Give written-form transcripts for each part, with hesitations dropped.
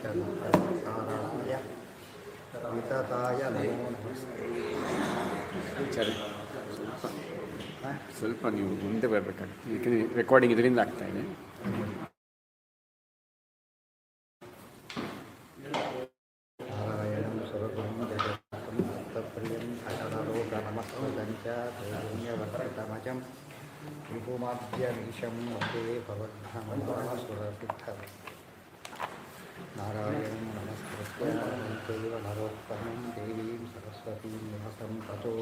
ಸಾರಾಯ ವಿತತಾಯ ನಮೋ ನಮಸ್ತೆ. ಸರಿ, ಸ್ವಲ್ಪ ನೀವು ಮುಂದೆ ಬರಬೇಕಾಗ್ತದೆ, ಯಾಕೆಂದರೆ ರೆಕಾರ್ಡಿಂಗ್ ಇದರಿಂದ ಆಗ್ತಾ ಇದೆ. ನಾರಾಯಣಂ ಸುರಗುರುಂ ಜಗತ್ತಂ ಭಕ್ತಪ್ರಿಯಂ ಅಟಲೋಕ ನಮಸ್ಕೃತಂಚ ದೈನ್ಯವರ್ತಿತಮಜಂ ವಿಭುಮಾದ್ಯಮೀಶಂ ವಂದೇ ಭವದ್ಧಾಮಸುರಸಿದ್ಧಂ. ನಾರಾಯಣಂ ನಮಸ್ಕೃತ್ಯ ಚೈವ ನರೋತ್ತಮಂ ದೇವೀಂ ಸರಸ್ವತೀಂ ವ್ಯಾಸಂ ತತೋ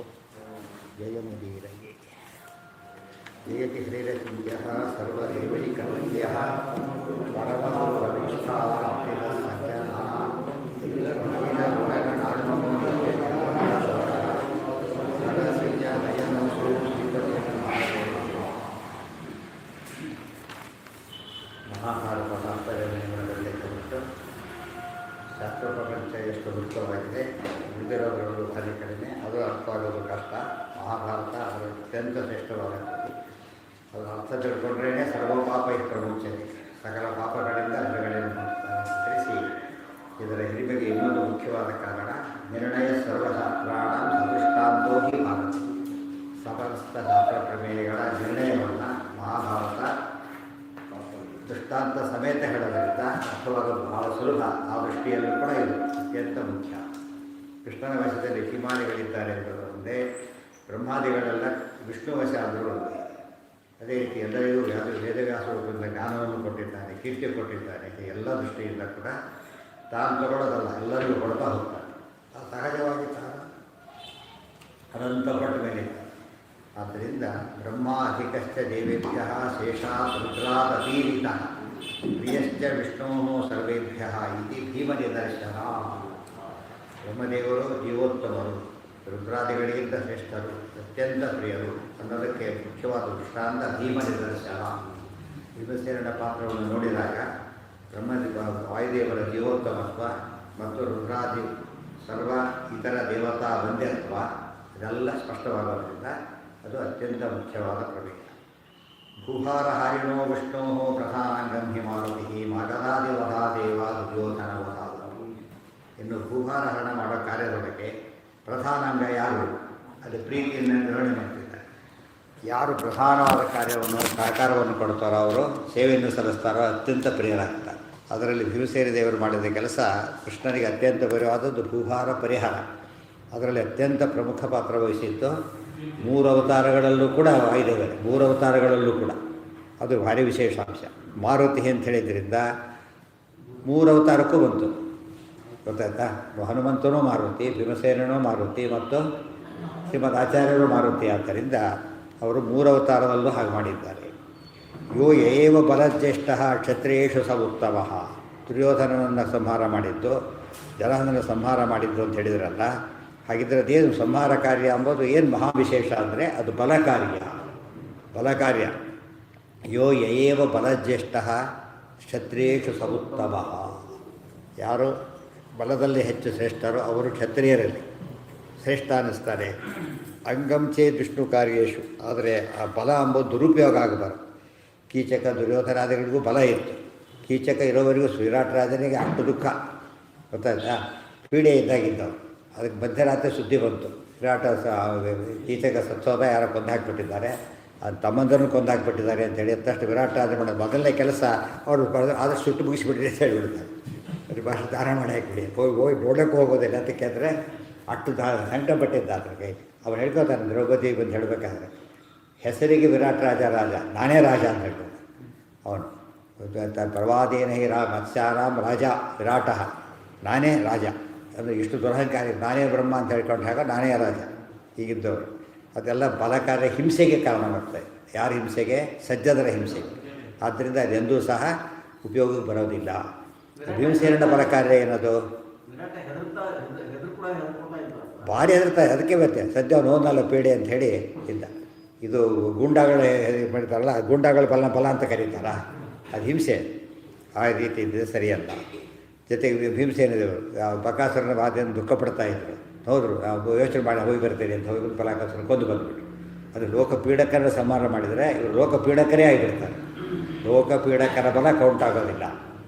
ಜಯಮುದೀರಯೇ. ಜಯತಿ ಶ್ರೀರಸಿಂಹ್ಯಃ ಸರ್ವದೇವೈಕವಲ್ಯಃ ಪರಮೋ ಪ್ರವಿಷ್ಟಾಃ ಸಜ್ಜನಾನಾಂ ಮಹಾಭಾರತ ತಾತ್ಪರ್ಯದಲ್ಲಿ ಕುರಿತು ಶಾಸ್ತ್ರ ಪ್ರಪಂಚ ಎಷ್ಟು ವೃತ್ತವಾಗಿದೆ, ಉಳಿದಿರೋದ್ರಲ್ಲೂ ಭಾರಿ ಕಡಿಮೆ, ಅದು ಅರ್ಥವಾಗೋದು ಕಷ್ಟ. ಮಹಾಭಾರತ ಅದರ ಅತ್ಯಂತ ಶ್ರೇಷ್ಠವಾಗುತ್ತದೆ. ಅದರ ಅರ್ಥ ತಿಳ್ಕೊಂಡ್ರೇ ಸರ್ವಪಾಪ ಪ್ರಮುಖತೆ, ಸಕಲ ಪಾಪಗಳಿಂದ ಅದರಗಳನ್ನು ತಿಳಿಸಿ ಇದರ ಹಿರಿಮೆಗೆ ಇನ್ನೊಂದು ಮುಖ್ಯವಾದ ಕಾರಣ ನಿರ್ಣಯ ಸರ್ವಶಾಸ್ತ್ರಾಣ ಸದೃಷ್ಟಾಂತೋ ಹಿ ಭಾರತ. ಸಮಸ್ತ ಶಾಸ್ತ್ರ ಪ್ರಮೇಯಗಳ ನಿರ್ಣಯವನ್ನು ಮಹಾಭಾರತ ದೃಷ್ಟಾಂತ ಸಮೇತ ಹೇಳೋದರಿಂದ ಅರ್ಥವಾಗೋದು ಬಹಳ ಸುಲಭ. ಆ ದೃಷ್ಟಿಯಲ್ಲೂ ಕೂಡ ಇದು ಅತ್ಯಂತ ಮುಖ್ಯ. ಕೃಷ್ಣನ ವಶದಲ್ಲಿ ಹಿಮಾನಿಗಳಿದ್ದಾರೆ ಎಂಬುದು ಒಂದೇ, ಬ್ರಹ್ಮಾದಿಗಳೆಲ್ಲ ವಿಷ್ಣು ವಶ ಅಂದರೂ ಒಂದೇ. ಅದೇ ರೀತಿ ಎಲ್ಲರಿಗೂ ವೇದವ್ಯಾಸರೂಪದಿಂದ ಜ್ಞಾನವನ್ನು ಕೊಟ್ಟಿದ್ದಾನೆ, ಕೀರ್ತಿ ಕೊಟ್ಟಿದ್ದಾನೆ. ಎಲ್ಲ ದೃಷ್ಟಿಯಿಂದ ಕೂಡ ತಾನು ತಗೊಳ್ಳೋದಲ್ಲ, ಎಲ್ಲರಿಗೂ ಕೊಡ್ತಾ ಹೋಗ್ತಾನೆ. ಸಹಜವಾಗಿ ತಾನು ಅನಂತ ಪಟ್ಟ ಮೇಲಿದ್ದಾನೆ. ಆದ್ದರಿಂದ ಬ್ರಹ್ಮ ಅಧಿಕಶ್ಚ ದೇವೇಭ್ಯ ಶೇಷಾತ್ ರುದ್ರಾದತೀರಿತಃ ಪ್ರಿಯಶ್ಚ ವಿಷ್ಣೋ ಸರ್ವೇಭ್ಯ ಇತಿ ಭೀಮನಿದರ್ಶನ. ಬ್ರಹ್ಮದೇವರು ಜೀವೋತ್ತಮರು, ರುದ್ರಾದಿಗಳಿಗಿಂತ ಶ್ರೇಷ್ಠರು, ಅತ್ಯಂತ ಪ್ರಿಯರು ಅನ್ನೋದಕ್ಕೆ ಮುಖ್ಯವಾದ ದೃಷ್ಟಾಂತ ಭೀಮನಿದರ್ಶನ. ಭೀಮಸೇನನ ಪಾತ್ರವನ್ನು ನೋಡಿದಾಗ ವಾಯುದೇವರ ಜೀವೋತ್ತಮತ್ವ ಮತ್ತು ರುದ್ರಾದಿ ಸರ್ವ ಇತರ ದೇವತಾ ವಂದ್ಯತ್ವ ಇದೆಲ್ಲ ಸ್ಪಷ್ಟವಾಗೋದ್ರಿಂದ ಅದು ಅತ್ಯಂತ ಮುಖ್ಯವಾದ ಪ್ರಮೇಯ. ಭೂಭಾರಹಾರಿಣೋ ವಿಷ್ಣೋ ಪ್ರಧಾನಾಂಗಂ ಹಿ ಮಾರುತಿ ಮಗಧಾದಿವಧಾ ದೇವ ದುರ್ಯೋಧನವಧಾದವು. ಇನ್ನು ಭೂಭಾರಹರಣ ಮಾಡೋ ಕಾರ್ಯದೊಳಗೆ ಪ್ರಧಾನಾಂಗ ಯಾರು? ಅದು ಪ್ರೀತಿಯನ್ನು ನಿರ್ವಹಣೆ ಮಾಡ್ತಿದ್ದಾರೆ. ಯಾರು ಪ್ರಧಾನವಾದ ಕಾರ್ಯವನ್ನು ಸಹಕಾರವನ್ನು ಕೊಡ್ತಾರೋ ಅವರು, ಸೇವೆಯನ್ನು ಸಲ್ಲಿಸ್ತಾರೋ ಅತ್ಯಂತ ಪ್ರಿಯರಾಗ್ತಾರೆ. ಅದರಲ್ಲಿ ಭೀಮಸೇನ ದೇವರು ಮಾಡಿದ ಕೆಲಸ ಕೃಷ್ಣನಿಗೆ ಅತ್ಯಂತ ಪ್ರಿಯವಾದದ್ದು ಭೂಭಾರ ಪರಿಹಾರ. ಅದರಲ್ಲಿ ಅತ್ಯಂತ ಪ್ರಮುಖ ಪಾತ್ರ ವಹಿಸಿದ್ದು 3 ಅವತಾರಗಳಲ್ಲೂ ಕೂಡ ವಾಯುದೇವರೇ, 3 ಅವತಾರಗಳಲ್ಲೂ ಕೂಡ ಅದು ಭಾರಿ ವಿಶೇಷಾಂಶ. ಮಾರುತಿ ಅಂತ ಹೇಳಿದ್ರಿಂದ 3 ಅವತಾರಕ್ಕೂ ಬಂತು, ಗೊತ್ತಾಯ್ತಾ? ಹನುಮಂತನೂ ಮಾರುತಿ, ಭೀಮಸೇನನೂ ಮಾರುತಿ ಮತ್ತು ಶ್ರೀಮದ್ ಆಚಾರ್ಯರು ಮಾರುತಿ. ಆದ್ದರಿಂದ ಅವರು 3 ಅವತಾರದಲ್ಲೂ ಹಾಗೆ ಮಾಡಿದ್ದಾರೆ. ಯೋ ಏವ ಬಲಜ್ಯೇಷ್ಠ ಕ್ಷತ್ರಿಯೇಷು ಸ ಉತ್ತಮಃ. ದುರ್ಯೋಧನನನ್ನು ಸಂಹಾರ ಮಾಡಿದ್ದು, ಜರಾಸಂಧನ ಸಂಹಾರ ಮಾಡಿದ್ದು ಅಂತ ಹೇಳಿದ್ರಲ್ಲ, ಹಾಗಿದ್ರೆ ಅದೇನು ಸಂಹಾರ ಕಾರ್ಯ ಅಂಬೋದು ಏನು ಮಹಾವಿಶೇಷ ಅಂದರೆ ಅದು ಬಲಕಾರ್ಯ. ಯೋ ಏವ ಬಲಜ್ಯೇಷ್ಠ ಕ್ಷತ್ರಿಯೇಷು ಸ ಉತ್ತಮಃ. ಯಾರು ಬಲದಲ್ಲಿ ಹೆಚ್ಚು ಶ್ರೇಷ್ಠರು ಅವರು ಕ್ಷತ್ರಿಯರಲ್ಲಿ ಶ್ರೇಷ್ಠ ಅನ್ನಿಸ್ತಾರೆ. ಅಂಗಂ ಚೇದ್ ವಿಷ್ಣು ಕಾರ್ಯೇಶು. ಆದರೆ ಆ ಬಲ ಅಂಬೋದು ದುರುಪಯೋಗ ಆಗಬಾರ್ದು. ಕೀಚಕ ದುರ್ಯೋಧನಾದಿಗಳಿಗೂ ಬಲ ಇತ್ತು. ಕೀಚಕ ಇರೋವರೆಗೂ ವಿರಾಟ್ ರಾಜನಿಗೆ ಅಷ್ಟು ದುಃಖ, ಗೊತ್ತಾಯ್ತಾ? ಪೀಡೆ ಇದ್ದಾಗಿದ್ದವು. ಅದಕ್ಕೆ ಮಧ್ಯರಾತ್ರಿ ಸುದ್ದಿ ಬಂತು, ವಿರಾಟ ಕೀಚಕ ಸತ್ತೋದ, ಯಾರೋ ಕೊಂದಾಕ್ಬಿಟ್ಟಿದ್ದಾರೆ, ಅದು ತಮ್ಮಂದರನ್ನು ಕೊಂದಾಕ್ಬಿಟ್ಟಿದ್ದಾರೆ ಅಂತೇಳಿ. ತಕ್ಷಣ ವಿರಾಟ್ ರಾಜ ಮಾಡೋದು ಮೊದಲನೇ ಕೆಲಸ ಅವರು ಆದಷ್ಟು ಸುಟ್ಟು ಮುಗಿಸಿಬಿಟ್ಟಿದೆ ಅಂತ ಹೇಳಿಬಿಡ್ತಾರೆ. ಅದು ಭಾಷೆ ದಾನ ಮಾಡಿ ಹಾಕಿಬಿಡಿ, ಹೋಗಿ ನೋಡೋಕ್ಕೆ ಹೋಗೋದಿಲ್ಲ. ಅದಕ್ಕೆ ಅಂದರೆ ಅಷ್ಟು ಸಂಕಟ ಪಟ್ಟಿದ್ದ ಅದ್ರ ಕೈ. ಅವ್ರು ಹೇಳ್ಕೊತಾನೆ ದ್ರೌಪದಿ ಬಂದು ಹೇಳಬೇಕಾದ್ರೆ, ಹೆಸರಿಗೆ ವಿರಾಟ್ ರಾಜ ನಾನೇ ರಾಜ ಅಂತ ಹೇಳ್ತಾರೆ ಅವನು. ಪ್ರವಾದೇನ ಹಿ ಮತ್ಸ್ಯಾರಾಮ್ ರಾಜ ವಿರಾಟ, ನಾನೇ ರಾಜ ಅಂದರೆ ಇಷ್ಟು ದುರಹಂಕಾರಿ, ನಾನೇ ಬ್ರಹ್ಮ ಅಂತ ಹೇಳ್ಕೊಂಡಾಗ ನಾನೇ ರಾಜ ಹೀಗಿದ್ದವರು. ಅದೆಲ್ಲ ಬಲಕಾರ್ಯ ಹಿಂಸೆಗೆ ಕಾರಣವಾಗ್ತದೆ. ಯಾರ ಹಿಂಸೆಗೆ? ಸಜ್ಜನರ ಹಿಂಸೆಗೆ. ಆದ್ದರಿಂದ ಅದೆಂದೂ ಸಹ ಉಪಯೋಗಕ್ಕೆ ಬರೋದಿಲ್ಲ. ಭೀಮಸೇನನ ಬಲಕಾರ್ಯ ಏನದು? ಭಾರಿ ಹೆದರ್ತಾರೆ. ಅದಕ್ಕೆ ಬರ್ತೇನೆ ಸದ್ಯ ನೋನಲ್ಲ ಪೀಡೆ ಅಂತ ಹೇಳಿ ಇದ್ದ. ಇದು ಗೂಂಡಾಗಳು ಮಾಡ್ತಾರಲ್ಲ, ಗೂಂಡಾಗಳು ಬಲ ಅಂತ ಕರೀತಾರ, ಅದು ಹಿಂಸೆ. ಆ ರೀತಿ ಇದ್ದರೆ ಸರಿಯಲ್ಲ. ಜೊತೆಗೆ ಭೀಮಸೇನದೇವರು ಬಕಾಸುರನ ಬಾಧೆಯನ್ನು ದುಃಖ ಪಡ್ತಾ ಇದ್ರು. ಹೋದರು, ಯೋಚನೆ ಮಾಡಿ ಹೋಗಿ ಬರ್ತೇನೆ ಅಂತ ಹೋಗಿ ಬಕಾಸುರನ ಕೊಂದು ಬಂದುಬಿಟ್ಟು. ಅದು ಲೋಕಪೀಡಕರ ಸಂಹಾರ ಮಾಡಿದರೆ ಇವರು ಲೋಕಪೀಡಕರೇ ಆಗಿರ್ತಾರೆ. ಲೋಕಪೀಡಕರ ಬಲ ಕೌಂಟ್ ಆಗೋದಿಲ್ಲ.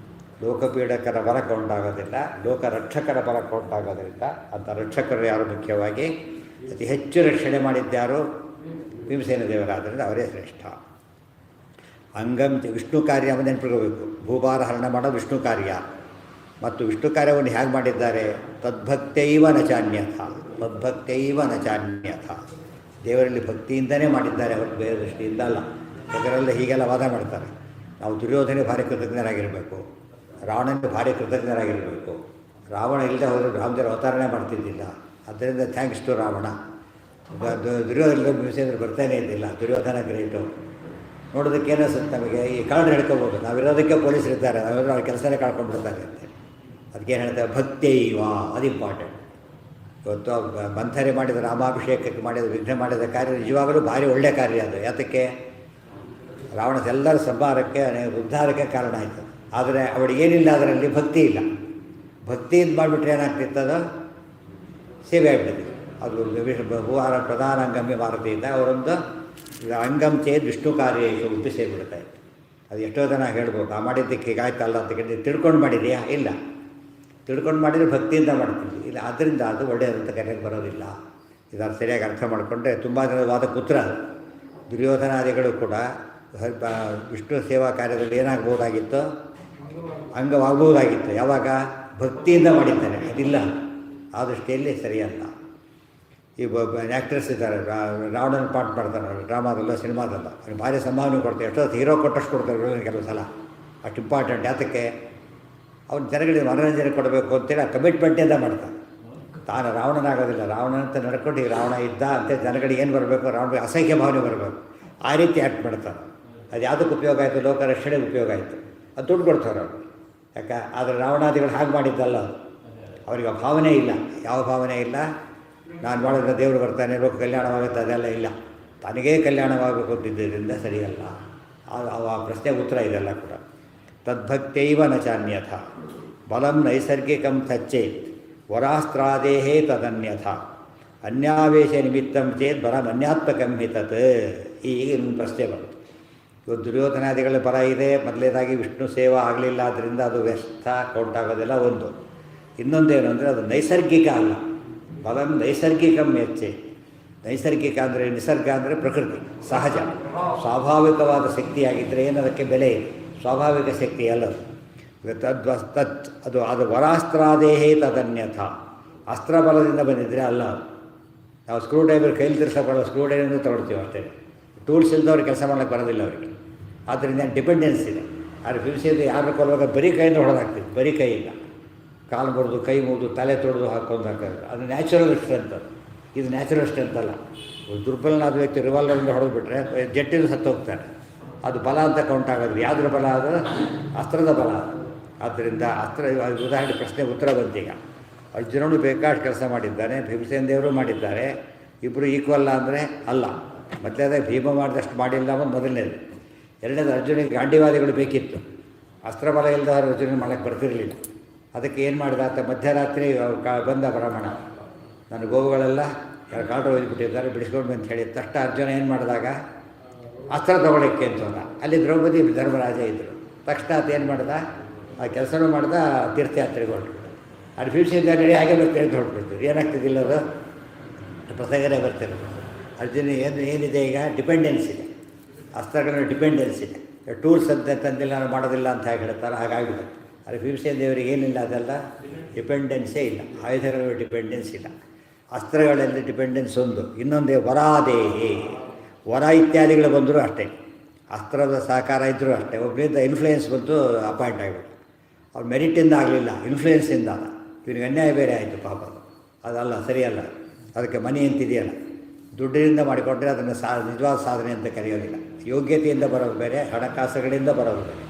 ಲೋಕಪೀಡಕರ ಬಲ ಕೌಂಟಾಗೋದಿಲ್ಲ, ಲೋಕರಕ್ಷಕರ ಬಲ ಕೌಂಟಾಗೋದ್ರಿಂದ ಅಂಥ ರಕ್ಷಕರು ಯಾರು ಮುಖ್ಯವಾಗಿ ಅತಿ ಹೆಚ್ಚು ರಕ್ಷಣೆ ಮಾಡಿದ್ದ್ಯಾರು ಭೀಮಸೇನ ದೇವರಾದ್ದರಿಂದ ಅವರೇ ಶ್ರೇಷ್ಠ. ಅಂಗಂ ವಿಷ್ಣು ಕಾರ್ಯ ನೆನಪಿರಬೇಕು. ಭೂಭಾರ ಹರಣ ಮಾಡೋದು ವಿಷ್ಣು ಕಾರ್ಯ. ಮತ್ತು ವಿಷ್ಣು ಕಾರ್ಯವನ್ನು ಹೇಗೆ ಮಾಡಿದ್ದಾರೆ? ತದ್ಭಕ್ತೈವ ನಚಾನ್ಯಥ, ತದ್ಭಕ್ತೈವ ನಚಾನ್ಯಥ. ದೇವರಲ್ಲಿ ಭಕ್ತಿಯಿಂದನೇ ಮಾಡಿದ್ದಾರೆ ಅವರು, ಬೇರೆ ದೃಷ್ಟಿಯಿಂದ ಅಲ್ಲ. ಅದರಲ್ಲಿ ಹೀಗೆಲ್ಲ ವಾದ ಮಾಡ್ತಾರೆ. ನಾವು ದುರ್ಯೋಧನೆ ಭಾರಿ ಕೃತಜ್ಞರಾಗಿರಬೇಕು, ರಾವಣನಿಗೆ ಭಾರಿ ಕೃತಜ್ಞರಾಗಿರಬೇಕು. ರಾವಣ ಇಲ್ಲದೆ ಹೋದರೆ ರಾಮದೇವರು ಅವತಾರಣೆ ಮಾಡ್ತಿದ್ದಿಲ್ಲ, ಆದ್ದರಿಂದ ಥ್ಯಾಂಕ್ಸ್ ಟು ರಾವಣ. ದುರ್ಯೋಧನ ಭೀಮಸೇನರು ಬರ್ತಾನೇ ಇದ್ದಿಲ್ಲ. ದುರ್ಯೋಧನ ಗ್ರೇಟು. ನೋಡೋದಕ್ಕೆ ಏನಿಸುತ್ತೆ ನಮಗೆ, ಈ ಕಳ್ಳರು ಹೇಳ್ಕೊಬೋದು, ನಾವಿರೋದಕ್ಕೆ ಪೊಲೀಸರು ಇದ್ದಾರೆ, ನಾವೆಲ್ಲರೂ ಅವ್ರ ಕೆಲಸನೇ ಕಳ್ಕೊಂಡ್ಬಿಡ್ತಾರೆ ಅಂತೇಳಿ. ಅದಕ್ಕೇನು ಹೇಳ್ತಾರೆ? ಭಕ್ತೈವ, ಅದು ಇಂಪಾರ್ಟೆಂಟ್. ಇವತ್ತು ಮಂಥರೆ ಮಾಡಿದ ರಾಮಾಭಿಷೇಕಕ್ಕೆ ಮಾಡಿದ ವಿಘ್ನ ಮಾಡಿದ ಕಾರ್ಯ ನಿಜವಾಗಲೂ ಭಾರಿ ಒಳ್ಳೆಯ ಕಾರ್ಯ ಅದು. ಯಾತಕ್ಕೆ? ರಾವಣದೆಲ್ಲರ ಸಂಹಾರಕ್ಕೆ ಉದ್ಧಾರಕ್ಕೆ ಕಾರಣ ಆಯಿತು. ಆದರೆ ಅವಳಿಗೇನಿಲ್ಲ, ಅದರಲ್ಲಿ ಭಕ್ತಿ ಇಲ್ಲ. ಭಕ್ತಿಯಿಂದ ಮಾಡಿಬಿಟ್ರೆ ಏನಾಗ್ತಿತ್ತದು? ಸೇವೆ ಆಗಿಬಿಟ್ಟಿದೆ. ಅದು ಹೂವಾರ ಪ್ರಧಾನ ಅಂಗಮ್ಯ ಭಾರತಿಯಿಂದ ಅವರೊಂದು ಅಂಗಂ ಚೇದ್ ವಿಷ್ಣು ಕಾರ್ಯ ಉಪ್ಪಿ ಸೇರಿಬಿಡ್ತಾ ಇತ್ತು. ಅದು ಎಷ್ಟೋ ಜನ ಹೇಳ್ಬೋದು, ಆ ಮಾಡಿದ್ದಕ್ಕೆ ಹೀಗಾಯ್ತಲ್ಲ ಅಂತ ಕೇಳಿ ತಿಳ್ಕೊಂಡು ಮಾಡಿದೆಯಾ? ಇಲ್ಲ, ತಿಳ್ಕೊಂಡು ಮಾಡಿದರೆ ಭಕ್ತಿಯಿಂದ ಮಾಡ್ತೀವಿ. ಇಲ್ಲ, ಅದರಿಂದ ಅದು ಒಳ್ಳೆಯದಂತ ಕರೆಗೆ ಬರೋದಿಲ್ಲ. ಇದನ್ನು ಸರಿಯಾಗಿ ಅರ್ಥ ಮಾಡಿಕೊಂಡ್ರೆ ತುಂಬ ಜನದ ವಾದಕ್ಕೆ ಉತ್ತರ. ದುರ್ಯೋಧನಾದಿಗಳು ಕೂಡ ವಿಷ್ಣು ಸೇವಾ ಕಾರ್ಯದಲ್ಲಿ ಏನಾಗ್ಬೋದಾಗಿತ್ತು? ಅಂಗವಾಗ್ಬೋದಾಗಿತ್ತು. ಯಾವಾಗ? ಭಕ್ತಿಯಿಂದ ಮಾಡಿದ್ದಾರೆ. ಅದಿಲ್ಲ, ಆ ದೃಷ್ಟಿಯಲ್ಲಿ ಸರಿಯಲ್ಲ. ಈ ಆ್ಯಕ್ಟರ್ಸ್ ಇದ್ದಾರೆ, ರಾವಣನ ಪಾಠ ಮಾಡ್ತಾರೆ ಡ್ರಾಮಾದಲ್ಲ ಸಿನಿಮಾದಲ್ಲ, ಅವ್ರಿಗೆ ಭಾರಿ ಸಂಭಾವನೆ ಕೊಡ್ತಾರೆ. ಎಷ್ಟೊತ್ತು ಹೀರೋ ಕೊಟ್ಟಷ್ಟು ಕೊಡ್ತಾರೆ ಕೆಲವು ಸಲ. ಅಷ್ಟು ಇಂಪಾರ್ಟೆಂಟ್. ಯಾತಕ್ಕೆ? ಅವ್ನು ಜನಗಳಿಗೆ ಮನೋರಂಜನೆ ಕೊಡಬೇಕು ಅಂತೇಳಿ ಆ ಕಮಿಟ್ಮೆಂಟಿಂದ ಮಾಡ್ತಾನೆ. ತಾನು ರಾವಣನಾಗೋದಿಲ್ಲ, ರಾವಣನಂತ ನಡ್ಕೊಂಡು ಈಗ ರಾವಣ ಇದ್ದ ಅಂತ ಜನಗಳಿಗೆ ಏನು ಬರಬೇಕು? ರಾವಣಗೆ ಅಸಹ್ಯ ಭಾವನೆ ಬರಬೇಕು. ಆ ರೀತಿ ಆ್ಯಕ್ಟ್ ಮಾಡ್ತಾರೆ. ಅದು ಯಾವುದಕ್ಕೆ ಉಪಯೋಗ ಆಯಿತು? ಲೋಕ ರಕ್ಷಣೆಗೆ ಉಪಯೋಗ ಆಯಿತು. ಅದು ದುಡ್ಡು ಕೊಡ್ತಾರೆ ಅವರು. ಯಾಕೆ? ಆದರೆ ರಾವಣಾದಿಗಳು ಹಾಗೆ ಮಾಡಿದ್ದಲ್ಲ. ಅವರಿಗೆ ಆ ಭಾವನೆ ಇಲ್ಲ. ಯಾವ ಭಾವನೆ ಇಲ್ಲ? ನಾನು ಮಾಡಿದ್ರೆ ದೇವರು ಬರ್ತಾನೆ, ಲೋಕ ಕಲ್ಯಾಣವಾಗುತ್ತೆ, ಅದೆಲ್ಲ ಇಲ್ಲ. ತನಗೇ ಕಲ್ಯಾಣವಾಗಬೇಕು ಅಂತಿದ್ದರಿಂದ ಸರಿಯಲ್ಲ. ಆ ಪ್ರಶ್ನೆಗೆ ಉತ್ತರ ಇದೆಲ್ಲ ಕೂಡ. ತದ್ಭಕ್ತೈವ ನ ಚಾನ್ಯಥ ಬಲಂ ನೈಸರ್ಗಿಕಂ ತಚ್ಚೇತ್ ವರಾಸ್ತ್ರಾದೇಹೇ ತದನ್ಯಥ ಅನ್ಯಾವೇಶ ನಿಮಿತ್ತಂ ಚೇತ್ ಬಲಂ ಅನ್ಯಾತ್ಮಕಂ ಹಿ ತತ್. ಈಗ ಇನ್ನೊಂದು ಪ್ರಶ್ನೆ ಬಂತು. ಇವತ್ತು ದುರ್ಯೋಧನಾದಿಗಳ ಬಲ ಇದೆ, ಮೊದಲೇದಾಗಿ ವಿಷ್ಣು ಸೇವಾ ಆಗಲಿಲ್ಲ, ಆದ್ದರಿಂದ ಅದು ವ್ಯರ್ಥ ಕೌಂಟಾಗೋದಿಲ್ಲ ಒಂದು. ಇನ್ನೊಂದೇನು ಅಂದರೆ ಅದು ನೈಸರ್ಗಿಕ ಅಲ್ಲ. ಬಲಂ ನೈಸರ್ಗಿಕಂ ಹೆಚ್ಚೆ. ನೈಸರ್ಗಿಕ ಅಂದರೆ ನಿಸರ್ಗ ಅಂದರೆ ಪ್ರಕೃತಿ, ಸಹಜ ಸ್ವಾಭಾವಿಕವಾದ ಶಕ್ತಿಯಾಗಿದ್ದರೆ ಏನದಕ್ಕೆ ಬೆಲೆ ಇದೆ. ಸ್ವಾಭಾವಿಕ ಶಕ್ತಿ ಅಲ್ಲದು. ಅದು ವರಾಸ್ತ್ರಾದೇಹೇ ತದನ್ಯಥ. ಅಸ್ತ್ರಬಲದಿಂದ ಬಂದಿದ್ದರೆ ಅಲ್ಲ. ನಾವು ಸ್ಕ್ರೂ ಡ್ರೈವರ್ ಕೈಲಿ ತಿರ್ಸೋಬಲ್ಲ, ಸ್ಕ್ರೂ ಡ್ರೈವರ್ನೂ ತಗೊಳ್ತೀವಿ ಅಷ್ಟೇ. ಟೂಲ್ಸ್ ಇಲ್ಲದವ್ರು ಕೆಲಸ ಮಾಡೋಕ್ಕೆ ಬರೋದಿಲ್ಲ ಅವರಿಗೆ. ಆದ್ದರಿಂದ ಡಿಪೆಂಡೆನ್ಸ್ ಇದೆ. ಆದರೆ ಭೀಮಸೇನ ಯಾರನ್ನ ಕೊಲ್ಲುವಾಗ ಬರೀ ಕೈಯಿಂದ ಹೊಡೆದಾಗ್ತಿತ್ತು, ಬರೀ ಕೈಯಿಂದ. ಕಾಲು ಮುರಿದು, ಕೈ ಮುರಿದು, ತಲೆ ತೊಡೆದು ಹಾಕೊಂಡು ಹಾಕೋದು. ಅದು ನ್ಯಾಚುರಲ್ ಸ್ಟ್ರೆಂತ್. ಅದು ಇದು ನ್ಯಾಚುರಲ್ ಸ್ಟ್ರೆಂತ್ ಅಲ್ಲ. ದುರ್ಬಲನಾದ ವ್ಯಕ್ತಿ ರಿವಾಲ್ವರಿಂದ ಹೊಡೆದುಬಿಟ್ರೆ ಜಟ್ಟಿನ ಸತ್ತು ಹೋಗ್ತಾನೆ. ಅದು ಬಲ ಅಂತ ಕೌಂಟ್ ಆಗೋದು. ಯಾವುದ್ರ ಬಲ? ಅದು ಅಸ್ತ್ರದ ಬಲ. ಆದ್ದರಿಂದ ಅಸ್ತ್ರ ಉದಾಹರಣೆ ಪ್ರಶ್ನೆ ಉತ್ತರ ಬಂತೀಗ. ಅರ್ಜುನನು ಬೇಕಾಷ್ಟು ಕೆಲಸ ಮಾಡಿದ್ದಾನೆ, ಭೀಮಸೇನ ದೇವರು ಮಾಡಿದ್ದಾರೆ. ಇಬ್ಬರು ಈಕ್ವಲ್ಲ ಅಂದರೆ ಅಲ್ಲ. ಮೊದಲೇದಾಗ ಭೀಮ ಮಾಡಿದಷ್ಟು ಮಾಡಿಲ್ಲ ಅನ್ನೋದು ಮೊದಲನೇದು. ಎರಡನೇದು ಅರ್ಜುನಿಗೆ ಗಾಂಡಿವಾದಿಗಳು ಬೇಕಿತ್ತು. ಅಸ್ತ್ರಬಲ ಇಲ್ಲದವರು ಅರ್ಜುನ ಮಾಡೋಕ್ಕೆ ಬರ್ತಿರಲಿಲ್ಲ. ಅದಕ್ಕೆ ಏನು ಮಾಡಿದ ಅಂತ ಮಧ್ಯರಾತ್ರಿ ಬಂದ ಬ್ರಾಹ್ಮಣ, ನನ್ನ ಗೋವುಗಳೆಲ್ಲ ಕಾಡು ಒಯ್ದುಬಿಟ್ಟಿದ್ದಾರೆ, ಬಿಡಿಸ್ಕೊಂಡು ಅಂತ ಹೇಳಿದ ತಕ್ಷಣ ಅರ್ಜುನ ಏನು ಮಾಡಿದಾಗ ಅಸ್ತ್ರ ತಗೊಳ್ಳೋಕ್ಕೆ ಅಂತಂದ. ಅಲ್ಲಿ ದ್ರೌಪದಿ ಧರ್ಮರಾಜ ಇದ್ದರು. ತಕ್ಷಣ ಅದು ಏನು ಮಾಡ್ದ? ಆ ಕೆಲಸನೂ ಮಾಡ್ದ, ತೀರ್ಥಯಾತ್ರೆಗೆ ಹೊರಟು. ಅಲ್ಲಿ ಭೀಮಸೇನ ನಡಿ ಹಾಗೆ ಬರ್ತೇನೆ ಅಂತ ಹೊರಟ್ಬಿಡ್ತು. ಏನಾಗ್ತಿದ್ದಿಲ್ಲ ಅದು ಪ್ರಸಂಗನೇ ಬರ್ತಿರೋದು. ಅರ್ಜುನ ಏನಿದೆ ಈಗ? ಡಿಪೆಂಡೆನ್ಸ್ ಇದೆ. ಅಸ್ತ್ರಗಳ ಡಿಪೆಂಡೆನ್ಸ್ ಇದೆ. ಟೂಲ್ಸ್ ಅಂತ ತಂದಿಲ್ಲ, ನಾನು ಮಾಡೋದಿಲ್ಲ ಅಂತ ಹೇಗೆ ಹೇಳ್ತಾರೆ, ಹಾಗಾಗಿಬಿಡುತ್ತೆ. ಆದರೆ ಭೀಮಸೇನ ದೇವರಿಗೆ ಏನಿಲ್ಲ, ಅದೆಲ್ಲ ಡಿಪೆಂಡೆನ್ಸೇ ಇಲ್ಲ. ಆಯುಧಗಳ ಡಿಪೆಂಡೆನ್ಸ್ ಇಲ್ಲ. ಅಸ್ತ್ರಗಳಲ್ಲಿ ಡಿಪೆಂಡೆನ್ಸ್ ಒಂದು. ಇನ್ನೊಂದೇ ವರಾದೇಹಿ. ವರ ಇತ್ಯಾದಿಗಳು ಬಂದರೂ ಅಷ್ಟೇ. ಅಸ್ತ್ರದ ಸಹಕಾರ ಇದ್ದರೂ ಅಷ್ಟೇ. ಒಬ್ಬರಿಂದ ಇನ್ಫ್ಲೂಯೆನ್ಸ್ ಬಂತು, ಅಪಾಯಿಂಟ್ ಆಗಿಬಿಟ್ಟು. ಅವ್ರು ಮೆರಿಟಿಂದ ಆಗಲಿಲ್ಲ, ಇನ್ಫ್ಲೂಯೆನ್ಸಿಂದ ಅಲ್ಲ. ಇವನಿಗೆ ಅನ್ಯಾಯ ಬೇರೆ ಆಯಿತು ಪಾಪ. ಅದಲ್ಲ, ಸರಿಯಲ್ಲ. ಅದಕ್ಕೆ ಮನಿ ಅಂತಿದೆಯಲ್ಲ, ದುಡ್ಡಿನಿಂದ ಮಾಡಿಕೊಂಡ್ರೆ ಅದನ್ನು ನಿಜವಾದ ಸಾಧನೆ ಅಂತ ಕರೆಯೋದಿಲ್ಲ. ಯೋಗ್ಯತೆಯಿಂದ ಬರೋದು ಬೇರೆ, ಹಣಕಾಸುಗಳಿಂದ ಬರೋದು ಬೇರೆ.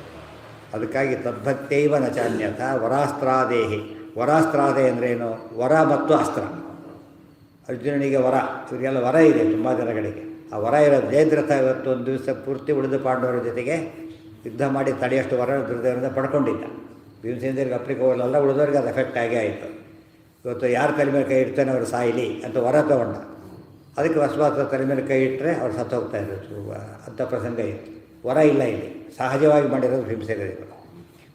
ಅದಕ್ಕಾಗಿ ತದ್ಭಕ್ತೈವ ನ ಚಾನ್ಯಥ ವರಾಸ್ತ್ರಾದೇಹಿ. ವರಾಸ್ತ್ರಾದೆ ಅಂದ್ರೇನು? ವರ ಮತ್ತು ಅಸ್ತ್ರ. ಅರ್ಜುನನಿಗೆ ವರ, ಇವರಿಗೆಲ್ಲ ವರ ಇದೆ ತುಂಬ ಜನಗಳಿಗೆ. ಆ ವರ ಇರೋದು ಜಯದ್ರಥ ಇವತ್ತು ಒಂದು ದಿವಸ ಪೂರ್ತಿ ಉಳಿದು ಪಾಂಡವರ ಜೊತೆಗೆ ಯುದ್ಧ ಮಾಡಿ ತಡೆಯಷ್ಟು ವರ ದುರ್ದೇವರಿಂದ ಪಡ್ಕೊಂಡಿದ್ದ. ಭೀಮಸೇನರಿಗೆ ಅಪ್ಲಿಕೋವಲ್ಲೆಲ್ಲ ಉಳಿದವ್ರಿಗೆ ಅದು ಎಫೆಕ್ಟ್ ಆಗೇ ಆಯಿತು. ಇವತ್ತು ಯಾರು ತಲೆ ಮೇಲೆ ಕೈ ಇಡ್ತಾನೆ ಅವರು ಸಾಯಿಲಿ ಅಂತ ವರ ತಗೊಂಡ. ಅದಕ್ಕೆ ವಸ್ವಾಸ ತಲೆ ಮೇಲೆ ಕೈ ಇಟ್ಟರೆ ಅವ್ರು ಸತ್ತು ಹೋಗ್ತಾಯಿದ್ರು ಅಂಥ ಪ್ರಸಂಗ ಇತ್ತು. ವರ ಇಲ್ಲ ಇಲ್ಲಿ, ಸಹಜವಾಗಿ ಮಾಡಿರೋದು ಭೀಮಸೇನ ದೇವರು.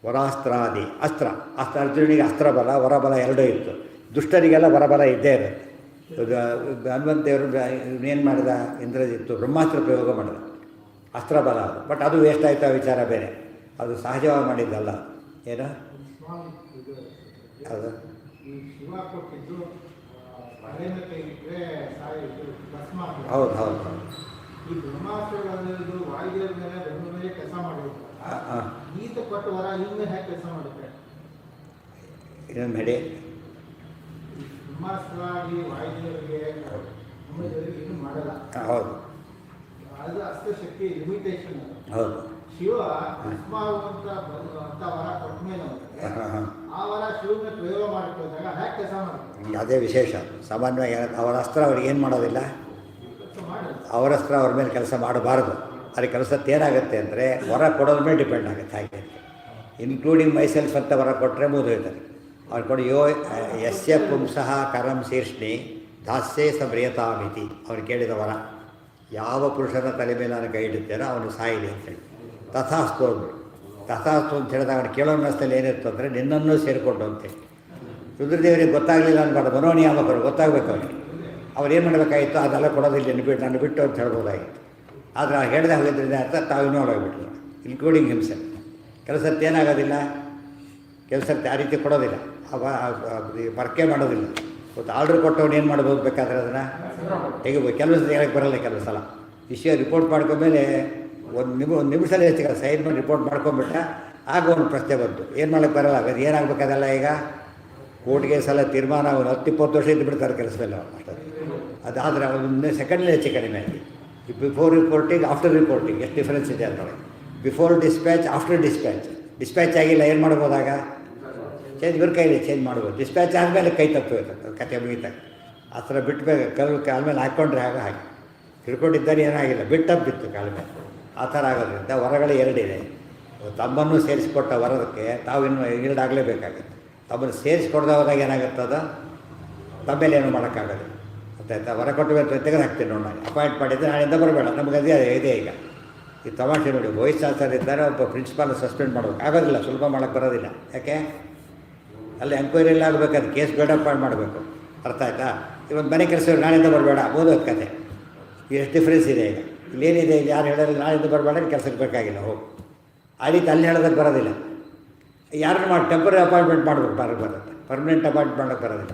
ವರಾಸ್ತ್ರಾದಿ ಅಸ್ತ್ರ ಅರ್ಜುನಿಗೆ ಅಸ್ತ್ರಬಲ ವರಬಲ ಎರಡೂ ಇತ್ತು. ದುಷ್ಟರಿಗೆಲ್ಲ ವರಬಲ ಇದ್ದೇ ಇರುತ್ತೆ. ಹನುಮಂತೇವರು ಏನು ಮಾಡಿದ, ಇಂದ್ರಜಿತ್ತು ಬ್ರಹ್ಮಾಸ್ತ್ರ ಪ್ರಯೋಗ ಮಾಡಿದ, ಅಸ್ತ್ರಬಲ ಅದು. ಬಟ್ ಅದು ವೇಸ್ಟ್ ಆಯಿತು, ಆ ವಿಚಾರ ಬೇರೆ. ಅದು ಸಹಜವಾಗಿ ಮಾಡಿದ್ದಲ್ಲ. ಏನು ಅದು ಹೌದು ಹೌದು ಹೌದು. ಇನ್ನೊಂದು ಹೇಳಿ. ಹೌದು ಹೌದು. ಶಿವ ಅಂತ ವರ ಕೊಟ್ಟ ಮೇಲೆ ಆ ವರ ಶಿವನ ಪ್ರಯೋಗ ಮಾಡಿಕೊಂಡಾಗ ಹ್ಯಾಕ್ ಕೆಲಸ ಮಾಡ್ತಾರೆ? ಅದೇ ವಿಶೇಷ. ಸಾಮಾನ್ಯವಾಗಿ ಅವರ ಅಸ್ತ್ರ ಅವ್ರಿಗೆ ಏನು ಮಾಡೋದಿಲ್ಲ, ಅವರ ಅಸ್ತ್ರ ಅವ್ರ ಮೇಲೆ ಕೆಲಸ ಮಾಡಬಾರ್ದು. ಅದಕ್ಕೆ ಕೆಲಸಕ್ಕೆ ಏನಾಗುತ್ತೆ ಅಂದರೆ ವರ ಕೊಡೋದ್ರ ಮೇಲೆ ಡಿಪೆಂಡ್ ಆಗುತ್ತೆ. ಹಾಗೆ ಇನ್ಕ್ಲೂಡಿಂಗ್ ಮೈಸೆಲ್ಫ್ ಅಂತ ವರ ಕೊಟ್ಟರೆ ಮುಗಿದೋಯ್ತಾರೆ. ಅವ್ರು ಕೊಡಿ ಯಸ್ಯ ಪುಂಸಃ ಕರಂ ಶೀರ್ಷ್ಣಿ ದಾಸ್ಯೇ ಸಮ್ರಿಯತಾಮಿತಿ. ಅವ್ರು ಕೇಳಿದ ವರ, ಯಾವ ಪುರುಷನ ತಲೆ ಮೇಲೆ ನಾನು ಕೈ ಇಡುತ್ತೇನೋ ಅವನು ಸಾಯಿಲಿ ಅಂತೇಳಿ. ತಥಾಸ್ತು ಅಂದರು. ತಥಾಸ್ತು ಅಂತ ಹೇಳಿದಾಗ ಅವನು ಕೇಳೋ ಮನಸ್ಸಲ್ಲಿ ಏನಿತ್ತು ಅಂದರೆ ನಿನ್ನನ್ನೂ ಸೇರಿಕೊಂಡು ಅಂತೇಳಿ. ರುದ್ರದೇವರಿಗೆ ಗೊತ್ತಾಗಲಿಲ್ಲ ಅನ್ಬಾರ್ದು, ಮನೋನಿಯಾಮಕರು ಗೊತ್ತಾಗಬೇಕು ಅವನಿಗೆ. ಅವ್ರು ಏನು ಮಾಡಬೇಕಾಗಿತ್ತು, ಅದೆಲ್ಲ ಕೊಡೋದಿಲ್ಲ ನಾನು ಬಿಟ್ಟು ಅಂತ ಹೇಳ್ಬೋದಾಗಿತ್ತು. ಆದರೆ ಆ ಹೇಳಿದೆ ಹೋಗಿದ್ದರಿಂದ ಅಂತ ತಾವು ಇನ್ವಾಲ್ವ್ ಆಗಿಬಿಟ್ರು, ಇನ್ಕ್ಲೂಡಿಂಗ್ ಹಿಂಸೆ. ಕೆಲಸಕ್ಕೆ ಏನಾಗೋದಿಲ್ಲ, ಕೆಲಸಕ್ಕೆ ಆ ರೀತಿ ಕೊಡೋದಿಲ್ಲ, ಬರ್ಕೆ ಮಾಡೋದಿಲ್ಲ. ಇವತ್ತು ಆರ್ಡ್ರ್ ಕೊಟ್ಟವನು ಏನು ಮಾಡ್ಬೋದು ಬೇಕಾದ್ರೆ ಅದನ್ನು ತೆಗಿಬೋದು. ಕೆಲವು ಸಲ ಹೇಳಕ್ಕೆ ಬರಲ್ಲ. ಕೆಲವು ಸಲ ವಿಷಯ ರಿಪೋರ್ಟ್ ಮಾಡ್ಕೊಂಡ್ಮೇಲೆ ಒಂದು ನಿಮಿಷದಲ್ಲಿ ಹೆಚ್ಚಿಗೆ ಸೈನ್ ಮಾಡಿ ರಿಪೋರ್ಟ್ ಮಾಡ್ಕೊಂಬಿಟ್ಟ. ಆಗ ಒಂದು ಪ್ರಶ್ನೆ ಬಂತು, ಏನು ಮಾಡೋಕ್ಕೆ ಬರಲ್ಲ. ಅದು ಏನಾಗಬೇಕದಲ್ಲ, ಈಗ ಕೋರ್ಟ್ಗೆ ಸಲ ತೀರ್ಮಾನ ಅವನು 10-20 ವರ್ಷ ಇದ್ದು ಬಿಡ್ತಾರೆ ಕೆಲಸದಲ್ಲಿ ಅವನು ಅಷ್ಟೊಂದು. ಅದಾದರೆ ಅವನು ಸೆಕೆಂಡ್ಲಿ ಹೆಚ್ಚು ಕಡಿಮೆ ಆಗಿ. ಬಿಫೋರ್ ರಿಪೋರ್ಟಿಂಗ್ ಆಫ್ಟರ್ ರಿಪೋರ್ಟಿಂಗ್ ಎಷ್ಟು ಡಿಫ್ರೆನ್ಸ್ ಇದೆ ಅದರೊಳಗೆ. ಬಿಫೋರ್ ಡಿಸ್ಪ್ಯಾಚ್ ಆಫ್ಟರ್ ಡಿಸ್ಪ್ಯಾಚ್ ಆಗಿಲ್ಲ ಏನು ಮಾಡ್ಬೋದಾಗ ಚೇಂಜ್ ಇವ್ರ ಕೈಲಿ ಚೇಂಜ್ ಮಾಡ್ಬೋದು. ಡಿಸ್ಪ್ಯಾಚ್ ಆದಮೇಲೆ ಕೈ ತಪ್ಪೋಯ್ತದೆ, ಕತೆ ಮುಗಿತಾಗ. ಆ ಥರ ಬಿಟ್ಟಬೇಕು. ಕಾಲ ಮೇಲೆ ಹಾಕ್ಕೊಂಡ್ರೆ ಹಾಗೆ ತಿಳ್ಕೊಂಡಿದ್ದಾರೆ, ಏನಾಗಿಲ್ಲ, ಬಿಟ್ಟು ಕಾಲ ಮೇಲೆ. ಆ ಥರ ಆಗೋದ್ರಿಂದ ವರಗಳು ಎರಡಿದೆ. ತಮ್ಮನ್ನು ಸೇರಿಸಿಕೊಟ್ಟ ವರದಕ್ಕೆ ತಾವು ಇನ್ನು ಈಡಾಗಲೇಬೇಕಾಗುತ್ತೆ. ತಮ್ಮನ್ನು ಸೇರಿಸ್ಕೊಡ್ದ ಹೋದಾಗ ಏನಾಗುತ್ತದ, ತಮ್ಮೇಲೆ ಏನು ಮಾಡೋಕ್ಕಾಗೋದು. ಗೊತ್ತಾಯ್ತಾ? ವರ ಕೊಟ್ಟು ತೆಗೆದು ಹಾಕ್ತೀನಿ ನೋಡಿ, ನಾನು ಅಪಾಯಿಂಟ್ ಮಾಡಿದ್ದೆ, ನಾಳಿಂದ ಬರಬೇಡ, ನಮಗೆ ಅದೇ ಇದೆ. ಈಗ ಈ ತಮಾಷೆ ನೋಡಿ, ವೈಸ್ ಚಾನ್ಸಲರ್ ಇದ್ದಾರೆ, ಒಬ್ಬ ಪ್ರಿನ್ಸಿಪಾಲ್ ಸಸ್ಪೆಂಡ್ ಮಾಡೋದು ಆಗೋದಿಲ್ಲ, ಸುಲಭ ಮಾಡೋಕ್ಕೆ ಬರೋದಿಲ್ಲ. ಯಾಕೆ ಅಲ್ಲಿ ಎಂಕ್ವೈರಿ ಎಲ್ಲ ಆಗಬೇಕು, ಅದು ಕೇಸ್ ಬೇಡಪ್ಪ ಮಾಡಬೇಕು. ಅರ್ಥ ಆಯ್ತಾ? ಇವತ್ತು ಮನೆ ಕೆಲಸ ನಾಳಿಂದ ಬರಬೇಡ ಓದೋದು ಕತೆ. ಎಷ್ಟು ಡಿಫ್ರೆನ್ಸ್ ಇದೆ ಈಗ. ಇಲ್ಲೇನಿದೆ, ಇಲ್ಲಿ ಯಾರು ಹೇಳೋಲ್ಲ ನಾಳಿಂದ ಬರಬೇಡ, ಕೆಲಸಕ್ಕೆ ಬೇಕಾಗಿಲ್ಲ ಹೋಗಿ. ಆ ರೀತಿ ಅಲ್ಲಿ ಹೇಳೋದಕ್ಕೆ ಬರೋದಿಲ್ಲ. ಯಾರನ್ನು ಮಾಡಿ ಟೆಂಪ್ರರಿ ಅಪಾಯಿಂಟ್ಮೆಂಟ್ ಮಾಡಬೇಕು, ಬರುತ್ತೆ. ಪರ್ಮನೆಂಟ್ ಅಪಾಯಿಂಟ್ಮೆಂಟ್ ಮಾಡೋಕ್ಕೆ ಬರೋದಿಲ್ಲ.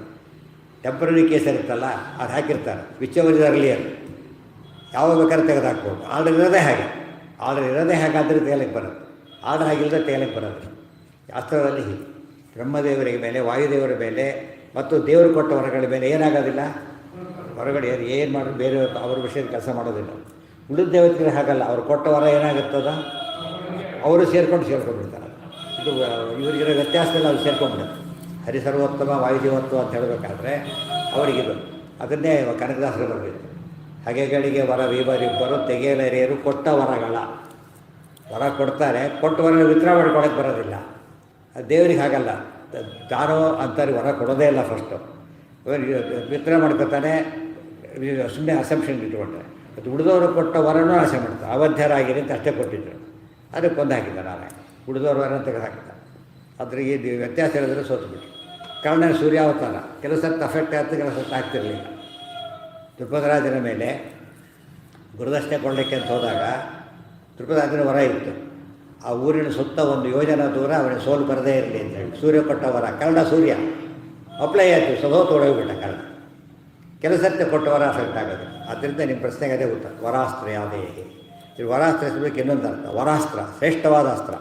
ಟೆಂಪ್ರರಿ ಕೇಸ್ ಇರುತ್ತಲ್ಲ, ಅದು ಹಾಕಿರ್ತಾರೆ. ವಿಚ್ ಇರಲಿ ಅದು ಯಾವಾಗ ಬೇಕಾದ್ರೆ ತೆಗೆದು ಹಾಕ್ಬೋದು. ಆರ್ಡರ್ ಇರೋದೇ ಹಾಗೆ ಆದರೆ ತೆಗೆಯಲಿಕ್ಕೆ ಬರುತ್ತೆ. ಆರ್ಡರ್ ಆಗಿಲ್ಲದೆ ತೆಗೆಯಲಿಕ್ಕೆ ಬರೋದು. ಶಾಸ್ತ್ರದಲ್ಲಿ ಹೀಗೆ ಬ್ರಹ್ಮದೇವರಿಗೆ ಮೇಲೆ, ವಾಯುದೇವರ ಮೇಲೆ ಮತ್ತು ದೇವರು ಕೊಟ್ಟ ವರಗಳ ಮೇಲೆ ಏನಾಗೋದಿಲ್ಲ, ಹೊರಗಡೆ ಏನು ಮಾಡೋದು, ಬೇರೆ ಅವ್ರ ವಿಷಯದ ಕೆಲಸ ಮಾಡೋದಿಲ್ಲ. ಉಳಿದ ದೇವತೆಗಳು ಹಾಗಲ್ಲ, ಅವ್ರು ಕೊಟ್ಟ ವರ ಏನಾಗುತ್ತದ ಅವರು ಸೇರ್ಕೊಂಡ್ಬಿಡ್ತಾರೆ. ಇದು ಇವರಿಗಿರೋ ವ್ಯತ್ಯಾಸದಲ್ಲಿ ಅವ್ರು ಸೇರ್ಕೊಂಡ್ಬಿಡುತ್ತೆ. ಹರಿಸರ್ವೋತ್ತಮ ವಾಯುದೇವತ್ವ ಅಂತ ಹೇಳಬೇಕಾದ್ರೆ ಅವರಿಗಿದು. ಅದನ್ನೇ ಕನಕದಾಸರು ಬರಬೇಕು. ಹಗೆಗಳಿಗೆ ವರ ವೀವರಿಬ್ಬರು ತೆಗೆಯಲರಿಯರು ಕೊಟ್ಟ ವರಗಳ. ವರ ಕೊಡ್ತಾರೆ, ಕೊಟ್ಟ ವರ ವಿತ್ರ ಮಾಡ್ಕೊಳಕ್ಕೆ ಬರೋದಿಲ್ಲ. ದೇವರಿಗೆ ಹಾಗಲ್ಲ, ತಾನೋ ಅಂತಾರೆ ವರ ಕೊಡೋದೇ ಇಲ್ಲ. ಫಸ್ಟು ವಿತ್ರ ಮಾಡ್ಕೊತಾನೆ, ಸುಮ್ಮನೆ ಅಸಂಪ್ಷನ್ ಇಟ್ಕೊಂಡ್ರೆ. ಅದು ಉಳಿದವರು ಕೊಟ್ಟ ವರನೂ ಆಸೆ ಮಾಡ್ತಾರೆ. ಅವಧ್ಯರಾಗಿರಿ ಅಂತ ಅಷ್ಟೇ ಕೊಟ್ಟಿದ್ದರು, ಅದಕ್ಕೆ ಕೊಂದು ಹಾಕಿದ್ದ ನಾನೇ ಉಳಿದವ್ರ ವರ ತೆಗೆದು ಹಾಕಿದ್ದ. ಅದ್ರ ಈ ವ್ಯತ್ಯಾಸ ಹೇಳಿದ್ರೆ ಸೋತುಬಿಟ್ಟು. ಕಾರಣ ಸೂರ್ಯಾವತಾರ ಕೆಲಸಕ್ಕೆ ಅಫೆಕ್ಟ್ ಆಗ್ತದೆ, ಕೆಲಸಕ್ಕೆ ಆಗ್ತಿರಲಿಲ್ಲ. ದ್ರುಪದರಾಜನ ಮೇಲೆ ಗುರುದಕ್ಷಿಣೆ ಕೊಡಲಿಕ್ಕೆ ಅಂತ ಹೋದಾಗ ದ್ರುಪದರಾಜನ ವರ ಇತ್ತು. ಆ ಊರಿನ ಸುತ್ತ 1 ಯೋಜನೆ ದೂರ ಅವನಿಗೆ ಸೋಲು ಬರದೇ ಇರಲಿ ಅಂತೇಳಿ ಸೂರ್ಯ ಕೊಟ್ಟ ವರ. ಕನ್ನಡ ಸೂರ್ಯ ಅಪ್ಲೈ ಆಯಿತು, ಸೋತು ಹೊಡೋಗ್ಬಿಟ್ಟ. ಕನ್ನಡ ಕೆಲಸಕ್ಕೆ ಕೊಟ್ಟ ವರ ಅಫೆಕ್ಟ್ ಆಗೋದು. ಆದ್ದರಿಂದ ನಿಮ್ಮ ಪ್ರಶ್ನೆಗೆ ಅದೇ ಉತ್ತರ. ವರಾಸ್ತ್ರ ಯಾವುದೇ ಇದು ವರಾಸ್ತ್ರ ಹೆಸಬೇಕು. ಇನ್ನೊಂದು ಅರ್ಥ ವರಾಸ್ತ್ರ ಶ್ರೇಷ್ಠವಾದ ಅಸ್ತ್ರ.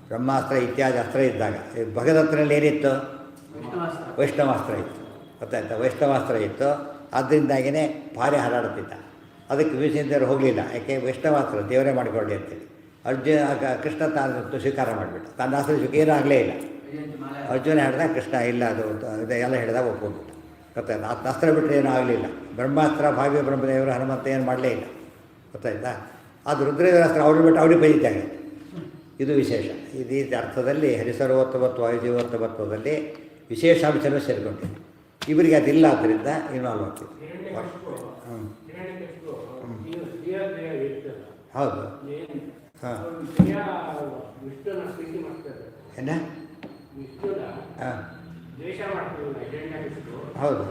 ಬ್ರಹ್ಮಾಸ್ತ್ರ ಇತ್ಯಾದಿ ಅಸ್ತ್ರ ಇದ್ದಾಗ ಭಗದತ್ತನಲ್ಲಿ ಏನಿತ್ತು, ವೈಷ್ಣವಾಸ್ತ್ರ ಇತ್ತು. ಗೊತ್ತಾಯ್ತಾ? ವೈಷ್ಣವಾಸ್ತ್ರ ಇತ್ತು. ಆದ್ದರಿಂದಾಗಿಯೇ ಭಾರಿ ಹಾರಾಡುತ್ತಿದ್ದ. ಅದಕ್ಕೆ ವಿಭೀಷಣರು ಹೋಗಲಿಲ್ಲ. ಯಾಕೆ? ವೈಷ್ಣವಾಸ್ತ್ರ ದೇವರೇ ಮಾಡಿಕೊಳ್ಳಿ ಅಂತೇಳಿ. ಕೃಷ್ಣ ತಾನು ಸ್ವೀಕಾರ ಮಾಡಿಬಿಟ್ಟ. ತನ್ನ ಅಸ್ತ್ರ ಏನೂ ಆಗಲೇ ಇಲ್ಲ. ಅರ್ಜುನ ಹೇಳಿದ, ಕೃಷ್ಣ ಇಲ್ಲ ಅದು ಎಲ್ಲ ಹೇಳಿದಾಗ ಒಪ್ಕೊಂಡ್ಬಿಟ್ಟ. ಗೊತ್ತಾಯ್ತಾ? ಆ ಅಸ್ತ್ರ ಬಿಟ್ಟರೆ ಏನೂ ಆಗಲಿಲ್ಲ. ಬ್ರಹ್ಮಾಸ್ತ್ರ ಭಾವ್ಯ ಬ್ರಹ್ಮದೇವರು ಹನುಮಂತ ಏನು ಮಾಡಲೇ ಇಲ್ಲ. ಗೊತ್ತಾಯ್ತಾ? ಅದು ರುದ್ರದೇವರ ಅಸ್ತ್ರ ಅವ್ರು ಬಿಟ್ಟು ಅವ್ರಿಗೆ ಬೈತಾಗೆ. ಇದು ವಿಶೇಷ. ಈ ಅರ್ಥದಲ್ಲಿ ಹರಿಸರ್ವೋತ್ತಮತ್ವ ವಾಯುದೇವೋತ್ತಮತ್ವದಲ್ಲಿ ವಿಶೇಷಾಂಶನೂ ಸೇರಿಕೊಂಡಿದೆ. ಇವರಿಗೆ ಅದಿಲ್ಲ, ಆದ್ದರಿಂದ ಇನ್ವಾಲ್ವ್ ಆಗ್ತಿದೆ. ಹೌದು. ಹಾಂ ಏನ ವಿಷ್ಣುನ ಹಾಂ ದ್ವೇಷ ಮಾಡ್ತೀವಲ್ಲ ಹಿರಣ್ಯಕಶಿಪು, ಹೌದು.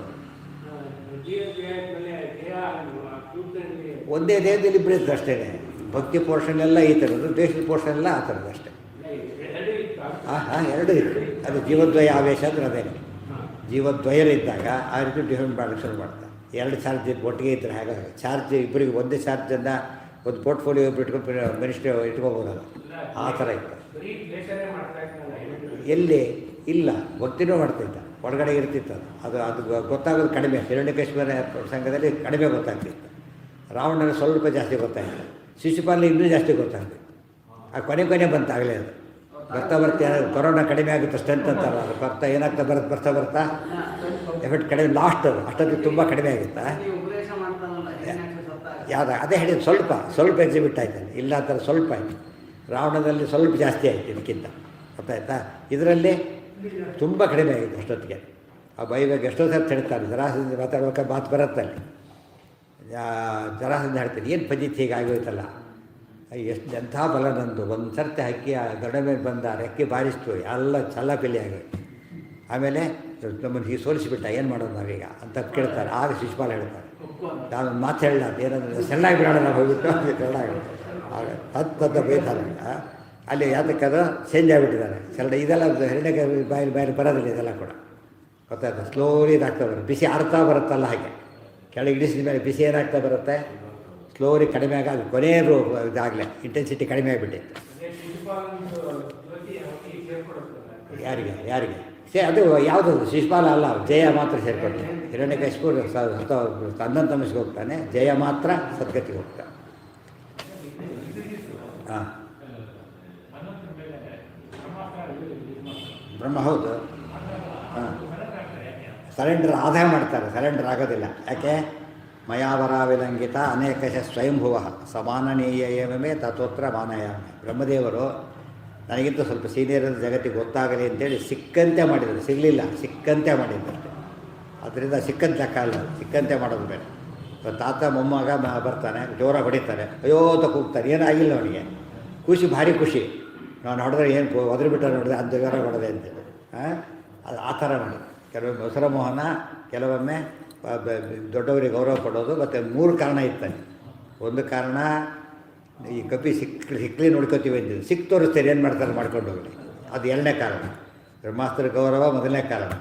ಜೀವ ದೇಹದಲ್ಲಿ ದೇಹ ರೂಪದಲ್ಲಿ ಒಂದೇ ದೇಹದಲ್ಲಿ ಇಬ್ಬರು ಇತ್ತು ಅಷ್ಟೇ. ಭಕ್ತಿ ಪೋರ್ಷನ್ ಎಲ್ಲ ಈ ಥರದ್ದು, ದ್ವೇಷದ ಪೋರ್ಷನ್ ಎಲ್ಲ ಆ ಥರದ್ದು ಅಷ್ಟೇ. ಎರಡು ಇತ್ತು. ಹಾಂ ಎರಡೂ ಇತ್ತು. ಅದು ಜೀವದ್ವಯ ಆವೇಶ ಅಂದ್ರೆ ಅದೇನೆ. ಜೀವದ್ವಯರಿದ್ದಾಗ ಆ ರೀತಿ ಡಿಫೆಂಡ್ ಮಾಡಕ್ಕೆ ಶುರು ಮಾಡ್ತಾರೆ. ಎರಡು ಚಾರ್ಜ್ ಒಟ್ಟಿಗೆ ಇದ್ದರೆ ಹಾಗಾಗಿ ಚಾರ್ಜ್ ಇಬ್ಬರಿಗೆ ಒಂದೇ ಚಾರ್ಜನ್ನು ಒಂದು ಪೋರ್ಟ್ಫೋಲಿಯೋ ಇಟ್ಕೊಂಡು ಮಿನಿಸ್ಟ್ರಿ ಇಟ್ಕೋಬೋದಲ್ಲ, ಆ ಥರ ಇತ್ತು. ಬರೀ ದ್ವೇಷನೇ ಮಾಡ್ತಾ ಇದ್ನಲ್ಲ ಹಿರಣ್ಯಕಶಿಪು. ಎಲ್ಲಿ ಇಲ್ಲ, ಭಕ್ತಿನೂ ಮಾಡ್ತಿದ್ದ, ಒಳಗಡೆ ಇರ್ತಿತ್ತು ಅದು. ಅದು ಗೊತ್ತಾಗೋದು ಕಡಿಮೆ. ಹಿರಣ್ಯಕಶಿಪನ ಪ್ರಸಂಗದಲ್ಲಿ ಕಡಿಮೆ ಗೊತ್ತಾಗ್ತಿತ್ತು. ರಾವಣನ ಸ್ವಲ್ಪ ಜಾಸ್ತಿ ಗೊತ್ತಾಯಿತು. ಶಿಶುಪಾಲ ಇನ್ನೂ ಜಾಸ್ತಿ ಗೊತ್ತಾಗ್ತಿತ್ತು. ಆ ಕೊನೆ ಬಂತಾಗಲೇ ಅದು ಬರ್ತಾ ಏನಾದ್ರು ಕೊರೋನಾ ಕಡಿಮೆ ಆಗುತ್ತೆ ಸ್ಟ್ರೆಂತ್ ಅಂತಾರಲ್ಲ, ಅದು ಬರ್ತಾ ಏನಾಗ್ತಾ ಬರ್ತಾ ಎಫೆಕ್ಟ್ ಕಡಿಮೆ. ಲಾಸ್ಟ್ ಅದು ಅಷ್ಟೊತ್ತಿಗೆ ತುಂಬ ಕಡಿಮೆ ಆಗುತ್ತಾ ಉಪದೇಶ ಮಾಡ್ತಾನಲ್ಲ ಹಿರಣ್ಯಾಕ್ಷ ಸತ್ತಾಗ. ಯಾವ್ದು ಅದೇ ಹೇಳಿದ್ದು, ಸ್ವಲ್ಪ ಎಕ್ಸಿಬಿಟ್ ಆಯ್ತಾನೆ. ಇಲ್ಲ ಆ ಥರ ಸ್ವಲ್ಪ ಆಯಿತು. ರಾವಣದಲ್ಲಿ ಸ್ವಲ್ಪ ಜಾಸ್ತಿ ಆಯಿತು ಇದಕ್ಕಿಂತ, ಗೊತ್ತಾಯ್ತಾ. ಇದರಲ್ಲಿ ತುಂಬ ಕಡಿಮೆ ಆಗಿದೆ ಅಷ್ಟೊತ್ತಿಗೆ. ಆ ಬೈವಾಗ ಎಷ್ಟೋ ಸರ್ತಿ ಹೇಳ್ತಾರೆ, ಜರಾಸಂಧ ಮಾತಾಡ್ಬೇಕಾದ್ರೆ ಮಾತು ಬರುತ್ತೆ ಅಲ್ಲಿ. ಜರಾಸಂಧ ಹೇಳ್ತೀನಿ, ಏನು ಪದ್ಧತಿ ಹೀಗಾಗೋಯ್ತಲ್ಲ, ಎಷ್ಟು ಎಂಥ ಬಲ ನಂದು. ಒಂದು ಸರ್ತಿ ಹಕ್ಕಿ ಆ ದೊಡ್ಡ ಮೇಲೆ ಬಂದ ರೆಕ್ಕೆ ಬಾರಿಸ್ತು, ಎಲ್ಲ ಚಲ್ಲಾಪಿಲ್ಲಿ ಆಗೋಯ್ತು. ಆಮೇಲೆ ನಮ್ಮನ್ನು ಹೀಗೆ ಸೋಲಿಸಿಬಿಟ್ಟ, ಏನು ಮಾಡೋದು ನಾವೀಗ ಅಂತ ಕೇಳ್ತಾರೆ. ಆಗ ಶಿಶುಪಾಲ ಹೇಳ್ತಾರೆ, ನಾನು ಮಾತು ಹೇಳಲ್ಲ ಅಂತ, ಏನಂದ್ರೆ ಸಣ್ಣಾಗಿ ಬಿಡೋಣ ನಾವು ಹೋಗ್ಬಿಟ್ಟು ಸಣ್ಣಾಗಿ ಆಗ ಹತ್ತು ಬೈತಾರೆ. ಅಲ್ಲಿ ಯಾತಕ್ಕದು ಚೇಂಜ್ ಆಗಿಬಿಟ್ಟಿದ್ದಾರೆ ಸರಳ. ಇದೆಲ್ಲ ಹಿರಣ್ಯಕ್ಕೆ ಬಾಯಲ್ಲಿ ಬರೋದಿಲ್ಲ ಇದೆಲ್ಲ ಕೂಡ, ಗೊತ್ತಾಯ್ತು. ಸ್ಲೋಲಿ ಇದಾಗ್ತಾ ಬರುತ್ತೆ, ಬಿಸಿ ಆಡ್ತಾ ಬರುತ್ತಲ್ಲ ಹಾಗೆ. ಕೆಳಗೆ ಇಳಿಸಿದ ಮೇಲೆ ಬಿಸಿ ಏನಾಗ್ತಾ ಬರುತ್ತೆ, ಸ್ಲೋಲಿ ಕಡಿಮೆ ಆಗ ಕೊನೆಯದು ಇದಾಗಲೇ ಇಂಟೆನ್ಸಿಟಿ ಕಡಿಮೆ ಆಗಿಬಿಟ್ಟಿತ್ತು. ಅದೇ ಶಿಶುಪಾಲನದು ಜ್ಯೋತಿ ಅವಕ್ಕೆ ಸೇರ್ಕೊಡುತ್ತಲ್ಲ. ಯಾರಿಗೆ ಅದು ಯಾವುದು ಶಿಶುಪಾಲ ಅಲ್ಲ, ಜಯ ಮಾತ್ರ ಸೇರಿಕೊಡ್ತಾನೆ. ಹಿರಣ್ಯಕಶಿಪು ಹನ್ನೊಂದು ತಮಸ್ಗೆ ಹೋಗ್ತಾನೆ, ಜಯ ಮಾತ್ರ ಸದ್ಗತಿಗೆ ಹೋಗ್ತಾನೆ. ಹಾಂ ಬ್ರಹ್ಮ ಹೌದು. ಹಾಂ ಸರೆಂಡರ್ ಆದಾಯ ಮಾಡ್ತಾರೆ, ಸರೆಂಡರ್ ಆಗೋದಿಲ್ಲ. ಯಾಕೆ? ಮಯಾವರಾವಿಲಂಘಿತ ಅನೇಕಶ ಸ್ವಯಂಭುವ ಸಮಾನನೀಯ ಏವಮೇ ತತ್ವತ್ರ ಮಾನಯಾಮಿ. ಬ್ರಹ್ಮದೇವರು ನನಗಿಂತ ಸ್ವಲ್ಪ ಸೀನಿಯರ್ ಜಗತ್ತಿಗೆ ಗೊತ್ತಾಗಲಿ ಅಂತೇಳಿ ಸಿಕ್ಕಂತೆ ಮಾಡಿದರು, ಸಿಗಲಿಲ್ಲ, ಸಿಕ್ಕಂತೆ ಮಾಡಿದ್ರು ಅಷ್ಟೇ. ಅದರಿಂದ ಸಿಕ್ಕಂತೆ ಲೆಕ್ಕ ಸಿಕ್ಕಂತೆ ಮಾಡೋದು ಬೇಡ. ತಾತ ಮೊಮ್ಮಗ ಬರ್ತಾನೆ, ಜೋರಾಗಿ ಹೊಡಿತಾರೆ, ಅಯ್ಯೋ ಅಂತ ಕೂಗ್ತಾರೆ, ಏನಾಗಿಲ್ಲ ಅವನಿಗೆ. ಖುಷಿ, ಭಾರಿ ಖುಷಿ. ನಾನು ಹೊಡೆದ್ರೆ ಏನು ಒದರಿಬಿಟ್ಟು ನೋಡಿದೆ ಅಂತ ಜೋರ ಹೊಡೆದೆ ಅಂತೇಳಿ. ಅದು ಆ ಥರ ಮಾಡಿ ಕೆಲವೊಮ್ಮೆ ಮೊಸರಮೋಹನ, ಕೆಲವೊಮ್ಮೆ ದೊಡ್ಡವರಿಗೆ ಗೌರವ ಕೊಡೋದು. ಮತ್ತು 3 ಕಾರಣ ಇರ್ತಾನೆ. ಒಂದು ಕಾರಣ ಈ ಕಪಿ ಸಿಕ್ಕಲಿ ನೋಡ್ಕೋತೀವಿ ಅಂತೀವಿ, ಸಿಕ್ ತೋರಿಸ್ತಾರೆ, ಏನು ಮಾಡ್ತಾರೆ ಮಾಡ್ಕೊಂಡು ಹೋಗಲಿ, ಅದು 2ನೇ ಕಾರಣ. ಬ್ರಹ್ಮಾಸ್ತ್ರ ಗೌರವ 1ನೇ ಕಾರಣ.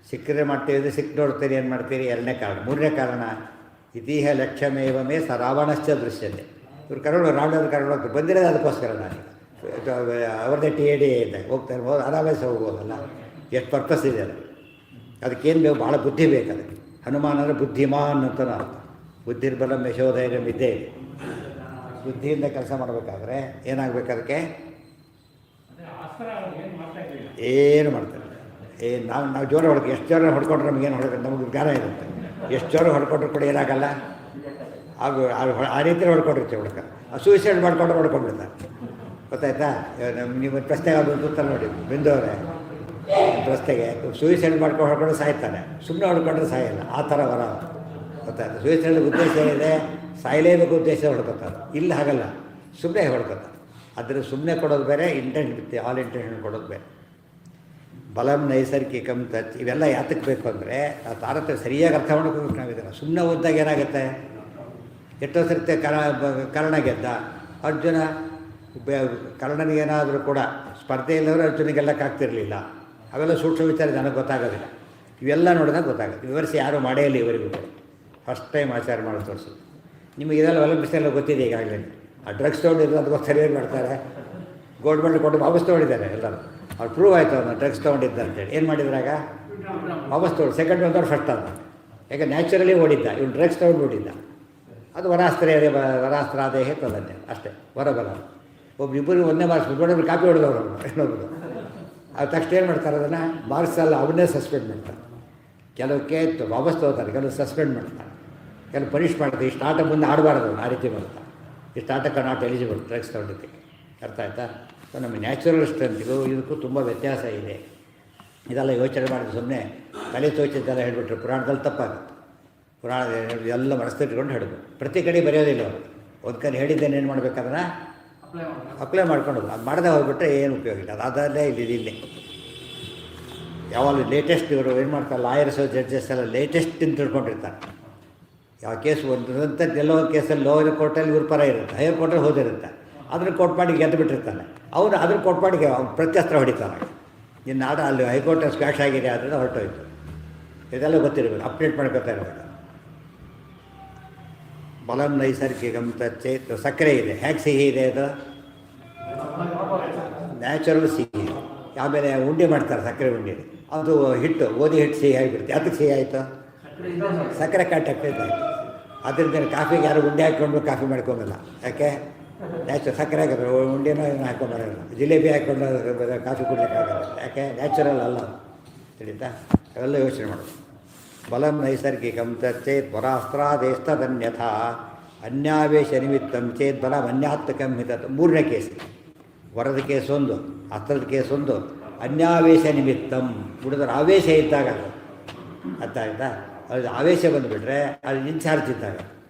ಸಿಕ್ಕರೆ ಮಾಡ್ತೀವಿ ಅಂದರೆ ಸಿಕ್ ನೋಡ್ತೀರಿ, ಏನು ಮಾಡ್ತೀರಿ 2ನೇ ಕಾರಣ. 3ನೇ ಕಾರಣ ಇತೀಹ ಲಕ್ಷ್ಯಮೇವಮೇ ಸ ರಾವಣಶ್ಚ ದೃಶ್ಯತೆ. ಇವ್ರು ಕರ್ಕೊಂಡು ರಾವಣನ ಕರ್ಕೊಂಡು ಹೋಗ್ತಾರೆ, ಬಂದಿರೋದು ಅದಕ್ಕೋಸ್ಕರ. ನಾನು ಅವ್ರದ್ದೇ TAD ಇದೆ, ಹೋಗ್ತಾ ಇರ್ಬೋದು, ಆರಾಮೇಲೆ ಹೋಗ್ಬೋದಲ್ಲ. ಎಷ್ಟು ಪರ್ಪಸ್ ಇದೆ ಅದು. ಅದಕ್ಕೇನು ಬೇಕು, ಭಾಳ ಬುದ್ಧಿ ಬೇಕು ಅದಕ್ಕೆ. ಹನುಮಾನ್ ಅಂದರೆ ಬುದ್ಧಿಮಾನ್ ಅಂತಲೂ ಅರ್ಥ. ಬುದ್ಧಿರ್ಬಲ ಯಶೋಧೈರ್ಯಂ ಇದ್ದೇ ಇದೆ. ಬುದ್ಧಿಯಿಂದ ಕೆಲಸ ಮಾಡಬೇಕಾದ್ರೆ ಏನಾಗಬೇಕು ಅದಕ್ಕೆ? ಏನು ಮಾಡ್ತಾರೆ, ನಾವು ಜೋರ ಹೊಡ್ಕೊ, ಎಷ್ಟು ಜೋರ ಹೊಡ್ಕೊಂಡ್ರೆ ನಮಗೇನು ನಮಗೆ ಜ್ಞಾನ ಇರುತ್ತೆ. ಎಷ್ಟು ಜೋರ ಹೊಡ್ಕೊಂಡ್ರು ಕೂಡ ಏನಾಗಲ್ಲ, ಹಾಗೂ ಆ ರೀತಿ ಹೊಡ್ಕೊಂಡಿರ್ತೀವಿ. ಸೂಸೈಡ್ ಮಾಡ್ಕೊಂಡ್ರೆ ಹೊಡ್ಕೊಂಡ್ಬಿಡ್ತಾರೆ, ಗೊತ್ತಾಯ್ತಾ. ನೀವು ಪ್ರಶ್ನೆ ಗೊತ್ತಲ್ಲ ನೋಡಿ, ಬಿಂದವರೇ ರಸ್ತೆಗೆ ಸೂಸೈಡ್ ಮಾಡ್ಕೊಂಡು ಹೊಡ್ಕೊಂಡು ಸಾಯ್ತಾನೆ, ಸುಮ್ಮನೆ ಹೊಡ್ಕೊಂಡ್ರೆ ಸಾಯಲ್ಲ. ಆ ಥರ ವರ, ಗೊತ್ತಾಯ್ತು. ಸೂಸೈಡ್ ಉದ್ದೇಶ ಏನಿದೆ, ಸಾಯಲೇಬೇಕು ಉದ್ದೇಶ ಹೊಡ್ಕೊತಾರೆ. ಇಲ್ಲಿ ಹಾಗಲ್ಲ, ಸುಮ್ಮನೆ ಹೊಡ್ಕೊತಾರೆ. ಆದರೆ ಸುಮ್ಮನೆ ಕೊಡೋದು ಬೇರೆ, ಇಂಟೆಂಟ್ ಬಿತ್ತೆ, ಆಲ್ ಇಂಟೆನ್ಷನ್ ಕೊಡೋದು ಬೇರೆ. ಬಲಂ ನೈಸರ್ಗಿಕಂ ತತ್, ಇವೆಲ್ಲ ಯಾತಕ್ಕೆ ಬೇಕು ಅಂದರೆ ಆ ತಾರತಮ್ಯ ಸರಿಯಾಗಿ ಅರ್ಥ ಮಾಡ್ಕೋಬೇಕು ನಾವಿದೆಲ್ಲ. ಸುಮ್ಮನೆ ಓದಿದಾಗ ಏನಾಗುತ್ತೆ, ಎಷ್ಟೋ ಸರ್ತಿ ಕರ್ಣ ಗೆದ್ದ, ಅರ್ಜುನ ಕರ್ಣನಿಗೇನಾದರೂ ಕೂಡ ಸ್ಪರ್ಧೆ ಇಲ್ಲವರು ಅರ್ಜುನಿಗೆ ಗೆಲ್ಲಕ್ಕಾಗ್ತಿರಲಿಲ್ಲ. ಅವೆಲ್ಲ ಸೂಕ್ಷ್ಮ ವಿಚಾರ ನನಗೆ ಗೊತ್ತಾಗೋದಿಲ್ಲ. ಇವೆಲ್ಲ ನೋಡಿದಾಗ ಗೊತ್ತಾಗುತ್ತೆ. ವಿವರಿಸಿ ಯಾರೂ ಮಾಡೇ ಇಲ್ಲ ಇವರಿಗೂ ಕೂಡ. ಫಸ್ಟ್ ಟೈಮ್ ಆಚಾರ ಮಾಡಿ ತೋರಿಸೋದು. ನಿಮಗೆ ಇದೆಲ್ಲ ಒಲಿಂಪಿಕ್ಸೆಲ್ಲ ಗೊತ್ತಿದೆ ಈಗಾಗಲೇ. ಆ ಡ್ರಗ್ಸ್ ತೊಗೊಂಡಿದ್ರು ಅದಕ್ಕೋಸ್ಕರ ಏನು ಮಾಡ್ತಾರೆ, ಗೋಲ್ಡ್ ಮೆಡಲ್ ಕೊಟ್ಟು ವಾಪಸ್ ತೊಗೊಂಡಿದ್ದಾರೆ ಎಲ್ಲರೂ. ಅವ್ರು ಪ್ರೂವ್ ಆಯಿತು ಅವನು ಡ್ರಗ್ಸ್ ತೊಗೊಂಡಿದ್ದ ಅಂತೇಳಿ. ಏನು ಮಾಡಿದ್ರಾಗ ವಾಪಸ್ ತೊಗೊಂಡು ಸೆಕೆಂಡ್ ಬಂದವ್ರು ಫಸ್ಟ್ ಅದ. ಯಾಕೆ ನ್ಯಾಚುರಲಿ ಓಡಿದ್ದ, ಇವನು ಡ್ರಗ್ಸ್ ತೊಗೊಂಡ್ಬಿಟ್ಟಿದ್ದ. ಅದು ವರಾಸ್ತ್ರ ಆದೇಹ ತದನ್ನೇ ಅಷ್ಟೇ, ಹೊರಬಲ. ಒಬ್ಬರಿಬ್ಬರು ಒಂದೇ ಮಾರ್ಕ್ಸ್ ಬಿಟ್ಕೊಂಡು ಕಾಪಿ ಹೊಡೆದವ್ರು ಇನ್ನೊಬ್ಬರು. ಅದು ತಕ್ಷಣ ಏನು ಮಾಡ್ತಾರೆ, ಅದನ್ನು ಮಾರ್ಕ್ಸ್ ಅಲ್ಲ ಅವನ್ನೇ ಸಸ್ಪೆಂಡ್ ಮಾಡ್ತಾರೆ. ಕೆಲವಕ್ಕೆ ವಾಪಸ್ ತೊಗೋತಾರೆ, ಕೆಲವು ಸಸ್ಪೆಂಡ್ ಮಾಡ್ತಾರೆ, ಕೆಲವು ಪನಿಷ್ ಮಾಡ್ತಾರೆ. ಇಷ್ಟು ಆಟ ಮುಂದೆ ಆಡಬಾರ್ದು, ಆ ರೀತಿ ಮಾಡ್ತಾರೆ. ಇಷ್ಟು ಆಟಕ್ಕೆ ನಾಟ್ ಎಲಿಜಿಬಲ್ ಡ್ರಗ್ಸ್ ತೊಗೊಂಡಿದ್ದಕ್ಕೆ. ಅರ್ಥ ಆಯ್ತಾ. ಸೊ ನಮ್ಮ ನ್ಯಾಚುರಲ್ ಸ್ಟ್ರೆಂತ್ಗೂ ಇದಕ್ಕೂ ತುಂಬ ವ್ಯತ್ಯಾಸ ಇದೆ. ಇದೆಲ್ಲ ಯೋಚನೆ ಮಾಡಿದ್ರೆ ಸುಮ್ಮನೆ ತಲೆ ತೋಚಿದ್ದೆಲ್ಲ ಹೇಳಿಬಿಟ್ರೆ ಪುರಾಣದಲ್ಲಿ ತಪ್ಪಾಗುತ್ತೆ. ಪುರಾಣ ಎಲ್ಲ ಮನಸ್ಸಿಟ್ಕೊಂಡು ಹೇಳೋದು. ಪ್ರತಿ ಕಡೆ ಬರೆಯೋದಿಲ್ಲ ಅವರು. ಒಂದು ಕಡೆ ಹೇಳಿದ್ದೇನೆ ಏನು ಮಾಡಬೇಕಾದ್ರೆ ಅಪ್ಲೈ ಮಾಡ್ಕೊಂಡು ಅದು ಮಾಡದೆ ಹೋಗ್ಬಿಟ್ರೆ ಏನು ಉಪಯೋಗ ಇಲ್ಲ. ಅದಾದಲ್ಲೇ ಇಲ್ಲೇ ಯಾವಾಗಲೂ ಲೇಟೆಸ್ಟ್ ಇವರು ಏನು ಮಾಡ್ತಾರೆ, ಲಾಯರ್ಸು ಜಡ್ಜಸ್ ಎಲ್ಲ ಲೇಟೆಸ್ಟ್ ಅಂತ ತಿಳ್ಕೊಂಡಿರ್ತಾರೆ. ಯಾವ ಕೇಸು ಒಂದಂತ ಎಲ್ಲೋ ಕೇಸಲ್ಲಿ ಲೋಯರ್ ಕೋರ್ಟಲ್ಲಿ ಇವ್ರ ಪರ ಇರುತ್ತೆ, ಹೈಯರ್ ಕೋರ್ಟಲ್ಲಿ ಹೋದಿರುತ್ತೆ, ಅದ್ರ ಕೋರ್ಟ್ ಮಾಡಿ ಗೆದ್ದು ಬಿಟ್ಟಿರ್ತಾನೆ ಅವನು. ಅದ್ರ ಕೋರ್ಟ್ ಮಾಡಿಗೆ ಪ್ರತ್ಯಸ್ತ್ರ ಹೊಡಿತಾನೆ. ಇನ್ನು ನಾಡ ಅಲ್ಲಿ ಹೈಕೋರ್ಟ್ ಸ್ಕ್ವಾಶ್ ಆಗಿದೆ ಆದ್ದರಿಂದ ಹೊರಟೋಯ್ತು. ಇದೆಲ್ಲ ಗೊತ್ತಿರಬೇಕು, ಅಪ್ಡೇಟ್ ಮಾಡ್ಕೊತಾ ಇರಬೇಕು. ಬಲಂ ನೈಸರ್ಗಿಕಂ ತಚ್ಚೇತ್. ಸಕ್ಕರೆ ಇದೆ, ಹೇಗೆ ಸಿಹಿ ಇದೆ ಅದು? ನ್ಯಾಚುರಲ್ ಸಿಹಿ. ಆಮೇಲೆ ಉಂಡೆ ಮಾಡ್ತಾರೆ, ಸಕ್ಕರೆ ಉಂಡೆ. ಅದು ಹಿಟ್ಟು, ಗೋಧಿ ಹಿಟ್ಟು ಸಿಹಿ ಆಗಿಬಿಡುತ್ತೆ. ಅದಕ್ಕೆ ಸಿಹಿ ಆಯಿತು, ಸಕ್ಕರೆ ಕಾಂಟ್ಯಾಕ್ಟ್ ಆಯಿತು. ಅದರಿಂದ ಕಾಫಿಗೆ ಯಾರು ಉಂಡೆ ಹಾಕ್ಕೊಂಡು ಕಾಫಿ ಮಾಡ್ಕೊಂಬಲ್ಲ. ಯಾಕೆ? ನ್ಯಾಚುರಲ್ ಸಕ್ಕರೆ ಹಾಕಿದ್ರೆ ಉಂಡೆನೂ ಏನು ಹಾಕ್ಕೊಂಬರಲ್ಲ. ಜಿಲೇಬಿ ಹಾಕ್ಕೊಂಡು ಕಾಫಿ ಕುಡಿಯೋಕ್ಕಾಗಲ್ಲ. ಯಾಕೆ? ನ್ಯಾಚುರಲ್ ಅಲ್ಲ, ತಿಳಿತಾ? ಅವೆಲ್ಲ ಯೋಚನೆ ಮಾಡೋದು. ಬಲಂ ನೈಸರ್ಗಿಕಂ ತಚ್ಚೇತ್ ಪರಾಸ್ತ್ರಾದೇಸ್ತದನ್ಯಥಾ ಅನ್ಯಾವೇಶ ನಿಮಿತ್ತಂ ಚೇತ್ ಬಲಂ ಅನ್ಯಾತ್ಮಕಂ ಹಿತತ್. ಮೂರನೇ ಕೇಸ್, ವರದ ಕೇಸ್ ಒಂದು, ಅಸ್ತ್ರದ ಕೇಸ್ ಒಂದು, ಅನ್ಯಾವೇಶ ನಿಮಿತ್ತಂ. ಹುಡುಗರ ಆವೇಶ ಇದ್ದಾಗ ಅರ್ಥ ಆಯ್ತಾ? ಅದು ಆವೇಶ ಬಂದುಬಿಟ್ರೆ ಅದು ಇನ್ಚಾರ್ಜ್ ಇದ್ದಾಗ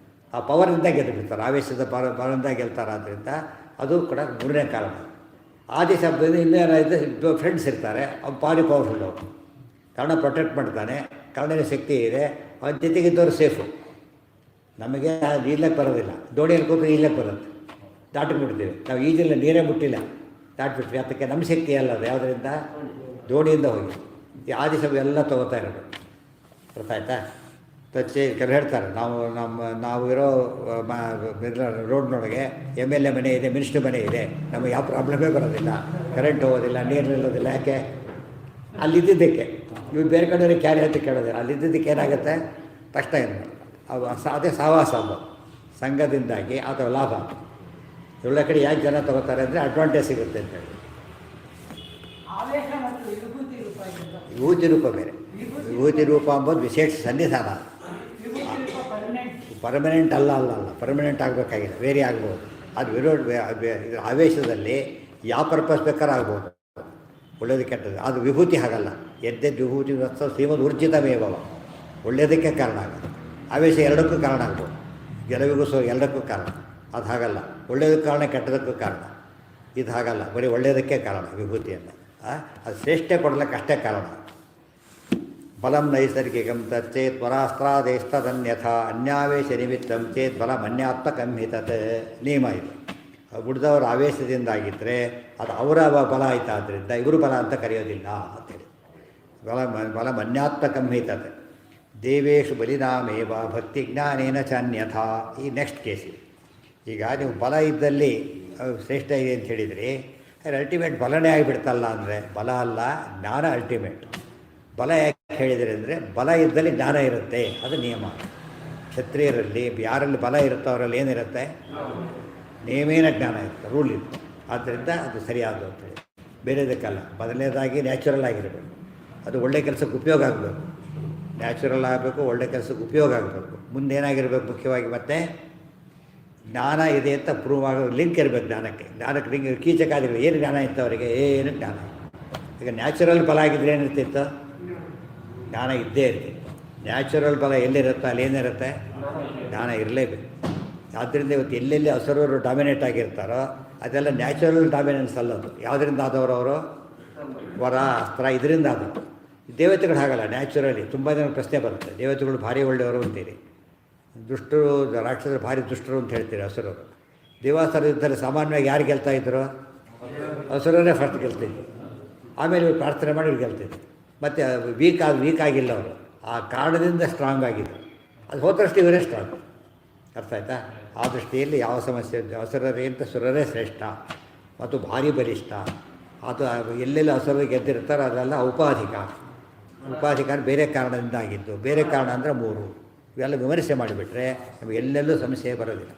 ಆ ಪವರಿಂದ ಗೆದ್ದು ಬಿಡ್ತಾರೆ. ಆವೇಶದ ಪವರಿಂದ ಗೆಲ್ತಾರೆ. ಆದ್ದರಿಂದ ಅದು ಕೂಡ ಮೂರನೇ ಕಾರಣ. ಆದಿ ಶಬ್ದದಿಂದ ಇನ್ನೇನಾಯಿತು, ಫ್ರೆಂಡ್ಸ್ ಇರ್ತಾರೆ, ಅವ್ನು ಭಾರಿ ಪವರ್ಫುಲ್. ಅವರು ಕರ್ಣ ಪ್ರೊಟೆಕ್ಟ್ ಮಾಡ್ತಾನೆ, ಕರ್ಣನ ಶಕ್ತಿ ಇದೆ, ಅವನ ಜೊತೆಗಿದ್ದವರು ಸೇಫು. ನಮಗೆ ಈಜಕ್ಕೆ ಬರೋದಿಲ್ಲ, ದೋಣಿಯಲ್ಲಿ ಕೂತು ಈಜಕ್ಕೆ ಬರುತ್ತೆ, ದಾಟಿಬಿಡ್ತೀವಿ ನಾವು. ಈಜಿಲ್ಲ, ನೀರೇ ಮುಟ್ಟಿಲ್ಲ, ದಾಟಿಬಿಟ್ವಿ. ಅದಕ್ಕೆ ನಮ್ಮ ಶಕ್ತಿ ಅಲ್ಲ ಅದು. ಯಾವುದರಿಂದ? ದೋಣಿಯಿಂದ ಹೋಗಿ. ಈ ಆದಿಶಬ್ದ ಎಲ್ಲ ತೊಗೋತಾ ಇರೋದು. ಗೊತ್ತಾಯ್ತಾ? ತಚ್ಚೆ ಕೆಲವು ಹೇಳ್ತಾರೆ, ನಾವು ಇರೋ ರೋಡ್ನೊಳಗೆ MLA ಮನೆ ಇದೆ, ಮಿನಿಸ್ಟ್ರ್ ಮನೆ ಇದೆ, ನಮಗೆ ಯಾವ ಪ್ರಾಬ್ಲಮೇ ಬರೋದಿಲ್ಲ, ಕರೆಂಟ್ ಹೋಗೋದಿಲ್ಲ, ನೀರು ನಿಲ್ಲೋದಿಲ್ಲ. ಯಾಕೆ? ಅಲ್ಲಿದ್ದಕ್ಕೆ. ಇವು ಬೇರೆ ಕಡೆ ಕ್ಯಾರಿ ಅಂತ ಕೇಳೋದಿಲ್ಲ. ಅಲ್ಲಿದ್ದಕ್ಕೆ ಏನಾಗುತ್ತೆ, ಕಷ್ಟ ಏನು ಅದೇ ಸಹವಾಸ ಅದು, ಸಂಘದಿಂದಾಗಿ ಅಥವಾ ಲಾಭ. ಒಳ್ಳೆ ಕಡೆ ಯಾಕೆ ಜನ ತಗೋತಾರೆ ಅಂದರೆ ಅಡ್ವಾಂಟೇಜ್ ಸಿಗುತ್ತೆ ಅಂತೇಳಿ. ವಿಭೂತಿ ರೂಪ ಬೇರೆ. ವಿಭೂತಿ ರೂಪ ಅಂಬೋದು ವಿಶೇಷ ಸನ್ನಿಧಾನ. ಪರ್ಮನೆಂಟ್ ಅಲ್ಲ. ಪರ್ಮನೆಂಟ್ ಆಗಬೇಕಾಗಿಲ್ಲ, ವೇರಿ ಆಗ್ಬೋದು. ಅದು ಇದ್ರ ಆವೇಶದಲ್ಲಿ ಯಾವ ಪರ್ಪಸ್ ಬೇಕಾದ್ರೂ ಆಗ್ಬೋದು, ಒಳ್ಳೇದು ಕೆಟ್ಟದ್ದು. ಅದು ವಿಭೂತಿ ಹಾಗಲ್ಲ. ಎದ್ದೆದ್ದು ವಿಭೂತಿ ವಸ್ತು ಶ್ರೀಮದ್ ಊರ್ಜಿತಮೇವ. ಒಳ್ಳೆಯದಕ್ಕೆ ಕಾರಣ ಆಗೋದು. ಆವೇಶ ಎರಡಕ್ಕೂ ಕಾರಣ ಆಗ್ಬೋದು, ಗೆಲುವಿಗೂ ಎರಡಕ್ಕೂ ಕಾರಣ. ಅದು ಹಾಗಲ್ಲ. ಒಳ್ಳೆಯದಕ್ಕೂ ಕಾರಣ, ಕೆಟ್ಟದಕ್ಕೂ ಕಾರಣ. ಇದು ಹಾಗಲ್ಲ, ಬರೀ ಒಳ್ಳೆಯದಕ್ಕೆ ಕಾರಣ ವಿಭೂತಿಯನ್ನು. ಅದು ಶ್ರೇಷ್ಠ ಕೊಡಲಿಕ್ಕೆ ಅಷ್ಟೇ ಕಾರಣ. ಬಲಂ ನೈಸರ್ಗಿಕಂ ತಚ್ಚೇತ್ ಪರಾಸ್ತ್ರಾದೇಸ್ತದನ್ಯಥಾ ಅನ್ಯಾವೇಶ ನಿಮಿತ್ತಂ ಚೇತ್ ಬಲಂ ಅನ್ಯಾತ್ಮಕಂ ಹಿತತ್. ನಿಯಮ ಇದು. ಉಳಿದವರ ಆವೇಶದಿಂದಾಗಿದ್ದರೆ ಅದು ಅವರ ಬಲ ಆಯಿತಾದ್ರಿಂದ ಇವರು ಬಲ ಅಂತ ಕರೆಯೋದಿಲ್ಲ ಅಂತೇಳಿ. ಬಲಂ ಅನ್ಯಾತ್ಮಕಂ ಹಿತತ್. ದೇವೇಶು ಬಲಿನಾಮೇವ ಭಕ್ತಿ ಜ್ಞಾನೇನ ಚಾನ್ಯಥಾ. ಈ ನೆಕ್ಸ್ಟ್ ಕೇಸ್ ಇದೆ. ಈಗ ನೀವು ಬಲ ಇದ್ದಲ್ಲಿ ಶ್ರೇಷ್ಠ ಇದೆ ಅಂತ ಹೇಳಿದ್ರಿ, ಅಲ್ಟಿಮೇಟ್ ಬಲನೇ ಆಗಿಬಿಡ್ತಲ್ಲ ಅಂದರೆ ಬಲ ಅಲ್ಲ, ಜ್ಞಾನ ಅಲ್ಟಿಮೇಟ್. ಬಲ ಯಾಕೆ ಹೇಳಿದರೆ ಅಂದರೆ ಬಲ ಇದ್ದಲ್ಲಿ ಜ್ಞಾನ ಇರುತ್ತೆ, ಅದು ನಿಯಮ. ಕ್ಷತ್ರಿಯರಲ್ಲಿ ಯಾರಲ್ಲಿ ಬಲ ಇರುತ್ತೋ ಅವರಲ್ಲಿ ಏನಿರುತ್ತೆ, ನೇಮೇನ ಜ್ಞಾನ ಇರುತ್ತೆ, ರೂಲ್ ಇರುತ್ತೆ. ಆದ್ದರಿಂದ ಅದು ಸರಿಯಾದ ಅಂತೇಳಿ. ಬೇರೆದಕ್ಕಲ್ಲ. ಮೊದಲನೇದಾಗಿ ನ್ಯಾಚುರಲ್ ಆಗಿರಬೇಕು, ಅದು ಒಳ್ಳೆ ಕೆಲಸಕ್ಕೆ ಉಪಯೋಗ ಆಗಬೇಕು. ನ್ಯಾಚುರಲ್ ಆಗಬೇಕು, ಒಳ್ಳೆ ಕೆಲಸಕ್ಕೆ ಉಪಯೋಗ ಆಗಬೇಕು. ಮುಂದೇನಾಗಿರ್ಬೇಕು ಮುಖ್ಯವಾಗಿ, ಮತ್ತು ಜ್ಞಾನ ಇದೆ ಅಂತ ಪ್ರೂವ್ ಆಗೋ ಲಿಂಕ್ ಇರಬೇಕು ಜ್ಞಾನಕ್ಕೆ. ಲಿಂಕ್ ಕೀಚಕಾದಿಗಳು ಏನು ಜ್ಞಾನ ಇತ್ತು ಅವರಿಗೆ? ಏನು ಜ್ಞಾನ. ಈಗ ನ್ಯಾಚುರಲ್ ಬಲ ಆಗಿದ್ರೆ ಏನಿರ್ತಿತ್ತು, ಜ್ಞಾನ ಇದ್ದೇ ಇರ್ತಿತ್ತು. ನ್ಯಾಚುರಲ್ ಬಲ ಎಲ್ಲಿರುತ್ತೋ ಅಲ್ಲಿ ಏನಿರುತ್ತೆ, ಜ್ಞಾನ ಇರಲೇಬೇಕು. ಆದ್ದರಿಂದ ಇವತ್ತು ಎಲ್ಲೆಲ್ಲಿ ಹಸುರವರು ಡಾಮಿನೇಟ್ ಆಗಿರ್ತಾರೋ ಅದೆಲ್ಲ ನ್ಯಾಚುರಲ್ ಡಾಮಿನೆನ್ಸ್ ಅಲ್ಲದು. ಯಾವುದರಿಂದ ಆದವರು ಅವರು? ವರ, ಅಸ್ತ್ರ, ಇದರಿಂದ ಆದವರು. ದೇವತೆಗಳು ಹಾಗಲ್ಲ, ನ್ಯಾಚುರಲಿ. ತುಂಬ ಜನ ಪ್ರಶ್ನೆ ಬರುತ್ತೆ, ದೇವತೆಗಳು ಭಾರಿ ಒಳ್ಳೆಯವರು ಅಂತೀರಿ, ದುಷ್ಟರು ರಾಕ್ಷಸರು ಭಾರಿ ದುಷ್ಟರು ಅಂತ ಹೇಳ್ತೀರಿ ಹಸುರರು. ದೇವಾಸುರ ಯುದ್ಧದಲ್ಲಿ ಸಾಮಾನ್ಯವಾಗಿ ಯಾರು ಗೆಲ್ತಾ ಇದ್ರು? ಹಸುರರೇ ಫಸ್ಟ್ ಗೆಲ್ತಿದ್ರು. ಆಮೇಲೆ ಇವ್ರು ಪ್ರಾರ್ಥನೆ ಮಾಡಿ ಇವ್ರು ಗೆಲ್ತಿದ್ರು. ಮತ್ತು ವೀಕ್ ಆಗಿಲ್ಲ ಅವರು, ಆ ಕಾರಣದಿಂದ ಸ್ಟ್ರಾಂಗ್ ಆಗಿದ್ದರು. ಅದು ಹೋದಷ್ಟು ಇವರೇ ಸ್ಟ್ರಾಂಗ್. ಅರ್ಥ ಆಯ್ತಾ? ಆ ದೃಷ್ಟಿಯಲ್ಲಿ ಯಾವ ಸಮಸ್ಯೆ ಹಸುರರೇಂತ ಸುರರೇ ಶ್ರೇಷ್ಠ ಮತ್ತು ಭಾರಿ ಬಲಿಷ್ಠ. ಅದು ಎಲ್ಲೆಲ್ಲಿ ಹಸುರರು ಗೆದ್ದಿರ್ತಾರೋ ಅದೆಲ್ಲ ಉಪಾಧಿಕಾರ ಬೇರೆ ಕಾರಣದಿಂದ ಆಗಿದ್ದು. ಬೇರೆ ಕಾರಣ ಅಂದರೆ 3. ಇವೆಲ್ಲ ವಿಮರ್ಶೆ ಮಾಡಿಬಿಟ್ರೆ ನಮಗೆ ಎಲ್ಲೆಲ್ಲೂ ಸಮಸ್ಯೆ ಬರೋದಿಲ್ಲ.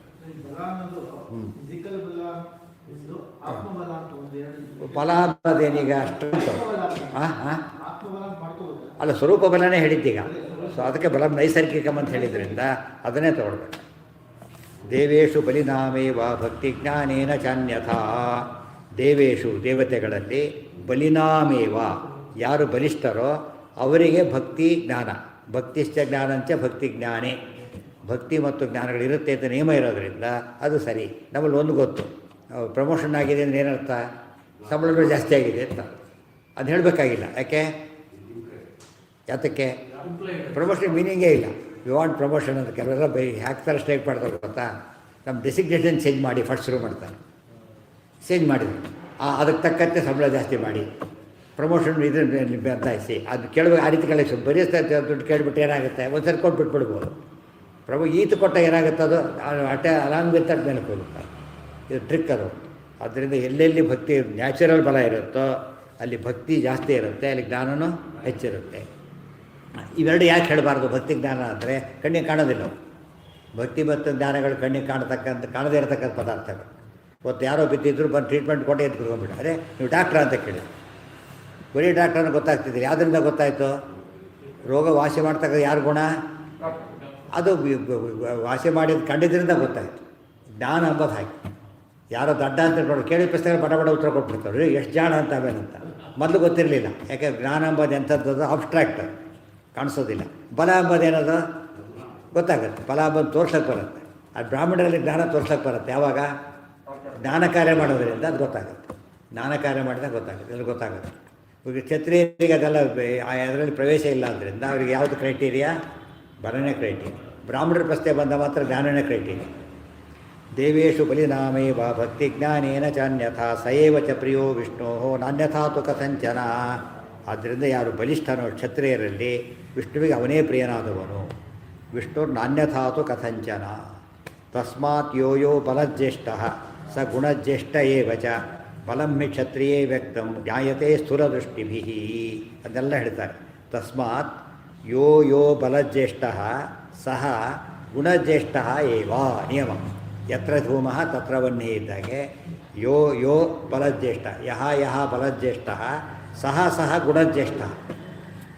ಫಲ ಅನ್ನೋದೇನೀಗ ಅಷ್ಟೊಂದು ಅಲ್ಲ, ಸ್ವರೂಪ ಬಲನೇ ಹೇಳಿದ್ದೀಗ. ಸೊ ಅದಕ್ಕೆ ಬಲ ನೈಸರ್ಗಿಕಂ ಅಂತ ಹೇಳಿದ್ರಿಂದ ಅದನ್ನೇ ತಗೊಳ್ಬೇಕು. ದೇವೇಶು ಬಲಿನಾಮೇವ ಭಕ್ತಿ ಜ್ಞಾನೇನ ಚಾನ್ಯಥಾ. ದೇವೇಶು ದೇವತೆಗಳಲ್ಲಿ ಬಲಿನಾಮೇವ ಯಾರು ಬಲಿಷ್ಠರೋ ಅವರಿಗೆ ಭಕ್ತಿ ಜ್ಞಾನ. ಭಕ್ತಿಶ್ಚ ಜ್ಞಾನಂಚ ಭಕ್ತಿ ಜ್ಞಾನೇ. ಭಕ್ತಿ ಮತ್ತು ಜ್ಞಾನಗಳಿರುತ್ತೆ ಅಂತ ನಿಯಮ ಇರೋದರಿಂದ ಅದು ಸರಿ. ನಮ್ಮಲ್ಲಿ ಒಂದು ಗೊತ್ತು, ಪ್ರಮೋಷನ್ ಆಗಿದೆ ಅಂದರೆ ಏನರ್ಥ ಸಂಬಳಗಳು ಜಾಸ್ತಿ ಆಗಿದೆ ಅಂತ ಅದು ಹೇಳಬೇಕಾಗಿಲ್ಲ. ಯಾಕೆ ಯಾತಕ್ಕೆ ಪ್ರಮೋಷನ್ ಮೀನಿಂಗೇ ಇಲ್ಲ. ಯು ವಾಂಟ್ ಪ್ರಮೋಷನ್ ಅಂತ ಕೆಲವೆಲ್ಲ ಹಾಕ್ತಾರೆ ಸ್ಟ್ರೈಕ್ ಮಾಡ್ತಾರೆ ಗೊತ್ತಾ. ನಮ್ಮ ಡೆಸಿಗ್ನೇಷನ್ ಚೇಂಜ್ ಮಾಡಿ ಫಸ್ಟ್ ಶುರು ಮಾಡ್ತಾರೆ. ಚೇಂಜ್ ಮಾಡಿದ್ರು ಅದಕ್ಕೆ ತಕ್ಕಂತೆ ಸಂಬಳ ಜಾಸ್ತಿ ಮಾಡಿ ಪ್ರಮೋಷನ್ ಇದನ್ನು ಬದಲಾಯಿಸಿ ಅದು ಕೇಳಬೇಕು. ಆ ರೀತಿ ಕೇಳಕ್ಕೆ ಬರೀ ದುಡ್ಡು ಕೇಳಿಬಿಟ್ಟು ಏನಾಗುತ್ತೆ ಒಂದು ಸರಿ ಕೊಟ್ಟು ಬಿಟ್ಬಿಡ್ಬೋದು. ಈತ ಕೊಟ್ಟ ಏನಾಗುತ್ತೆ ಅದು ಅಲಾಂಗ್ ವಿತ್ ದಟ್ ಮೇಲೆ ಹೋಗುತ್ತೆ. ಇದು ಟ್ರಿಕ್ ಅದು. ಆದ್ದರಿಂದ ಎಲ್ಲೆಲ್ಲಿ ಭಕ್ತಿ ನ್ಯಾಚುರಲ್ ಬಲ ಇರುತ್ತೋ ಅಲ್ಲಿ ಭಕ್ತಿ ಜಾಸ್ತಿ ಇರುತ್ತೆ, ಅಲ್ಲಿ ಜ್ಞಾನವೂ ಹೆಚ್ಚಿರುತ್ತೆ. ಇವೆರಡು ಯಾಕೆ ಹೇಳಬಾರ್ದು? ಭಕ್ತಿ ಜ್ಞಾನ ಅಂದರೆ ಕಣ್ಣಿಗೆ ಕಾಣೋದಿಲ್ಲ. ಭಕ್ತಿ ಮತ್ತು ಜ್ಞಾನಗಳು ಕಣ್ಣಿಗೆ ಕಾಣದೇ ಇರತಕ್ಕಂಥ ಪದಾರ್ಥಗಳು. ಇವತ್ತು ಯಾರೋ ಬಿದ್ದಿದ್ರು ಬಂದು ಟ್ರೀಟ್ಮೆಂಟ್ ಕೊಟ್ಟೆ ಅಂತ ಕುತ್ಕೊಂಡ್ಬಿಟ್ಟು ಅರೆ ನೀವು ಡಾಕ್ಟ್ರಾ ಅಂತ ಕೇಳಿ ಬರೀ ಡಾಕ್ಟ್ರನ್ನ ಗೊತ್ತಾಗ್ತಿದ್ದೀರಿ. ಯಾವುದರಿಂದ ಗೊತ್ತಾಯಿತು? ರೋಗ ವಾಸಿ ಮಾಡ್ತಕ್ಕ ಯಾರು ಗುಣ? ಅದು ವಾಸಿ ಮಾಡಿದ ಕಂಡಿದ್ದರಿಂದ ಗೊತ್ತಾಯಿತು. ಜ್ಞಾನ ಅಂಬೋದು ಹಾಗೆ. ಯಾರೋ ದಡ್ಡ ಅಂತ ನೋಡಿ ಕೇಳಿದ ಪುಸ್ತಕ ಬಡ ಉತ್ತರ ಕೊಟ್ಬಿಡ್ತಾರೆ. ಎಷ್ಟು ಜಾಣ ಅಂತ ಅವೇನಂತ ಮೊದಲು ಗೊತ್ತಿರಲಿಲ್ಲ. ಯಾಕೆ ಜ್ಞಾನ ಅಂಬೋದು ಎಂಥದ್ದು ಅಬ್ಸ್ಟ್ರಾಕ್ಟ್, ಕಾಣಿಸೋದಿಲ್ಲ. ಬಲ ಅಂಬೋದು ಏನದು ಗೊತ್ತಾಗುತ್ತೆ. ಬಲ ಅಂಬೋದು ತೋರ್ಸೋಕ್ಕೆ ಬರುತ್ತೆ. ಅದು ಬ್ರಾಹ್ಮಣರಲ್ಲಿ ಜ್ಞಾನ ತೋರ್ಸೋಕ್ಕೆ ಬರುತ್ತೆ. ಯಾವಾಗ ಜ್ಞಾನ ಕಾರ್ಯ ಮಾಡೋದ್ರಿಂದ ಅದು ಗೊತ್ತಾಗುತ್ತೆ. ಜ್ಞಾನ ಕಾರ್ಯ ಮಾಡಿದಾಗ ಗೊತ್ತಾಗುತ್ತೆ, ಅದು ಗೊತ್ತಾಗುತ್ತೆ. ಈಗ ಕ್ಷತ್ರಿಯರಿಗೆ ಅದೆಲ್ಲ ಅದರಲ್ಲಿ ಪ್ರವೇಶ ಇಲ್ಲ ಆದ್ದರಿಂದ ಅವರಿಗೆ ಯಾವುದು ಕ್ರೈಟೀರಿಯಾ? ಬಲನೇ ಕ್ರೈಟೀರಿಯಾ. ಬ್ರಾಹ್ಮಣರ ಪ್ರಶ್ನೆ ಬಂದ ಮಾತ್ರ ಜ್ಞಾನನೇ ಕ್ರೈಟೀರಿಯಾ. ದೇವೇಶು ಬಲಿನಾಮೇವ ಭಕ್ತಿ ಜ್ಞಾನೇನ ಚಾನ್ಯಥಾ ಸಯೇವ ಚ ಪ್ರಿಯೋ ವಿಷ್ಣೋ ನಾನ್ಯಥಾ ತು ಕಥಂಚನ. ಆದ್ದರಿಂದ ಯಾರು ಬಲಿಷ್ಠನೋ ಕ್ಷತ್ರಿಯರಲ್ಲಿ ವಿಷ್ಣುವಿಗೆ ಅವನೇ ಪ್ರಿಯನಾದವನು. ವಿಷ್ಣು ನಾನ್ಯಥಾ ತು ಕಥಂಚನ. ತಸ್ಮಾತ್ ಯೋ ಯೋ ಬಲಜ್ಯೇಷ್ಠ ಸ ಗುಣಜ್ಯೇಷ್ಠ ಏವ ಚ ಬಲಂ ಹಿ ಕ್ಷತ್ರಿಯೇ ವ್ಯಕ್ತಂ ಜ್ಞಾಯತೆ ಸ್ಥೂಲದೃಷ್ಟಿಭಿ. ಅದೆಲ್ಲ ಹೇಳ್ತಾರೆ. ತಸ್ಮಾತ್ ಯೋ ಯೋ ಬಲಜ್ಯೇಷ್ಠ ಸಹ ಗುಣಜ್ಯೇಷ್ಠ ಏವ ನಿಯಮ. ಯತ್ರ ಧೂಮಃ ತತ್ರ ವನ್ಯೇ ಇದ್ದಾಗೆ ಯೋ ಯೋ ಬಲಜ್ಯೇಷ್ಠ ಯಹ ಯಹ ಬಲಜ್ಯೇಷ್ಠ ಸಹ ಸಹ ಗುಣಜ್ಯೇಷ್ಠ.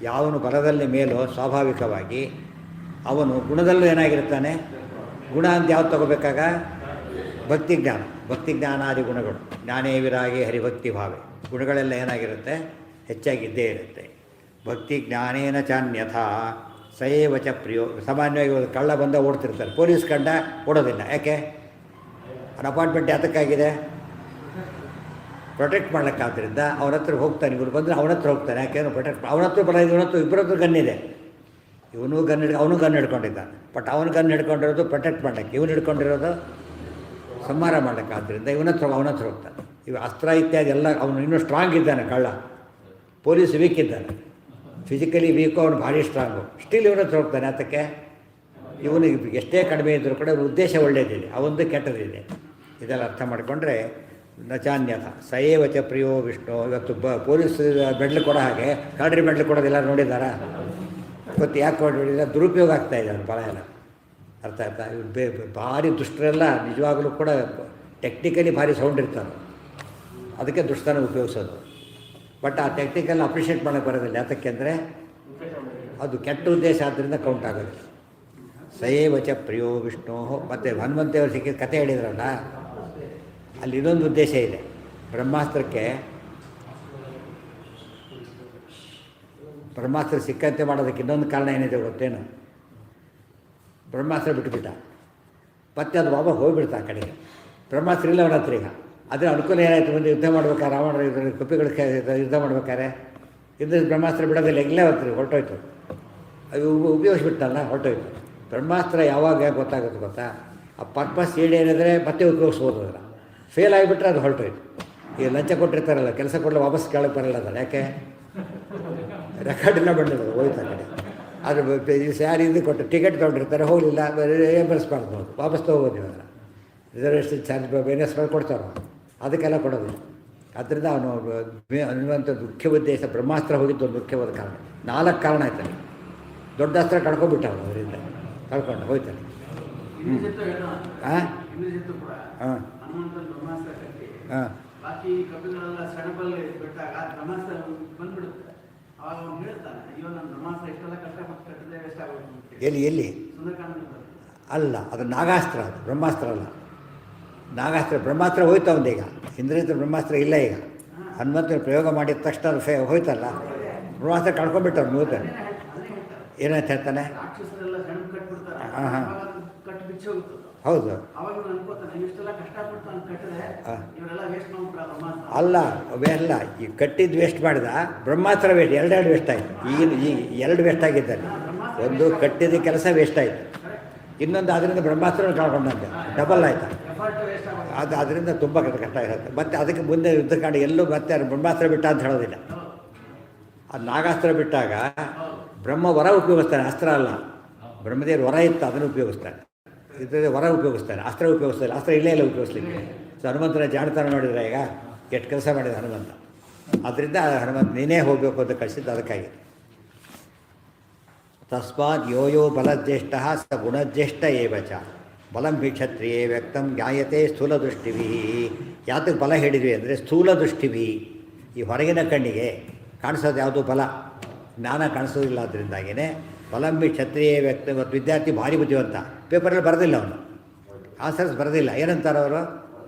ಯಾವನು ಬಲದಲ್ಲಿ ಮೇಲೋ ಸ್ವಾಭಾವಿಕವಾಗಿ ಅವನು ಗುಣದಲ್ಲೂ ಏನಾಗಿರ್ತಾನೆ? ಗುಣ ಅಂತ ಯಾವ್ದು ತಗೋಬೇಕಾಗ? ಭಕ್ತಿ ಜ್ಞಾನ. ಭಕ್ತಿ ಜ್ಞಾನಾದಿ ಗುಣಗಳು. ಜ್ಞಾನೇ ವಿರಾಗಿ ಹರಿಭಕ್ತಿ ಭಾವೆ ಗುಣಗಳೆಲ್ಲ ಏನಾಗಿರುತ್ತೆ? ಹೆಚ್ಚಾಗಿದ್ದೇ ಇರುತ್ತೆ. ಭಕ್ತಿ ಜ್ಞಾನೇನ ಚಾನ್ಯಥಾ ಸಯೇವ ಚ ಪ್ರಿಯೋ. ಸಾಮಾನ್ಯವಾಗಿ ಕಳ್ಳ ಬಂದ ಓಡ್ತಿರ್ತಾರೆ, ಪೊಲೀಸ್ ಕಂಡ ಓಡೋದಿಲ್ಲ. ಯಾಕೆ? ಅವ್ರ ಅಪಾಯಿಂಟ್ಮೆಂಟ್ ಯಾತಕ್ಕಾಗಿದೆ? ಪ್ರೊಟೆಕ್ಟ್ ಮಾಡ್ಲಿಕ್ಕಾದ್ರಿಂದ ಅವ್ರ ಹತ್ರ ಹೋಗ್ತಾನೆ. ಇವ್ರು ಬಂದರೆ ಅವನ ಹತ್ರ ಹೋಗ್ತಾನೆ. ಯಾಕೆಂದ್ರೆ ಪ್ರೊಟೆಕ್ಟ್ ಅವನ ಹತ್ರ ಬರೋದು, ಇವನ ಹತ್ರ ಇಬ್ಬರ ಹತ್ರ ಗನ್ನಿದೆ. ಅವನು ಗನ್ ಹಿಡ್ಕೊಂಡಿದ್ದಾನೆ. ಬಟ್ ಅವನು ಗನ್ ಹಿಡ್ಕೊಂಡಿರೋದು ಪ್ರೊಟೆಕ್ಟ್ ಮಾಡಲಿಕ್ಕೆ, ಇವನು ಹಿಡ್ಕೊಂಡಿರೋದು ಸಂಹಾರ ಮಾಡಲಿಕ್ಕೆ. ಆದ್ದರಿಂದ ಅವನ ಹತ್ರ ಹೋಗ್ತಾನೆ. ಇವು ಅಸ್ತ್ರ ಇತ್ಯಾದಿ ಎಲ್ಲ ಅವನು ಇನ್ನೂ ಸ್ಟ್ರಾಂಗ್ ಇದ್ದಾನೆ ಕಳ್ಳ. ಪೊಲೀಸ್ ವೀಕ್ ಇದ್ದಾನೆ, ಫಿಸಿಕಲಿ ವೀಕು, ಅವನು ಭಾರಿ ಸ್ಟ್ರಾಂಗು. ಸ್ಟಿಲ್ ಇವನ ಹತ್ರ ಹೋಗ್ತಾನೆ. ಅದಕ್ಕೆ ಇವನಿಗೆ ಎಷ್ಟೇ ಕಡಿಮೆ ಇದ್ದರೂ ಕೂಡ ಅವ್ರ ಉದ್ದೇಶ ಒಳ್ಳೆಯದಿದೆ, ಅವೊಂದು ಕೆಟ್ಟದಿದೆ. ಇದೆಲ್ಲ ಅರ್ಥ ಮಾಡಿಕೊಂಡ್ರೆ ನಚಾನ್ಯಥ ಸಯೇವ ಚ ಪ್ರಿಯೋ ವಿಷ್ಣು. ಇವತ್ತು ಪೊಲೀಸ್ ಮೆಡ್ಲ್ ಕೊಡೋ ಹಾಗೆ ಕಳ್ಳರಿ ಮೆಡ್ಲ್ ಕೊಡೋದೆಲ್ಲ ನೋಡಿದಾರಾ? ಇವತ್ತು ಯಾಕೆ ಕೊಡೋದಿಲ್ಲ? ದುರುಪಯೋಗ ಆಗ್ತಾಯಿದೆ ಅವ್ನು ಭಾಳ ಎಲ್ಲ. ಅರ್ಥ ಆಯ್ತಾ? ಇವ್ರು ಭಾರಿ ದುಷ್ಟರೆಲ್ಲ ನಿಜವಾಗಲೂ ಕೂಡ ಟೆಕ್ನಿಕಲಿ ಭಾರಿ ಸೌಂಡ್ ಇರ್ತಾರೆ, ಅದಕ್ಕೆ ದುಷ್ಟನ ಉಪಯೋಗಿಸೋದು. ಬಟ್ ಆ ಟೆಕ್ನಿಕಲ್ ಅಪ್ರಿಷಿಯೇಟ್ ಮಾಡೋಕ್ಕೆ ಬರೋದಿಲ್ಲ. ಯಾತಕ್ಕೆ ಅಂದರೆ ಅದು ಕೆಟ್ಟ ಉದ್ದೇಶ ಆದ್ದರಿಂದ ಕೌಂಟ್ ಆಗೋದಿಲ್ಲ. ಸಯೇವ ಚ ಪ್ರಿಯೋ ವಿಷ್ಣು. ಮತ್ತು ಹನುಮಂತೇವರು ಸಿಕ್ಕಿದ ಕಥೆ ಹೇಳಿದ್ರಲ್ಲ, ಅಲ್ಲಿ ಇನ್ನೊಂದು ಉದ್ದೇಶ ಇದೆ. ಬ್ರಹ್ಮಾಸ್ತ್ರ ಸಿಕ್ಕಂತೆ ಮಾಡೋದಕ್ಕೆ ಇನ್ನೊಂದು ಕಾರಣ ಏನಿದೆ ಗೊತ್ತೇನು? ಬ್ರಹ್ಮಾಸ್ತ್ರ ಬಿಟ್ಟುಬಿಟ್ಟ, ಮತ್ತೆ ಅದು ವಾಪಸ್ ಹೋಗಿಬಿಡ್ತಾ ಆ ಕಡೆಗೆ. ಬ್ರಹ್ಮಾಸ್ತ್ರ ಇಲ್ಲ ಅವನ ಹತ್ರ. ಈಗ ಅದರ ಅನುಕೂಲ ಏನಾಯಿತು? ಮುಂದೆ ಯುದ್ಧ ಮಾಡ್ಬೇಕಾದ್ರೆ ರಾವಣ ಕಪಿಗಳ ಯುದ್ಧ ಮಾಡ್ಬೇಕಾದ್ರೆ ಇದ್ರ ಬ್ರಹ್ಮಾಸ್ತ್ರ ಬಿಡೋದಿಲ್ಲ, ಇಲ್ಲೇ ಹೊರತು ಹೊರಟೋಯ್ತು. ಅದು ಉಪಯೋಗಿಸ್ಬಿಟ್ಟಲ್ಲ, ಹೊರಟೋಯ್ತು. ಬ್ರಹ್ಮಾಸ್ತ್ರ ಯಾವಾಗ ಗೊತ್ತಾಗುತ್ತೆ ಗೊತ್ತಾ? ಆ ಪರ್ಪಸ್ ಏನೇನಿದ್ರೆ ಮತ್ತೆ ಉಪಯೋಗಿಸ್ಬೋದು. ಅದನ್ನು ಫೇಲ್ ಆಗಿಬಿಟ್ರೆ ಅದು ಹೊರಟೋಯ್ತು. ಈಗ ಲಂಚ ಕೊಟ್ಟಿರ್ತಾರಲ್ಲ, ಕೆಲಸ ಕೊಡಲು ವಾಪಸ್ ಕೇಳಕ್ಕೆ ಬರಲ್ಲ ಅದನ್ನು. ಯಾಕೆ? ರೆಕಾರ್ಡ್ ಎಲ್ಲ ಬಂದಿರೋದು ಹೋಯ್ತು ಆ ಕಡೆ. ಅದು ಯಾರು ಇದು ಕೊಟ್ಟು ಟಿಕೆಟ್ ತೊಗೊಂಡಿರ್ತಾರೆ, ಹೋಗಲಿಲ್ಲ, ರಿಯಂಬರ್ಸ್ ಮಾಡ್ಬೋದು, ವಾಪಸ್ ತೊಗೋಬೋದು. ಇವಾಗ ರಿಸರ್ವೇಷನ್ ಚಾರ್ಜ್ ಬೇನೆಸ್ ಕೊಡ್ತಾರೆ, ಅದಕ್ಕೆಲ್ಲ ಕೊಡೋದಿಲ್ಲ. ಅದರಿಂದ ಅವನು ಅನ್ನುವಂಥ ಮುಖ್ಯ ಉದ್ದೇಶ ಬ್ರಹ್ಮಾಸ್ತ್ರ ಹೋಗಿದ್ದು ಒಂದು ಮುಖ್ಯವಾದ ಕಾರಣ. 4 ಕಾರಣ ಆಯ್ತಾನೆ. ದೊಡ್ಡ ಅಸ್ತ್ರ ಕಳ್ಕೊಂಡ್ಬಿಟ್ಟ ಅವನು, ಅವರಿಂದ ಕಳ್ಕೊಂಡು ಹೋಯ್ತಾನೆ. ಹಾಂ ಹಾಂ ಹಾಂ ಬಾಕಿ ಕಪಿಗಳೆಲ್ಲ ಸೆಣಬಲ್ಲಿ ಬಿಟ್ಟಾಗ ಬ್ರಹ್ಮಾಸ್ತ್ರ ಬಂದ್ಬಿಡುತ್ತೆ. ಅವಾಗ ಅವ್ನು ಹೇಳ್ತಾನೆ, ಅಯ್ಯೋ ನನ್ನ ಬ್ರಹ್ಮಾಸ್ತ್ರ ಇಷ್ಟೆಲ್ಲ ಕಷ್ಟಪಟ್ಟು ಕಟ್ಟಿದ್ರೆ ವೇಸ್ಟ್ ಆಗೋದು. ಎಲ್ಲಿ ಅಲ್ಲ, ಅದು ನಾಗಾಸ್ತ್ರ, ಅದು ಬ್ರಹ್ಮಾಸ್ತ್ರ ಅಲ್ಲ. ನಾಗಾಸ್ತ್ರ ಬ್ರಹ್ಮಾಸ್ತ್ರ ಹೋಯ್ತು ಅವನಿಗೆ. ಇಂದ್ರಿಯ ಬ್ರಹ್ಮಾಸ್ತ್ರ ಇಲ್ಲ ಈಗ. ಹನುಮಂತನ ಪ್ರಯೋಗ ಮಾಡಿದ ತಕ್ಷಣ ಅದು ಹೋಯ್ತಲ್ಲ, ಬ್ರಹ್ಮಾಸ್ತ್ರ ಕಳ್ಕೊಂಡ್ಬಿಟ್ಟವ್ರು ಮೂವತ್ತು. ಏನಂತ ಹೇಳ್ತಾನೆ? ರಾಕ್ಷಸರೆಲ್ಲ ಸೆಣಬು ಕಟ್ಬಿಡ್ತಾರೆ, ಹಾಂ ಹಾಂ ಕಟ್ಟು ಬಿಚ್ಚೋಗುತ್ತೆ. ಹೌದು. ಅವಾಗ ಇವ್ನು ಅನ್ಕೋತಾನೆ ಇಷ್ಟೆಲ್ಲ ಕಷ್ಟಪಟ್ಟು ನಾನು ಕಟ್ಟಿದ್ರೆ ಆ. ಇವರೆಲ್ಲ ವೇಸ್ಟ್ ಮಾಡ್ಬಿಟ್ಟ ಬ್ರಹ್ಮಾಸ್ತ್ರ. ಅಲ್ಲ ಅವೆಲ್ಲ ಈ ಕಟ್ಟಿದ್ದು ವೇಸ್ಟ್ ಮಾಡಿದ, ಬ್ರಹ್ಮಾಸ್ತ್ರ ವೇಸ್ಟ್ ಎರಡೆರಡು ವೇಸ್ಟ್ ಆಯಿತು. ಈಗಿನ ಈಗ ಎರಡು ವೇಸ್ಟ್ ಆಗಿದ್ದಾರೆ. ಒಂದು ಕಟ್ಟಿದ ಕೆಲಸ ವೇಸ್ಟ್ ಆಯಿತು, ಇನ್ನೊಂದು ಅದರಿಂದ ಬ್ರಹ್ಮಾಸ್ತ್ರ ಕಳ್ಕೊಂಡಂತೆ ಡಬಲ್ ಆಯಿತು. ಎಫರ್ಟ್ ವೇಸ್ಟ್ ಆಗೋದು. ಅದು ಅದರಿಂದ ತುಂಬ ಕಷ್ಟ ಇರುತ್ತೆ. ಮತ್ತು ಅದಕ್ಕೆ ಮುಂದೆ ಯುದ್ಧಕಾಂಡ ಎಲ್ಲೂ ಮತ್ತೆ ಬ್ರಹ್ಮಾಸ್ತ್ರ ಬಿಟ್ಟ ಅಂತ ಹೇಳೋದಿಲ್ಲ. ಅದು ನಾಗಾಸ್ತ್ರ ಬಿಟ್ಟಾಗ ಬ್ರಹ್ಮ ವರ ಉಪಯೋಗಿಸ್ತಾನೆ, ಅಸ್ತ್ರ ಅಲ್ಲ. ಬ್ರಹ್ಮದೇವರು ವರ ಇತ್ತು, ಅದನ್ನು ಉಪಯೋಗಿಸ್ತಾನೆ. ಇದರಲ್ಲಿ ವರ ಉಪಯೋಗಿಸ್ತಾನೆ, ಅಸ್ತ್ರ ಉಪಯೋಗಿಸ್ತಾನೆ. ಅಸ್ತ್ರ ಇಲ್ಲೇ ಇಲ್ಲ ಉಪಯೋಗಿಸ್ಲಿಕ್ಕೆ. ಸೊ ಹನುಮಂತನ ಜಾಣತನ ನೋಡಿದ್ರೆ ಈಗ ಎಷ್ಟು ಕೆಲಸ ಮಾಡಿದ ಹನುಮಂತ. ಅದರಿಂದ ಹನುಮಂತ ನೀನೇ ಹೋಗಬೇಕು ಅಂತ ಕಳಿಸಿದ್ದು ಅದಕ್ಕಾಗಿ. ತಸ್ಮಾತ್ ಯೋ ಯೋ ಬಲಜ್ಯೇಷ್ಠ ಸ ಗುಣಜ್ಯೇಷ್ಠ ಏವ ಚ ಬಲಂ ಹಿ ಕ್ಷತ್ರಿಯೇ ವ್ಯಕ್ತಂ ಜ್ಞಾಯತೆ ಸ್ಥೂಲ ದೃಷ್ಟಿಭಿ. ಯಾತಕ್ಕೆ ಬಲ ಹೇಳಿದ್ವಿ ಅಂದರೆ ಸ್ಥೂಲ ದೃಷ್ಟಿಭಿ, ಈ ಹೊರಗಿನ ಕಣ್ಣಿಗೆ ಕಾಣಿಸೋದು ಯಾವುದು ಬಲ, ಜ್ಞಾನ ಕಾಣಿಸೋದಿಲ್ಲ. ಅದರಿಂದಾಗಿಯೇ ಬಲಂ ಹಿ ಕ್ಷತ್ರಿಯೇ ವ್ಯಕ್ತ. ಇವತ್ತು ವಿದ್ಯಾರ್ಥಿ ಭಾರಿ ಬುದ್ಧಿವಂತ, ಪೇಪರಲ್ಲಿ ಬರೆದಿಲ್ಲ ಅವನು, ಆನ್ಸರ್ಸ್ ಬರೆದಿಲ್ಲ. ಏನಂತಾರೆ ಅವರು,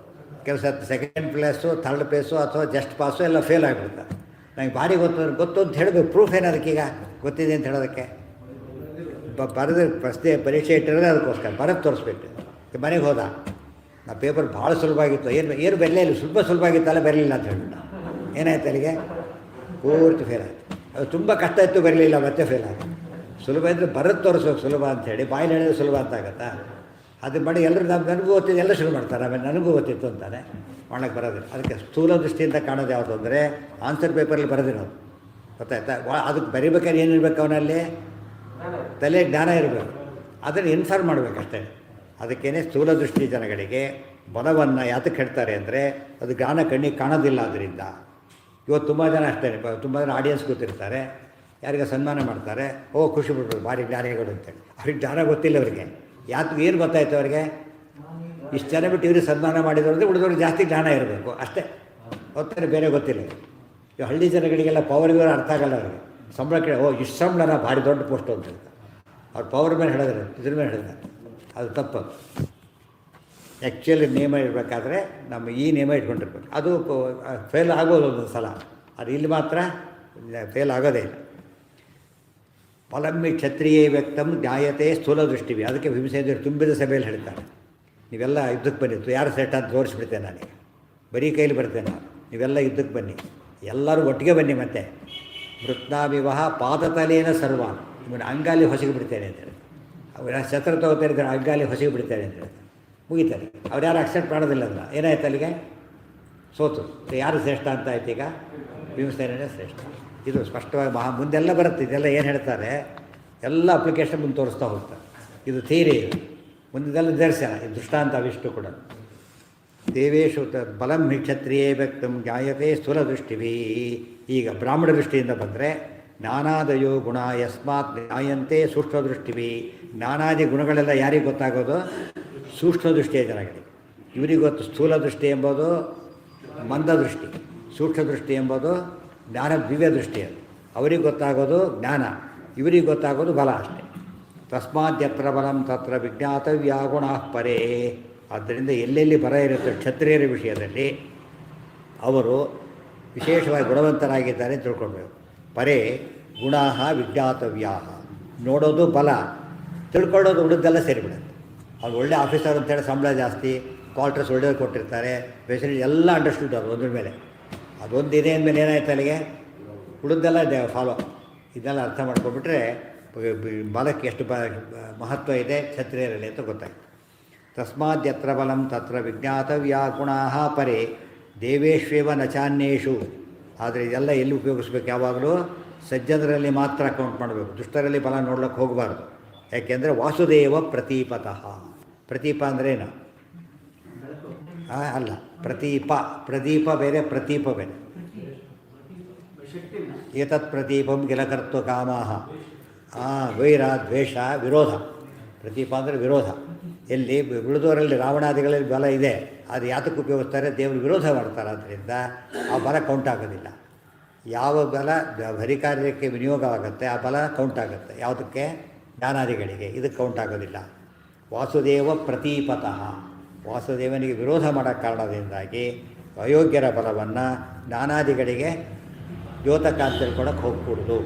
ಕೆಲಸ ಸೆಕೆಂಡ್ ಪ್ಲೇಸು ಥರ್ಡ್ ಪ್ಲೇಸು ಅಥವಾ ಜಸ್ಟ್ ಪಾಸು ಎಲ್ಲ ಫೇಲ್ ಆಗಿಬಿಡ್ತಾರೆ. ನನಗೆ ಭಾರಿ ಗೊತ್ತು ಅಂತ ಹೇಳಬೇಕು. ಪ್ರೂಫ್ ಏನು ಅದಕ್ಕೀಗ ಗೊತ್ತಿದೆ ಅಂತ ಹೇಳೋದಕ್ಕೆ? ಬರೆದು ಪ್ರಶ್ನೆ ಪರೀಕ್ಷೆ ಇಟ್ಟಿರೋದೇ ಅದಕ್ಕೋಸ್ಕರ ಬರೆದು ತೋರಿಸ್ಬೇಕು. ಮನೆಗೆ ಹೋದ, ನಾ ಪೇಪರ್ ಭಾಳ ಸುಲಭವಾಗಿತ್ತು, ಏನು ಬರಲೇ ಇಲ್ಲ, ಸುಲಭವಾಗಿತ್ತಲ್ಲ ಬರಲಿಲ್ಲ ಅಂತ ಹೇಳ್ಬಿಟ್ಟು ಏನಾಯ್ತು ಅಲ್ಲಿಗೆ ಪೂರ್ತಿ ಫೇಲ್ ಆಯಿತು. ಅದು ತುಂಬ ಕಷ್ಟ ಇತ್ತು, ಬರಲಿಲ್ಲ, ಮತ್ತೆ ಫೇಲ್ ಆಯಿತು. ಸುಲಭ ಇದ್ದರೆ ಬರೆದು ತೋರಿಸ್ಬೇಕು ಸುಲಭ ಅಂಥೇಳಿ, ಬಾಯಲ್ಲಿ ಹೇಳಿದ್ರೆ ಸುಲಭ ಅಂತ ಆಗುತ್ತಾ? ಅದು ಮಾಡಿ ಎಲ್ಲರೂ ನನಗೂ ಗೊತ್ತಿದ್ದು ಎಲ್ಲ ಶುರು ಮಾಡ್ತಾರೆ. ಆಮೇಲೆ ನನಗೂ ಗೊತ್ತಿತ್ತು ಅಂತಾನೆ ಮಾಡಕ್ಕೆ ಬರೋದಿಲ್ಲ. ಅದಕ್ಕೆ ಸ್ಥೂಲ ದೃಷ್ಟಿಯಿಂದ ಕಾಣೋದು ಯಾವುದು ಅಂದರೆ ಆನ್ಸರ್ ಪೇಪರಲ್ಲಿ ಬರೆದಿರೋದು, ಗೊತ್ತಾಯ್ತಾ? ಅದಕ್ಕೆ ಬರೀಬೇಕಾದ್ರೆ ಏನಿರ್ಬೇಕು ಅವನಲ್ಲಿ, ತಲೆ ಜ್ಞಾನ ಇರಬೇಕು, ಅದನ್ನು ಇನ್ಫಾರ್ಮ್ ಮಾಡಬೇಕಷ್ಟೇ. ಅದಕ್ಕೇನೆ ಸ್ಥೂಲ ದೃಷ್ಟಿ ಜನಗಳಿಗೆ ಬಲವನ್ನು ಯಾತಕ್ಕೆ ಹೇಳ್ತಾರೆ ಅಂದರೆ ಅದು ಜ್ಞಾನ ಕಣ್ಣಿಗೆ ಕಾಣೋದಿಲ್ಲ. ಅದರಿಂದ ಇವತ್ತು ತುಂಬ ಜನ ಅಷ್ಟೇ, ತುಂಬ ಜನ ಆಡಿಯನ್ಸ್ ಗೊತ್ತಿರ್ತಾರೆ, ಯಾರಿಗೆ ಸನ್ಮಾನ ಮಾಡ್ತಾರೆ, ಓ ಖುಷಿ ಬಿಡ್ಬೋದು ಭಾರಿ ಜ್ಞಾನಿಗಳು ಅಂತೇಳಿ. ಅವ್ರಿಗೆ ಜ್ಞಾನ ಗೊತ್ತಿಲ್ಲ ಅವರಿಗೆ. ಯಾಕೆ ಏನು ಗೊತ್ತಾಯ್ತು ಅವರಿಗೆ? ಇಷ್ಟು ಜನ ಬಿಟ್ಟು ಇವ್ರಿಗೆ ಸನ್ಮಾನ ಮಾಡಿದ್ರು ಅಂದರೆ ಉಳಿದವ್ರಿಗೆ ಜಾಸ್ತಿ ಜ್ಞಾನ ಇರಬೇಕು ಅಷ್ಟೇ, ಗೊತ್ತಾನೆ, ಬೇರೆ ಗೊತ್ತಿಲ್ಲ. ಈ ಹಳ್ಳಿ ಜನಗಳಿಗೆಲ್ಲ ಪವರ್ಗೆ ಅರ್ಥ ಆಗಲ್ಲ ಅವರಿಗೆ. ಸಂಬಳ ಕೇಳಿ, ಓ ಇಷ್ಟು ಸಂಬಳನ ಭಾರಿ ದೊಡ್ಡ ಪೋಸ್ಟು ಅಂತ ಹೇಳ್ತಾರೆ. ಅವ್ರು ಪವರ್ ಮೇಲೆ ಹೇಳಿದ್ರೆ ಇದ್ರ ಮೇಲೆ ಹೇಳಿದ್ರೆ ಅದು ತಪ್ಪು. ಆ್ಯಕ್ಚುಲಿ ನಿಯಮ ಇರಬೇಕಾದ್ರೆ ನಮ್ಮ ಈ ನಿಯಮ ಇಟ್ಕೊಂಡಿರ್ಬೇಕು. ಅದು ಫೇಲ್ ಆಗ್ಬೋದು ಒಂದೊಂದು ಸಲ, ಅದು ಇಲ್ಲಿ ಮಾತ್ರ ಫೇಲ್ ಆಗೋದೇ ಇಲ್ಲ. ಫಲಮ್ಮಿ ಕ್ಷತ್ರಿಯೇ ವ್ಯಕ್ತಂ ಜ್ಞಾಯತೆ ಸ್ಥೂಲ ದೃಷ್ಟಿವಿ. ಅದಕ್ಕೆ ಭೀಮಸೇನರು ತುಂಬಿದ ಸಭೆಯಲ್ಲಿ ಹೇಳ್ತಾರೆ, ನೀವೆಲ್ಲ ಯುದ್ಧಕ್ಕೆ ಬನ್ನಿತ್ತು, ಯಾರು ಸೆಟ್ ಅಂತ ತೋರಿಸ್ಬಿಡ್ತೇನೆ ನನಗೆ, ಬರೀ ಕೈಲಿ ಬರ್ತೇನೆ ನಾನು, ನೀವೆಲ್ಲ ಯುದ್ಧಕ್ಕೆ ಬನ್ನಿ, ಎಲ್ಲರೂ ಒಟ್ಟಿಗೆ ಬನ್ನಿ. ಮತ್ತೆ ಮೃತ್ನಾವಿವಾಹ ಪಾದತಲೇನ ಸರ್ವ, ನಿಮ್ಮನ್ನು ಅಂಗಾಲಿ ಹೊಸಗೆ ಬಿಡ್ತೇನೆ ಅಂತ ಹೇಳಿ. ಅವ್ರು ಶಸ್ತ್ರ ತಗೋತಾ ಇದ್ದಾರೆ, ಅಂಗಾಲಿ ಹೊಸಗೆ ಬಿಡ್ತೇನೆ ಅಂತ ಹೇಳ್ತಾರೆ. ಮುಗಿತಾರೆ. ಅವ್ರು ಯಾರು ಅಕ್ಸೆಪ್ಟ್ ಮಾಡೋದಿಲ್ಲ ಅಲ್ಲ. ಏನಾಯ್ತು ಅಲ್ಲಿಗೆ? ಸೋತು. ಯಾರು ಶ್ರೇಷ್ಠ ಅಂತ ಆಯ್ತು ಈಗ? ಭೀಮಸೇನೇ ಶ್ರೇಷ್ಠ. ಇದು ಸ್ಪಷ್ಟವಾಗಿ ಮುಂದೆಲ್ಲ ಬರುತ್ತೆ. ಇದೆಲ್ಲ ಏನು ಹೇಳ್ತಾರೆ ಎಲ್ಲ ಅಪ್ಲಿಕೇಶನ್ ಮುಂದೆ ತೋರಿಸ್ತಾ ಹೋಗ್ತಾರೆ. ಇದು ಥಿಯರಿ, ಮುಂದೆಲ್ಲ ನಿದರ್ಶನ, ಇದು ದೃಷ್ಟಾಂತ ಅವಿಷ್ಟು ಕೂಡ. ದೇವೇಶು ಬಲಂ ಹಿ ಕ್ಷತ್ರಿಯೇ ವ್ಯಕ್ತಂ ಜ್ಞಾಯತೆ ಸ್ಥೂಲ ದೃಷ್ಟಿಭಿ. ಈಗ ಬ್ರಾಹ್ಮಣ ದೃಷ್ಟಿಯಿಂದ ಬಂದರೆ ಜ್ಞಾನಾದಯೋ ಗುಣ ಯಸ್ಮಾತ್ ಜ್ಞಾಯಂತೆ ಸೂಕ್ಷ್ಮ ದೃಷ್ಟಿಭಿ. ಜ್ಞಾನಾದಿ ಗುಣಗಳೆಲ್ಲ ಯಾರಿಗೆ ಗೊತ್ತಾಗೋದು? ಸೂಕ್ಷ್ಮ ದೃಷ್ಟಿಯ ಜನಗಳಿಗೆ. ಇವರಿಗೆ ಗೊತ್ತು ಸ್ಥೂಲ ದೃಷ್ಟಿ ಎಂಬುದು ಮಂದ ದೃಷ್ಟಿ, ಸೂಕ್ಷ್ಮ ದೃಷ್ಟಿ ಎಂಬುದು ಜ್ಞಾನ ದಿವ್ಯ ದೃಷ್ಟಿಯಲ್ಲಿ. ಅವರಿಗೆ ಗೊತ್ತಾಗೋದು ಜ್ಞಾನ, ಇವರಿಗೆ ಗೊತ್ತಾಗೋದು ಬಲ ಅಷ್ಟೇ. ತಸ್ಮಾತ್ ಯತ್ರ ಬಲಂ ತತ್ರ ವಿಜ್ಞಾತವ್ಯ ಗುಣಃ ಪರೇ. ಆದ್ದರಿಂದ ಎಲ್ಲೆಲ್ಲಿ ಬರ ಇರುತ್ತೆ ಕ್ಷತ್ರಿಯರ ವಿಷಯದಲ್ಲಿ ಅವರು ವಿಶೇಷವಾಗಿ ಗುಣವಂತರಾಗಿದ್ದಾರೆ ತಿಳ್ಕೊಳ್ಬೇಕು. ಪರೇ ಗುಣಾಃ ವಿಜ್ಞಾತವ್ಯಾ. ನೋಡೋದು ಬಲ, ತಿಳ್ಕೊಳ್ಳೋದು ಉಳಿದೆಲ್ಲ ಸೇರಿಬಿಡುತ್ತೆ. ಅವ್ರು ಒಳ್ಳೆ ಆಫೀಸರ್ ಅಂತೇಳಿ ಸಂಬಳ ಜಾಸ್ತಿ, ಕ್ವಾರ್ಟರ್ಸ್ ಒಳ್ಳೆಯದು ಕೊಟ್ಟಿರ್ತಾರೆ, ಫೆಸಿಲಿಟಿ ಎಲ್ಲ ಅಂಡರ್ಸ್ಟುಡ್ ಅವರು ಒಂದ್ರ ಮೇಲೆ. ಅದೊಂದು ಇದೆ ಅಂದಮೇಲೆ ಏನಾಯ್ತು ಅಲ್ಲಿಗೆ? ಉಳಿದೆಲ್ಲ ಫಾಲೋ. ಇದೆಲ್ಲ ಅರ್ಥ ಮಾಡ್ಕೊಂಡ್ಬಿಟ್ರೆ ಬಲಕ್ಕೆ ಎಷ್ಟು ಮಹತ್ವ ಇದೆ ಕ್ಷತ್ರಿಯರಲ್ಲಿ ಅಂತ ಗೊತ್ತಾಯ್ತು. ತಸ್ಮಾತ್ ಯತ್ರ ಬಲಂ ತತ್ರ ವಿಜ್ಞಾತವ್ಯಾ ಗುಣಾಃ ಪರೇ ದೇವೇಶ್ವೇವ ನಚಾನ್ಯೇಷು. ಆದರೆ ಇದೆಲ್ಲ ಎಲ್ಲಿ ಉಪಯೋಗಿಸ್ಬೇಕು? ಯಾವಾಗಲೂ ಸಜ್ಜನರಲ್ಲಿ ಮಾತ್ರ ಕೌಂಟ್ ಮಾಡಬೇಕು, ದುಷ್ಟರಲ್ಲಿ ಬಲ ನೋಡ್ಲಿಕ್ಕೆ ಹೋಗಬಾರ್ದು. ಯಾಕೆಂದರೆ ವಾಸುದೇವ ಪ್ರತೀಪತಃ. ಪ್ರತೀಪ ಅಂದ್ರೇನು? ಅಲ್ಲ, ಪ್ರತೀಪ, ಪ್ರದೀಪ ಬೇರೆ, ಪ್ರತೀಪ ಬೇರೆ. ಏತತ್ ಪ್ರತೀಪಂ ಗಿಲಕರ್ತು ಕಾಮಾಹ. ವೈರ, ದ್ವೇಷ, ವಿರೋಧ. ಪ್ರತೀಪ ಅಂದರೆ ವಿರೋಧ. ಎಲ್ಲಿ ಉಳಿದವರಲ್ಲಿ ರಾವಣಾದಿಗಳಲ್ಲಿ ಬಲ ಇದೆ, ಅದು ಯಾತಕ್ಕೆ ಉಪಯೋಗಿಸ್ತಾರೆ? ದೇವರು ವಿರೋಧ ಮಾಡ್ತಾರೆ. ಆದ್ದರಿಂದ ಆ ಬಲ ಕೌಂಟ್ ಆಗೋದಿಲ್ಲ. ಯಾವ ಬಲ ಹರಿಕಾರ್ಯಕ್ಕೆ ವಿನಿಯೋಗವಾಗುತ್ತೆ ಆ ಬಲ ಕೌಂಟ್ ಆಗುತ್ತೆ. ಯಾವುದಕ್ಕೆ? ಜ್ಞಾನಾದಿಗಳಿಗೆ. ಇದಕ್ಕೆ ಕೌಂಟ್ ಆಗೋದಿಲ್ಲ. ವಾಸುದೇವ ಪ್ರತೀಪತಃ. ವಾಸುದೇವನಿಗೆ ವಿರೋಧ ಮಾಡೋ ಕಾರಣದಿಂದಾಗಿ ಅಯೋಗ್ಯರ ಬಲವನ್ನು ಜ್ಞಾನಾದಿಗಳಿಗೆ ದ್ಯೋತಕ ಅಂತ ತಿಳ್ಕೊಳಕ್ಕೆ ಹೋಗ್ಕೂಡ್ದು.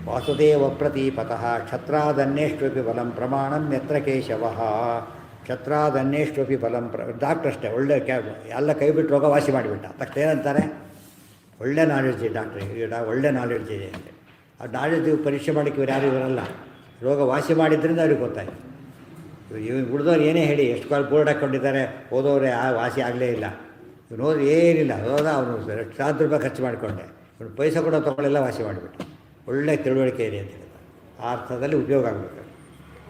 ವಾಸುದೇವ ಪ್ರತೀಪತಃ ಕ್ಷತ್ರಾದನ್ಯೇಷ್ವಪಿ ಬಲಂ ಪ್ರಮಾಣಂ ಯತ್ರ ಕೇಶವ. ಕ್ಷತ್ರಾದನ್ನೇಷ್ಟಪಿ ಫಲಂ ಡಾಕ್ಟ್ರ್ ಅಷ್ಟೇ ಒಳ್ಳೆ ಎಲ್ಲ ಕೈ ಬಿಟ್ಟು ರೋಗ ವಾಸಿ ಮಾಡಿಬಿಟ್ಟ ತಕ್ಷಣ ಏನಂತಾರೆ ಒಳ್ಳೆ ನಾಲೆಡ್ಜ್ ಇದೆ ಡಾಕ್ಟ್ರಿಗೆ ಒಳ್ಳೆ ನಾಲೆಡ್ಜ್ ಇದೆ ಅಂತ. ಆ ನಾಲೆಡ್ಜ್ ಪರೀಕ್ಷೆ ಮಾಡೋಕ್ಕೆ ಇವ್ರು ಯಾರು ಇವರಲ್ಲ, ರೋಗ ವಾಸಿ ಮಾಡಿದ್ರಿಂದ ಅವ್ರಿಗೆ ಗೊತ್ತಾಯ್ತು. ಇವ್ರು ಉಳಿದವ್ರು ಏನೇ ಹೇಳಿ ಎಷ್ಟು ಕಾಲ ಬೋರ್ಡ್ ಹಾಕ್ಕೊಂಡಿದ್ದಾರೆ ಓದೋರೆ ವಾಸಿ ಆಗಲೇ ಇಲ್ಲ, ಇವನು ಹೋದ್ರೆ ಏನಿಲ್ಲ ಹೋದ ಅವನು ಲಕ್ಷಾಂತರ ರೂಪಾಯಿ ಖರ್ಚು ಮಾಡಿಕೊಂಡೆ, ಇವನು ಪೈಸೆ ಕೂಡ ತೊಗೊಳ್ಳೆಲ್ಲ ವಾಸಿ ಮಾಡಿಬಿಟ್ಟು ಒಳ್ಳೆ ತಿಳುವಳಿಕೆ ಇದೆ ಅಂತ ಹೇಳಿದ. ಆ ಅರ್ಥದಲ್ಲಿ ಉಪಯೋಗ ಆಗಬೇಕು.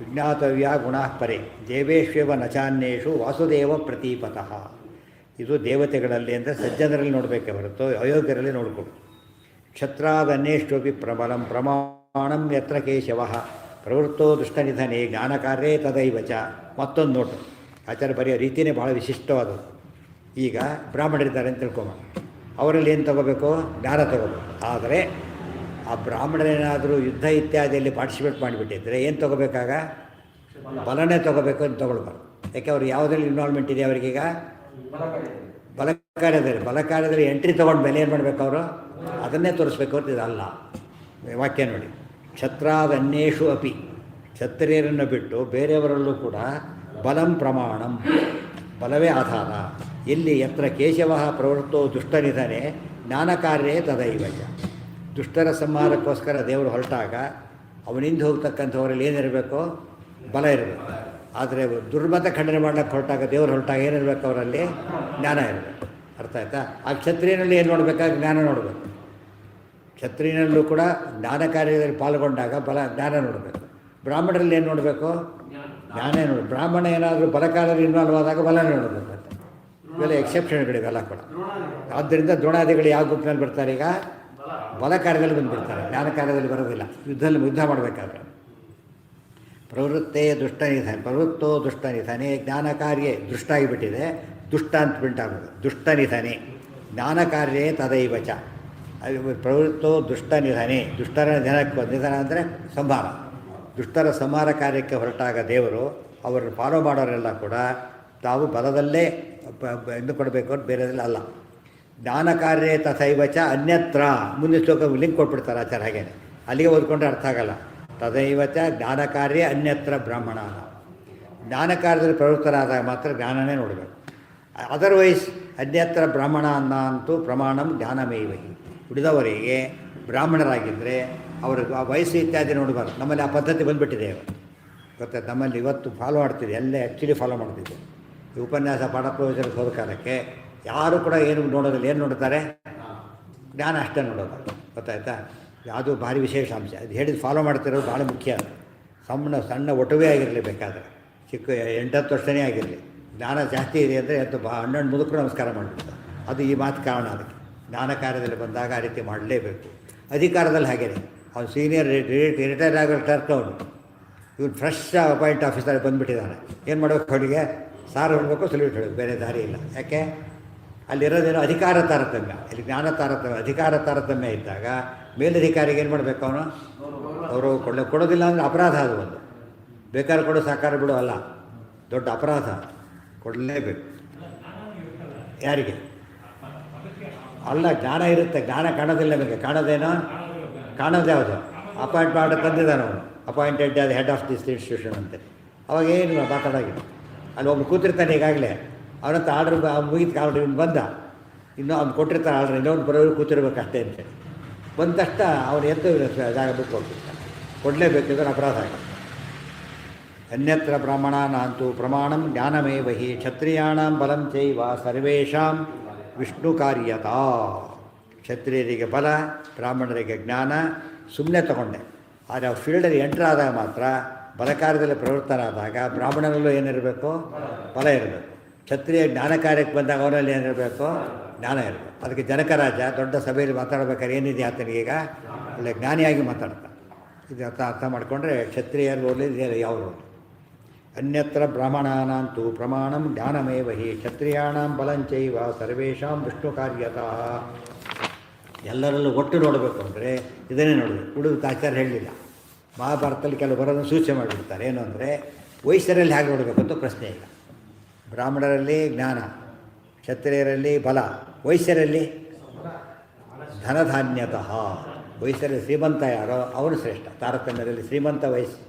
ವಿಜ್ಞಾತವ್ಯ ಗುಣಃ ಪರೆ ದೇವೇಶ್ವೇವ ನಚಾನ್ಯೇಷು ವಾಸುದೇವ ಪ್ರತೀಪತಃ. ಇದು ದೇವತೆಗಳಲ್ಲಿ ಅಂದರೆ ಸಜ್ಜನರಲ್ಲಿ ನೋಡಬೇಕೆ ಹೊರತು ಅಯೋಗ್ಯರಲ್ಲಿ ನೋಡಿಕೊಡು. ಕ್ಷತ್ರಾದನ್ನೇಷ್ಟೋಪಿ ಪ್ರಬಲಂ ಪ್ರಮಾಣಂ ಯತ್ರ ಕೇಶವ ಪ್ರವೃತ್ತೋ ದುಷ್ಟನಿಧನೆ ಜ್ಞಾನಕಾರ್ಯೇ ತದೈವ ಚ. ಮತ್ತೊಂದು ನೋಟು ಆಚಾರ್ಯ ಬರೆಯೋ ರೀತಿಯೇ ಭಾಳ ವಿಶಿಷ್ಟವಾದದ್ದು. ಈಗ ಬ್ರಾಹ್ಮಣರಿದ್ದಾರೆ ಅಂತ ತಿಳ್ಕೊಂಬ, ಅವರಲ್ಲಿ ಏನು ತೊಗೋಬೇಕು? ಜ್ಞಾನ ತೊಗೋಬೇಕು. ಆದರೆ ಆ ಬ್ರಾಹ್ಮಣರೇನಾದರೂ ಯುದ್ಧ ಇತ್ಯಾದಿಯಲ್ಲಿ ಪಾರ್ಟಿಸಿಪೇಟ್ ಮಾಡಿಬಿಟ್ಟಿದ್ರೆ ಏನು ತೊಗೋಬೇಕಾಗ? ಬಲನೇ ತೊಗೋಬೇಕು ಅಂತ ತೊಗೊಳ್ಬಾರ್ದು. ಯಾಕೆ ಅವ್ರು ಯಾವುದ್ರಲ್ಲಿ ಇನ್ವಾಲ್ವ್ಮೆಂಟ್ ಇದೆ ಅವರಿಗೀಗ? ಬಲಕಾರ್ಯದಲ್ಲಿ ಎಂಟ್ರಿ ತೊಗೊಂಡು ಮೇಲೆ ಏನು ಮಾಡಬೇಕು ಅವರು? ಅದನ್ನೇ ತೋರಿಸ್ಬೇಕು ಅಂತ ಇದಲ್ಲ. ವಾಕ್ಯ ನೋಡಿ, ಕ್ಷತ್ರಾದನ್ಯೇಷು ಅಪಿ, ಕ್ಷತ್ರಿಯರನ್ನು ಬಿಟ್ಟು ಬೇರೆಯವರಲ್ಲೂ ಕೂಡ ಬಲಂ ಪ್ರಮಾಣಂ, ಬಲವೇ ಆಧಾರ. ಎಲ್ಲಿ ಯತ್ರ ಕೇಶವ ಪ್ರವೃತ್ತೋ ದುಷ್ಟನಿಧನೆ ಜ್ಞಾನಕಾರ್ಯೇ ತದೈವ ಚ. ದುಷ್ಟರ ಸಂಹಾರಕ್ಕೋಸ್ಕರ ದೇವರು ಹೊರಟಾಗ ಅವನಿಂದ ಹೋಗ್ತಕ್ಕಂಥವರಲ್ಲಿ ಏನಿರಬೇಕು? ಬಲ ಇರಬೇಕು. ಆದರೆ ದುರ್ಮತ ಖಂಡನೆ ಮಾಡಲಿಕ್ಕೆ ಹೊರಟಾಗ ದೇವರು ಹೊರಟಾಗ ಏನಿರಬೇಕು? ಅವರಲ್ಲಿ ಜ್ಞಾನ ಇರಬೇಕು. ಅರ್ಥ ಆಯ್ತಾ? ಆ ಕ್ಷತ್ರಿಯನಲ್ಲಿ ಏನು ನೋಡಬೇಕಾದ್ರೆ ಜ್ಞಾನ ನೋಡಬೇಕು. ಕ್ಷತ್ರಿಯನಲ್ಲೂ ಕೂಡ ಜ್ಞಾನ ಕಾರ್ಯದಲ್ಲಿ ಪಾಲ್ಗೊಂಡಾಗ ಜ್ಞಾನ ನೋಡಬೇಕು. ಬ್ರಾಹ್ಮಣರಲ್ಲಿ ಏನು ನೋಡಬೇಕು? ಜ್ಞಾನ ನೋಡಿ. ಬ್ರಾಹ್ಮಣ ಏನಾದರೂ ಬಲಕಾಲದಲ್ಲಿ ಇನ್ವಾಲ್ವ್ ಆದಾಗ ಬಲ ನೋಡಬೇಕು ಅಂತ. ಇವೆಲ್ಲ ಎಕ್ಸೆಪ್ಷನ್ಗಳಿವೆಲ್ಲ ಕೂಡ. ಆದ್ದರಿಂದ ದ್ರೋಣಾದಿಗಳು ಯಾವ ಗುಂಪಿನಲ್ಲಿ ಬರ್ತಾರೆ? ಈಗ ಬಲ ಕಾರ್ಯದಲ್ಲಿ ಬಂದುಬಿಡ್ತಾರೆ, ಜ್ಞಾನ ಕಾರ್ಯದಲ್ಲಿ ಬರೋದಿಲ್ಲ. ಯುದ್ಧ ಮಾಡಬೇಕಾದ್ರೆ ಪ್ರವೃತ್ತೋ ದುಷ್ಟನಿಧನೆ ಜ್ಞಾನ ಕಾರ್ಯ ದುಷ್ಟ ಆಗಿಬಿಟ್ಟಿದೆ, ದುಷ್ಟ ಅಂತ ಬಿಂಟಾಗೋದು. ದುಷ್ಟನಿಧನೆ ಜ್ಞಾನ ಕಾರ್ಯೇ ತದೈವ ಚ. ಪ್ರವೃತ್ತೋ ದುಷ್ಟನಿಧನೆ, ದುಷ್ಟರ ನಿಧನ ಅಂದರೆ ಸಂಹಾರ. ದುಷ್ಟರ ಸಂಹಾರ ಕಾರ್ಯಕ್ಕೆ ಹೊರಟಾಗ ದೇವರು ಅವರನ್ನು ಫಾಲೋ ಮಾಡೋರೆಲ್ಲ ಕೂಡ ತಾವು ಬಲದಲ್ಲೇ ಎಂದು ಕೊಡಬೇಕು ಅಂತ ಬೇರೆದಲ್ಲ ಅಲ್ಲ. ಜ್ಞಾನ ಕಾರ್ಯೇ ತಥೈವ ಚ ಅನ್ಯತ್ರ. ಮುಂದೆ ಶ್ಲೋಕ ಲಿಂಕ್ ಕೊಟ್ಬಿಡ್ತಾರೆ ಆಚಾರ, ಹಾಗೇನೆ ಅಲ್ಲಿಗೆ ಓದ್ಕೊಂಡ್ರೆ ಅರ್ಥ ಆಗಲ್ಲ. ತದೈವ ಚ ಜ್ಞಾನ ಕಾರ್ಯ ಅನ್ಯತ್ರ ಬ್ರಾಹ್ಮಣ. ಜ್ಞಾನ ಕಾರ್ಯದಲ್ಲಿ ಪ್ರವೃತ್ತರಾದಾಗ ಮಾತ್ರ ಜ್ಞಾನನೇ ನೋಡಬೇಕು. ಅದರ್ವೈಸ್ ಅನ್ಯತ್ರ ಬ್ರಾಹ್ಮಣ ಅನ್ನಂತೂ ಪ್ರಮಾಣಂ ಜ್ಞಾನಮೇವಹಿ. ಉಳಿದವರಿಗೆ ಬ್ರಾಹ್ಮಣರಾಗಿದ್ದರೆ ಅವ್ರಿಗೆ ಆ ವಯಸ್ಸು ಇತ್ಯಾದಿ ನೋಡಬಾರ್ದು. ನಮ್ಮಲ್ಲಿ ಆ ಪದ್ಧತಿ ಬಂದುಬಿಟ್ಟಿದೆ ಗೊತ್ತಾಯ್ತು. ನಮ್ಮಲ್ಲಿ ಇವತ್ತು ಫಾಲೋ ಮಾಡ್ತಿದ್ದೆ, ಎಲ್ಲ ಆ್ಯಕ್ಚುಲಿ ಫಾಲೋ ಮಾಡ್ತಿದ್ದೆ. ಈ ಉಪನ್ಯಾಸ ಪಾಠ ಪ್ರವಚನಕ್ಕೆ ಹೋದ ಕಾಲಕ್ಕೆ ಯಾರು ಕೂಡ ಏನು ನೋಡೋದಿಲ್ಲ. ಏನು ನೋಡ್ತಾರೆ? ಜ್ಞಾನ ಅಷ್ಟೇ ನೋಡೋದು. ಗೊತ್ತಾಯ್ತಾ? ಅದು ಭಾರಿ ವಿಶೇಷ ಅಂಶ. ಅದು ಹೇಳಿದ್ದು ಫಾಲೋ ಮಾಡ್ತಿರೋದು ಭಾಳ ಮುಖ್ಯ. ಸಣ್ಣ ಒಟುವೆ ಆಗಿರಲಿ, ಬೇಕಾದರೆ ಚಿಕ್ಕ 8-10 ವರ್ಷನೇ ಆಗಿರಲಿ, ಜ್ಞಾನ ಜಾಸ್ತಿ ಇದೆ ಅಂದರೆ ಅದು 12 ಮುದುಕರು ನಮಸ್ಕಾರ ಮಾಡಿಬಿಡ್ತಾರೆ. ಅದು ಈ ಮಾತು ಕಾರಣ. ಅದಕ್ಕೆ ಜ್ಞಾನ ಕಾರ್ಯದಲ್ಲಿ ಬಂದಾಗ ಆ ರೀತಿ ಮಾಡಲೇಬೇಕು. ಅಧಿಕಾರದಲ್ಲಿ ಹಾಗೇನೆ, ಅವ್ನು ಸೀನಿಯರ್ ರಿಟೈರ್ ಆಗೋ ಕ್ಲರ್ಕ್ ಅವನು, ಇವನು ಫ್ರೆಶ್ ಅಪಾಯಿಂಟ್ ಆಫೀಸರ್ ಬಂದುಬಿಟ್ಟಿದ್ದಾನೆ. ಏನು ಮಾಡಬೇಕು? ಅವನಿಗೆ ಸಾರು ಹೊಡಬೇಕು, ಸಲ್ಯೂಟ್ ಹೊಡಬೇಕು, ಬೇರೆ ದಾರಿ ಇಲ್ಲ. ಯಾಕೆ? ಅಲ್ಲಿರೋದೇನೋ ಅಧಿಕಾರ ತಾರತಮ್ಯ. ಇಲ್ಲಿ ಜ್ಞಾನ ತಾರತಮ್ಯ, ಅಧಿಕಾರ ತಾರತಮ್ಯ ಇದ್ದಾಗ ಮೇಲಧಿಕಾರಿಗೆ ಏನು ಮಾಡಬೇಕು? ಅವನು ಅವರು ಕೊಡೋದಿಲ್ಲ ಅಂದರೆ ಅಪರಾಧ. ಅದು ಒಂದು ಬೇಕಾದ್ರೆ ಕೊಡೋ ಸಾಕಾರ ಬಿಡೋ ಅಲ್ಲ, ದೊಡ್ಡ ಅಪರಾಧ. ಕೊಡಲೇಬೇಕು. ಯಾರಿಗೆ? ಅಲ್ಲ, ಜ್ಞಾನ ಇರುತ್ತೆ, ಜ್ಞಾನ ಕಾಣೋದಿಲ್ಲ. ನಮಗೆ ಕಾಣೋದೇನೋ? ಕಾಣೋದು ಯಾವುದು? ಅಪಾಯಿಂಟ್ ಮಾಡಿ ತಂದಿದ್ದಾನೆ ಅವನು, ಅಪಾಯಿಂಟೆಡ್ ಆದ ಹೆಡ್ ಆಫ್ ದಿಸ್ ಇನ್ಸ್ಟಿಟ್ಯೂಷನ್ ಅಂತೆ. ಅವಾಗ ಏನು ಮಾತಾಡೋಗಿಲ್ಲ. ಅಲ್ಲಿ ಒಬ್ಬನು ಕೂತಿರ್ತಾನೆ ಈಗಾಗಲೇ, ಅವನಂತ ಆರ್ಡ್ರ್ ಮುಗಿತು. ಆರ್ಡ್ರ್ ಇವನು ಬಂದ, ಇನ್ನೂ ಅವ್ನು ಕೊಟ್ಟಿರ್ತಾನೆ ಆರ್ಡ್ರ್, ಇನ್ನೊಂದು ಬರೋರು ಕೂತಿರ್ಬೇಕು ಅಷ್ಟೇ ಅಂತೇಳಿ. ಬಂದ ತಕ್ಷಣ ಅವನು ಎದ್ದು ಜಾಗ ಬಿಟ್ಟು ಹೋಗ್ತಿರ್ತಾನೆ. ಕೊಡಲೇಬೇಕಿದ್ರೆ ಅಪರಾಧ ಆಗುತ್ತೆ. ಅನ್ಯತ್ರ ಬ್ರಾಹ್ಮಣಾನಾಂತೂ ಪ್ರಮಾಣಂ ಜ್ಞಾನಮೇವಹಿ ಕ್ಷತ್ರಿಯಾಣಾಂ ಬಲಂ ಚೈವ ಸರ್ವೇಷಾಂ ವಿಷ್ಣು ಕಾರ್ಯತಾ. ಕ್ಷತ್ರಿಯರಿಗೆ ಬಲ, ಬ್ರಾಹ್ಮಣರಿಗೆ ಜ್ಞಾನ. ಸುಮ್ಮನೆ ತಗೊಂಡೆ. ಆದರೆ ಆ ಫೀಲ್ಡಲ್ಲಿ ಎಂಟ್ರ್ ಆದಾಗ ಮಾತ್ರ ಬಲಕಾರ್ಯದಲ್ಲಿ ಪ್ರವೃತ್ತನಾದಾಗ ಬ್ರಾಹ್ಮಣನಲ್ಲೂ ಏನಿರಬೇಕು? ಬಲ ಇರಬೇಕು. ಕ್ಷತ್ರಿಯ ಜ್ಞಾನ ಕಾರ್ಯಕ್ಕೆ ಬಂದಾಗ ಅವರಲ್ಲಿ ಏನಿರಬೇಕು? ಜ್ಞಾನ ಇರಬೇಕು. ಅದಕ್ಕೆ ಜನಕರಾಜ ದೊಡ್ಡ ಸಭೆಯಲ್ಲಿ ಮಾತಾಡ್ಬೇಕಾದ್ರೆ ಏನಿದೆ ಆತನಿಗೀಗ? ಒಳ್ಳೆ ಜ್ಞಾನಿಯಾಗಿ ಮಾತಾಡ್ತಾನೆ. ಇದು ಅರ್ಥ ಮಾಡಿಕೊಂಡ್ರೆ ಕ್ಷತ್ರಿಯರು ಓದಲಿ ಯಾವುದು? ಅನ್ಯತ್ರ ಬ್ರಾಹ್ಮಣಾನಾಂತೂ ಪ್ರಮಾಣಂ ಜ್ಞಾನಮೇವಹಿ ಕ್ಷತ್ರಿಯಾಣಾಂ ಬಲಂಚೈವ ಸರ್ವೇಷಾಂ ವಿಷ್ಣು ಕಾರ್ಯತಃ. ಎಲ್ಲರಲ್ಲೂ ಒಟ್ಟು ನೋಡಬೇಕು ಅಂದರೆ ಇದನ್ನೇ ನೋಡಬೇಕು. ಉಳಿದ ಆಚಾರ್ಯ ಹೇಳಲಿಲ್ಲ. ಮಹಾಭಾರತದಲ್ಲಿ ಕೆಲವು ಬರೋದನ್ನು ಸೂಚನೆ ಮಾಡಿಬಿಡ್ತಾರೆ. ಏನು ಅಂದರೆ ವೈಶ್ಯರಲ್ಲಿ ಹೇಗೆ ನೋಡಬೇಕು ಅಂತ ಪ್ರಶ್ನೆ ಇಲ್ಲ. ಬ್ರಾಹ್ಮಣರಲ್ಲಿ ಜ್ಞಾನ, ಕ್ಷತ್ರಿಯರಲ್ಲಿ ಬಲ, ವೈಶ್ಯರಲ್ಲಿ ಧನಧಾನ್ಯತಃ. ವೈಶ್ಯರಲ್ಲಿ ಶ್ರೀಮಂತ ಯಾರೋ ಅವನು ಶ್ರೇಷ್ಠ. ತಾರತಮ್ಯದಲ್ಲಿ ಶ್ರೀಮಂತ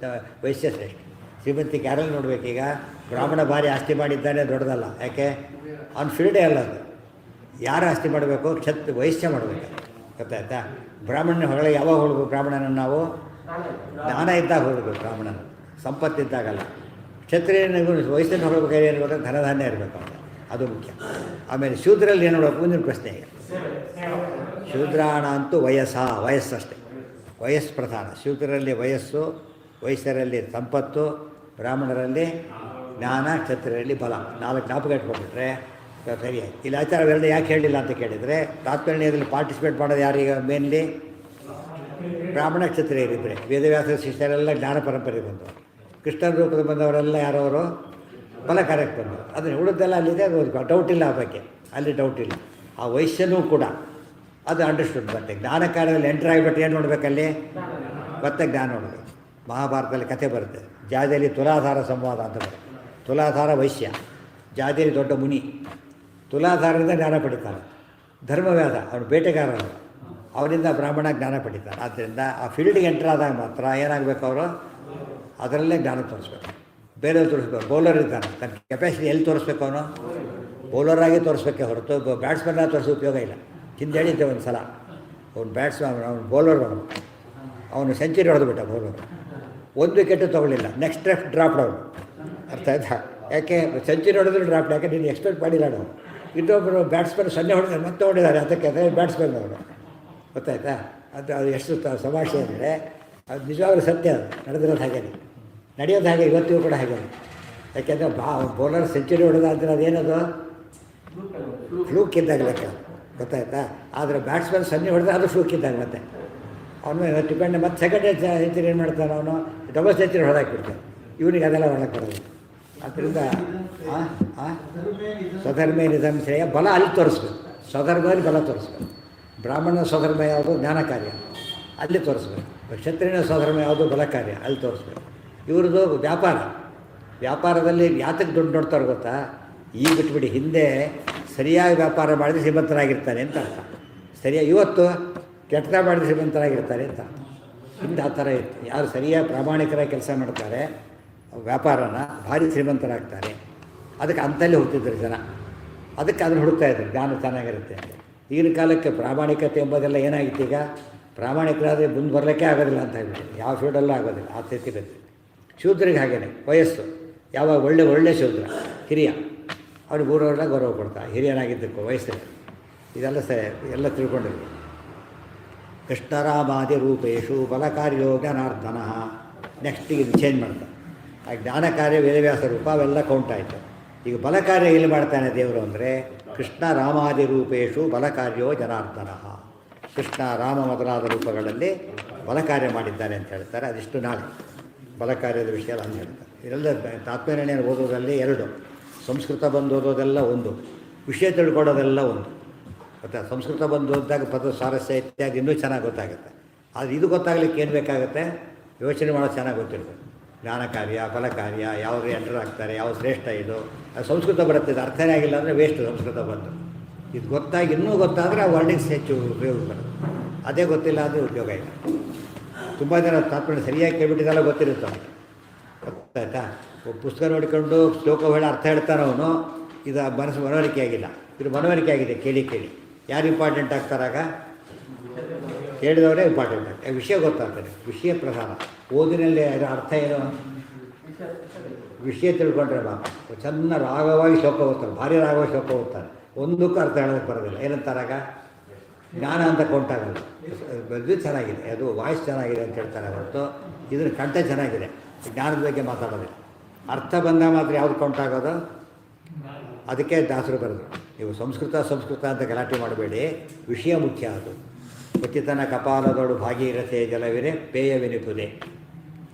ವೈಶ್ಯ ಶ್ರೇಷ್ಠ. ಶ್ರೀಮಂತಿಕೆ ಯಾರಲ್ಲಿ ನೋಡಬೇಕೀಗ? ಬ್ರಾಹ್ಮಣ ಭಾರಿ ಆಸ್ತಿ ಮಾಡಿದ್ದಾನೆ ದೊಡ್ಡದಲ್ಲ, ಯಾಕೆ ಅವ್ನ ಫೀಲ್ಡೇ ಅಲ್ಲ ಅದು. ಯಾರು ಆಸ್ತಿ ಮಾಡಬೇಕು? ವೈಶ್ಯ ಮಾಡಬೇಕು, ಗೊತ್ತಾಯ್ತಾ? ಬ್ರಾಹ್ಮಣನ ಹೊರಗೆ ಯಾವಾಗ ಹೊಡಬೇಕು? ಬ್ರಾಹ್ಮಣನನ್ನು ನಾವು ಜ್ಞಾನ ಇದ್ದಾಗ ಹೊರಬೇಕು, ಬ್ರಾಹ್ಮಣನ ಸಂಪತ್ತಿದ್ದಾಗಲ್ಲ. ಕ್ಷತ್ರಿಯನಿಗೂ ವಯಸ್ಸನ್ನು ಹೊರಬೇಕಾದ್ರೆ ಏನು ಇರಬೇಕು? ಧನಧಾನ್ಯ ಇರಬೇಕು ಅವನು, ಅದು ಮುಖ್ಯ. ಆಮೇಲೆ ಶೂದ್ರಲ್ಲಿ ಏನು ನೋಡಬೇಕು? ಮುಂದಿನ ಪ್ರಶ್ನೆ ಈಗ. ಶೂದ್ರಾಣ ಅಂತೂ ವಯಸ್ಸಷ್ಟೇ, ವಯಸ್ಸು ಪ್ರಧಾನ. ಶೂದ್ರರಲ್ಲಿ ವಯಸ್ಸು, ವಯಸ್ಸರಲ್ಲಿ ಸಂಪತ್ತು, ಬ್ರಾಹ್ಮಣರಲ್ಲಿ ಜ್ಞಾನ, ಕ್ಷತ್ರಿಯರಲ್ಲಿ ಬಲ. 4 ಜ್ಞಾಪಕ ಇಟ್ಕೊಂಡ್ಬಿಟ್ರೆ ಸರಿಯಾಗಿ. ಇಲ್ಲಿ ಆಚಾರವೆಲ್ಲ ಯಾಕೆ ಹೇಳಲಿಲ್ಲ ಅಂತ ಕೇಳಿದರೆ, ತಾತ್ಪರ್ಯದಲ್ಲಿ ಪಾರ್ಟಿಸಿಪೇಟ್ ಮಾಡೋದು ಯಾರೀಗ ಮೇನ್ಲಿ? ಬ್ರಾಹ್ಮಣ ಕ್ಷತ್ರಿಯರಿಬ್ಬರೇ. ವೇದವ್ಯಾಸ ಶಿಷ್ಯರೆಲ್ಲ ಜ್ಞಾನ ಪರಂಪರೆ ಬಂದವರು. ಕೃಷ್ಣನ ರೂಪದ ಬಂದವರೆಲ್ಲ ಯಾರವರು? ಬಲ ಕಾರ್ಯಕ್ಕೆ ಬಂದವರು. ಅದನ್ನು ಉಳಿದೆಲ್ಲ ಅಲ್ಲಿದೆ, ಅದು ಡೌಟ್ ಇಲ್ಲ ಆ ಬಗ್ಗೆ, ಅಲ್ಲಿ ಡೌಟ್ ಇಲ್ಲ. ಆ ವಯಸ್ಸನ್ನೂ ಕೂಡ ಅದು ಅಂಡರ್ಸ್ಟುಡ್. ಮತ್ತೆ ಜ್ಞಾನ ಕಾರ್ಯದಲ್ಲಿ ಎಂಟ್ರ್ ಆಗಿಬಿಟ್ಟು ಏನು ನೋಡಬೇಕಲ್ಲಿ? ಮತ್ತೆ ಜ್ಞಾನ ನೋಡಬೇಕು. ಮಹಾಭಾರತದಲ್ಲಿ ಕಥೆ ಬರುತ್ತೆ, ಜಾತಿಯಲ್ಲಿ ತುಲಾಧಾರ ಸಂವಾದ ಅಂತ ಬರುತ್ತೆ. ತುಲಾಧಾರ ವೈಶ್ಯ, ಜಾತಿಯಲ್ಲಿ ದೊಡ್ಡ ಮುನಿ. ತುಲಾಧಾರದಿಂದ ಜ್ಞಾನ ಪಡಿತಾನೆ. ಧರ್ಮವ್ಯಾಸ ಅವನು ಬೇಟೆಗಾರನು, ಅವರಿಂದ ಬ್ರಾಹ್ಮಣ ಜ್ಞಾನ ಪಡಿತಾನೆ. ಆದ್ದರಿಂದ ಆ ಫೀಲ್ಡಿಗೆ ಎಂಟ್ರ್ ಆದಾಗ ಮಾತ್ರ ಏನಾಗಬೇಕು? ಅವರು ಅದರಲ್ಲೇ ಜ್ಞಾನ ತೋರಿಸ್ಬೇಕು. ಬೇರೆ ತೋರಿಸ್ಬೇಕು. ಬೌಲರ್ ಇದ್ದಾನೆ, ತನ್ನ ಕೆಪಾಸಿಟಿ ಎಲ್ಲಿ ತೋರಿಸ್ಬೇಕು? ಅವನು ಬೌಲರಾಗಿ ತೋರಿಸ್ಬೇಕೆ ಹೊರತು ಬ್ಯಾಟ್ಸ್ಮನ್ನಾಗಿ ತೋರಿಸೋ ಉಪಯೋಗ ಇಲ್ಲ. ಹಿಂದೆ ಹೇಳಿದ್ದೆ ಒಂದು ಸಲ, ಅವ್ನು ಅವನು ಬೌಲರ್, ಅವನು ಸೆಂಚುರಿ ಹೊಡೆದುಬಿಟ್ಟ ಬೌಲರ್. 1 ವಿಕೆಟು ತೊಗೊಳ್ಳಿಲ್ಲ, ನೆಕ್ಸ್ಟ್ ಡ್ರಾಪ್ ಡೌನ್. ಅರ್ಥ ಆಯ್ತಾ? ಯಾಕೆ ಸೆಂಚುರಿ ಹೊಡೆದ್ರು ಡ್ರಾಪ್? ಯಾಕೆ ನೀನು ಎಕ್ಸ್ಪೆಕ್ಟ್ ಮಾಡಿಲ್ಲ ನಾವು. ಇನ್ನೊಬ್ಬರು ಬ್ಯಾಟ್ಸ್ಮನ್ 0 ಹೊಡೆದ್ರೆ ಮತ್ತೆ ಹೊಡಿದ್ದಾರೆ, ಅದಕ್ಕೆ ಅದೇ ಬ್ಯಾಟ್ಸ್ಮನ್ ಅವರು, ಗೊತ್ತಾಯ್ತಾ? ಅದು ಎಷ್ಟು ತಮಾಷೆ ಅಂದರೆ ಅದು ನಿಜವಾಗ್ಲೂ ಸತ್ಯ. ಅದು ನಡೆದಿರೋದು ಹಾಗೆ, ನಡೆಯೋದು ಹಾಗೆ, ಇವತ್ತಿಗೂ ಕೂಡ ಹಾಗೆ. ಯಾಕೆಂದರೆ ಬೌಲರ್ ಸೆಂಚುರಿ ಹೊಡೆದ ಅಂದರೆ ಅದೇನದು ಫ್ಲೂಕ್ ಇದ್ದಾಗ ಲೆಕ್ಕ, ಗೊತ್ತಾಯ್ತಾ? ಆದರೆ ಬ್ಯಾಟ್ಸ್ಮನ್ 0 ಹೊಡೆದ್ರೆ ಅದು ಫ್ಲೂಕ್ ಇದ್ದಾಗ ಮತ್ತೆ ಅವನು ಡಿಪೆಂಡ್. ಮತ್ತು ಸೆಕೆಂಡ್ ಸೆಂಚುರಿ ಏನು ಮಾಡ್ತಾನೆ? ಅವನು ಡಬಲ್ ಸೆಂಚುರಿ ಹೊಡೆದಾಕ್ಬಿಡ್ತಾನೆ. ಇವನಿಗೆ ಅದೆಲ್ಲ ಹೊಡಕ್ಕೆ ಬರೋದು. ಆದ್ದರಿಂದ ಸ್ವಧರ್ಮೇ ನಿಧರ್ಮ ಶ್ರೇಯ. ಬಲ ಅಲ್ಲಿ ತೋರಿಸ್ಬೇಕು, ಸ್ವಧರ್ಮದಲ್ಲಿ ಬಲ ತೋರಿಸ್ಬೇಕು. ಬ್ರಾಹ್ಮಣನ ಸ್ವಧರ್ಮ ಯಾವುದು? ಜ್ಞಾನ ಕಾರ್ಯ, ಅಲ್ಲಿ ತೋರಿಸ್ಬೇಕು. ಕ್ಷತ್ರಿಯನ ಸ್ವಧರ್ಮ ಯಾವುದು? ಬಲ ಕಾರ್ಯ, ಅಲ್ಲಿ ತೋರಿಸ್ಬೇಕು. ಇವ್ರದ್ದು ವ್ಯಾಪಾರದಲ್ಲಿ ಯಾತಕ್ಕೆ ದುಡ್ಡು ನೋಡ್ತಾರೆ ಗೊತ್ತಾ? ಈಗ ಬಿಟ್ಬಿಡಿ, ಹಿಂದೆ ಸರಿಯಾಗಿ ವ್ಯಾಪಾರ ಮಾಡಿದ್ರೆ ಶ್ರೀಮಂತರಾಗಿರ್ತಾನೆ ಅಂತ ಅರ್ಥ. ಸರಿಯಾಗಿ ಇವತ್ತು ಕೆಟ್ಟದ ಮಾಡಿದ್ರೆ ಶ್ರೀಮಂತರಾಗಿರ್ತಾರೆ ಅಂತ. ಹಿಂದೆ ಆ ಥರ ಇತ್ತು. ಯಾರು ಸರಿಯಾಗಿ ಪ್ರಾಮಾಣಿಕರಾಗಿ ಕೆಲಸ ಮಾಡ್ತಾರೆ ವ್ಯಾಪಾರನ, ಭಾರಿ ಶ್ರೀಮಂತರಾಗ್ತಾರೆ. ಅದಕ್ಕೆ ಅಂತಲ್ಲಿ ಹೋಗ್ತಿದ್ರು ಜನ, ಅದಕ್ಕೆ ಅದನ್ನು ಹುಡುಕ್ತಾಯಿದ್ರು, ಜ್ಞಾನ ಚೆನ್ನಾಗಿರುತ್ತೆ ಅಂತ. ಈಗಿನ ಕಾಲಕ್ಕೆ ಪ್ರಾಮಾಣಿಕತೆ ಎಂಬುದೆಲ್ಲ ಏನಾಗಿತ್ತು? ಈಗ ಪ್ರಾಮಾಣಿಕರಾದರೆ ಮುಂದೆ ಬರಲಿಕ್ಕೆ ಆಗೋದಿಲ್ಲ ಅಂತ ಹೇಳ್ಬಿಟ್ಟು ಯಾವ ಫೀಲ್ಡಲ್ಲೂ ಆಗೋದಿಲ್ಲ, ಆ ಸ್ಥಿತಿ ಬಂದಿದೆ. ಶೂದ್ರಿಗೆ ಹಾಗೇನೆ, ವಯಸ್ಸು ಯಾವಾಗ ಒಳ್ಳೆ ಶೂದ್ರ ಹಿರಿಯ, ಅವ್ರಿಗೆ ಊರವ್ರನ್ನ ಗೌರವ ಕೊಡ್ತಾರೆ, ಹಿರಿಯನಾಗಿದ್ದಕ್ಕೂ ವಯಸ್ಸಲ್ಲಿ. ಇದೆಲ್ಲ ಎಲ್ಲ ತಿಳ್ಕೊಂಡಿರ್ಬೇಕು. ಕೃಷ್ಣರಾಮಾದಿ ರೂಪೇಶು ಬಲಕಾರ್ಯೋ ಜ್ಞಾನಾರ್ಧನ. ನೆಕ್ಸ್ಟ್ ಇದು ಚೇಂಜ್ ಮಾಡ್ತಾರೆ. ಆ ಜ್ಞಾನ ಕಾರ್ಯ ವೇದವ್ಯಾಸ ರೂಪ ಅವೆಲ್ಲ ಕೌಂಟ್ ಆಯಿತು. ಈಗ ಬಲ ಕಾರ್ಯ ಎಲ್ಲಿ ಮಾಡ್ತಾನೆ ದೇವರು ಅಂದರೆ, ಕೃಷ್ಣ ರಾಮಾದಿ ರೂಪೇಶು ಬಲಕಾರ್ಯೋ ಜನಾರ್ದನ. ಕೃಷ್ಣ ರಾಮ ಮೊದಲಾದ ರೂಪಗಳಲ್ಲಿ ಬಲ ಕಾರ್ಯ ಮಾಡಿದ್ದಾನೆ ಅಂತ ಹೇಳ್ತಾರೆ. ಅದಿಷ್ಟು ನಾಳೆ ಬಲ ಕಾರ್ಯದ ವಿಷಯ ಅಂತ ಹೇಳ್ತಾರೆ. ಇದೆಲ್ಲ ತಾತ್ಪರ್ಯ ಓದೋದಲ್ಲಿ 2, ಸಂಸ್ಕೃತ ಬಂದು ಓದೋದೆಲ್ಲ 1, ವಿಷಯ ತಿಳ್ಕೊಳ್ಳೋದೆಲ್ಲ 1. ಮತ್ತು ಸಂಸ್ಕೃತ ಬಂದು ಓದಿದಾಗ ಪದ ಸ್ವಾರಸ್ಯ ಇತ್ಯಾದಿ ಇನ್ನೂ ಚೆನ್ನಾಗಿ ಗೊತ್ತಾಗುತ್ತೆ. ಆದರೆ ಇದು ಗೊತ್ತಾಗಲಿಕ್ಕೆ ಏನು ಬೇಕಾಗುತ್ತೆ? ಯೋಚನೆ ಮಾಡೋದು ಚೆನ್ನಾಗಿ ಗೊತ್ತಿರ್ತದೆ. ಜ್ಞಾನ ಕಾರ್ಯ, ಫಲ ಕಾರ್ಯ, ಯಾವ್ದು ಎಂಟರ್ ಆಗ್ತಾರೆ, ಯಾವ ಶ್ರೇಷ್ಠ ಇದು. ಅದು ಸಂಸ್ಕೃತ ಬರುತ್ತೆ, ಇದು ಅರ್ಥನೇ ಆಗಿಲ್ಲ ಅಂದರೆ ವೇಸ್ಟ್ ಸಂಸ್ಕೃತ ಬಂದು. ಇದು ಗೊತ್ತಾಗಿ ಇನ್ನೂ ಗೊತ್ತಾದರೆ ಆ ವರ್ಡಿಂಗ್ಸ್ ಹೆಚ್ಚು ಉಪಯೋಗ ಬರುತ್ತೆ. ಅದೇ ಗೊತ್ತಿಲ್ಲ ಅಂದರೆ ಉಪಯೋಗ ಇಲ್ಲ. ತುಂಬ ಜನ ತಾತ್ಪರ್ಯ ಸರಿಯಾಗಿ ಕೇಳ್ಬಿಟ್ಟಿದ್ದೆಲ್ಲ ಗೊತ್ತಿರುತ್ತೆ ಅವನಿಗೆ, ಗೊತ್ತಾಯ್ತಾ? ಪುಸ್ತಕ ನೋಡಿಕೊಂಡು ಶ್ಲೋಕ ಹೇಳಿ ಅರ್ಥ ಹೇಳ್ತಾನೆ ಅವನು, ಇದು ಮನವರಿಕೆ ಆಗಿಲ್ಲ. ಇದು ಮನವರಿಕೆ ಆಗಿದೆ ಕೇಳಿ. ಯಾರು ಇಂಪಾರ್ಟೆಂಟ್ ಆಗ್ತಾರಾಗ? ಕೇಳಿದವರೇ ಇಂಪಾರ್ಟೆಂಟ್ ಆಗ್ತದೆ. ವಿಷಯ ಗೊತ್ತಾಗ್ತದೆ, ವಿಷಯ ಪ್ರಧಾನ. ಓದಿನಲ್ಲಿ ಅದರ ಅರ್ಥ ಏನು? ವಿಷಯ ತಿಳ್ಕೊಂಡ್ರೆ ಚೆನ್ನಾಗಿ ರಾಗವಾಗಿ ಶ್ಲೋಕ ಓದ್ತಾರೆ, ಭಾರಿ ರಾಗವಾಗಿ ಶ್ಲೋಕ ಓದ್ತಾರೆ, ಒಂದಕ್ಕೂ ಅರ್ಥ ಹೇಳೋದಕ್ಕೆ ಬರೋದಿಲ್ಲ. ಏನಂತಾರಾಗ? ಜ್ಞಾನ ಅಂತ ಕೊಂಟಾಗಲ್ಲ. ಇದು ಚೆನ್ನಾಗಿದೆ, ಅದು ವಾಯ್ಸ್ ಚೆನ್ನಾಗಿದೆ ಅಂತ ಹೇಳ್ತಾರೆ ಹೊರತು ಇದ್ರ ಕಂಠ ಚೆನ್ನಾಗಿದೆ. ಜ್ಞಾನದ ಬಗ್ಗೆ ಮಾತಾಡೋದಿಲ್ಲ. ಅರ್ಥ ಬಂದಾಗ ಮಾತ್ರ ಯಾವ್ದು ಕೊಂಟಾಗೋದು? ಅದಕ್ಕೆ ದಾಸರು ಬರೋದು, ನೀವು ಸಂಸ್ಕೃತ ಅಂತ ಗಲಾಟೆ ಮಾಡಬೇಡಿ, ವಿಷಯ ಮುಖ್ಯ. ಅದು ಪತಿತನ ಕಪಾಲದೊಡು ಭಾಗೀರಥೆ ಜಲವಿರೆ ಪೇಯವಿನಿಪುದೆ.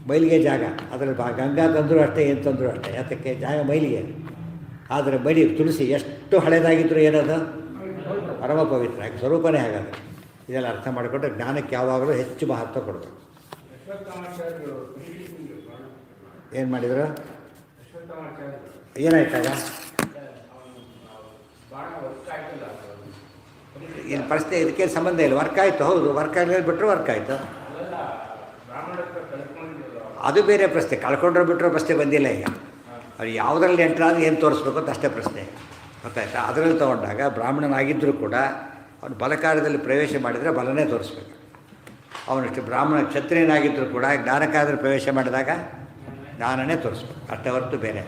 ಮೈಲಿಗೆ ಜಾಗ, ಅದರಲ್ಲಿ ಗಂಗಾ ತಂದರೂ ಅಷ್ಟೇ, ಏನು ತಂದರೂ ಅಷ್ಟೇ. ಯಾತಕ್ಕೆ? ಜಾಗ ಮೈಲಿಗೆ. ಆದರೆ ಬರೀ ತುಳಸಿ ಎಷ್ಟು ಹಳೇದಾಗಿದ್ದರೂ ಏನದು? ಪರಮ ಪವಿತ್ರ, ಸ್ವರೂಪನೇ ಹಾಗಾದರೆ. ಇದೆಲ್ಲ ಅರ್ಥ ಮಾಡಿಕೊಂಡ್ರೆ ಜ್ಞಾನಕ್ಕೆ ಯಾವಾಗಲೂ ಹೆಚ್ಚು ಮಹತ್ವ ಕೊಡಬೇಕು. ಏನು ಮಾಡಿದ್ರು? ಏನಾಯ್ತಾಗ? ಏನು ಪ್ರಶ್ನೆ? ಇದಕ್ಕೆ ಸಂಬಂಧ ಇಲ್ಲ. ವರ್ಕ್ ಆಯಿತು, ಹೌದು, ವರ್ಕ್ ಆಗಲಿ ಬಿಟ್ಟರು ವರ್ಕ್ ಆಯಿತು. ಅದು ಬೇರೆ ಪ್ರಶ್ನೆ. ಕಳ್ಕೊಂಡ್ರೆ ಬಿಟ್ಟರೆ ಪ್ರಶ್ನೆ ಬಂದಿಲ್ಲ ಈಗ. ಅದು ಯಾವುದರಲ್ಲಿ ಎಂಟ್ರಾದ್ರೆ ಏನು ತೋರಿಸ್ಬೇಕು ಅಂತ ಅಷ್ಟೇ ಪ್ರಶ್ನೆ. ಗೊತ್ತಾಯ್ತಾ? ಅದರಲ್ಲಿ ತೊಗೊಂಡಾಗ ಬ್ರಾಹ್ಮಣನಾಗಿದ್ದರೂ ಕೂಡ ಅವನು ಬಲಕಾರ್ಯದಲ್ಲಿ ಪ್ರವೇಶ ಮಾಡಿದರೆ ಬಲನೇ ತೋರಿಸ್ಬೇಕು. ಅವನಷ್ಟು ಬ್ರಾಹ್ಮಣ ಕ್ಷತ್ರಿಯನಾಗಿದ್ದರೂ ಕೂಡ ಜ್ಞಾನಕಾರ್ಯದಲ್ಲಿ ಪ್ರವೇಶ ಮಾಡಿದಾಗ ಜ್ಞಾನನೇ ತೋರಿಸ್ಬೇಕು. ಅಷ್ಟೇ ಹೊರತು ಬೇರೆ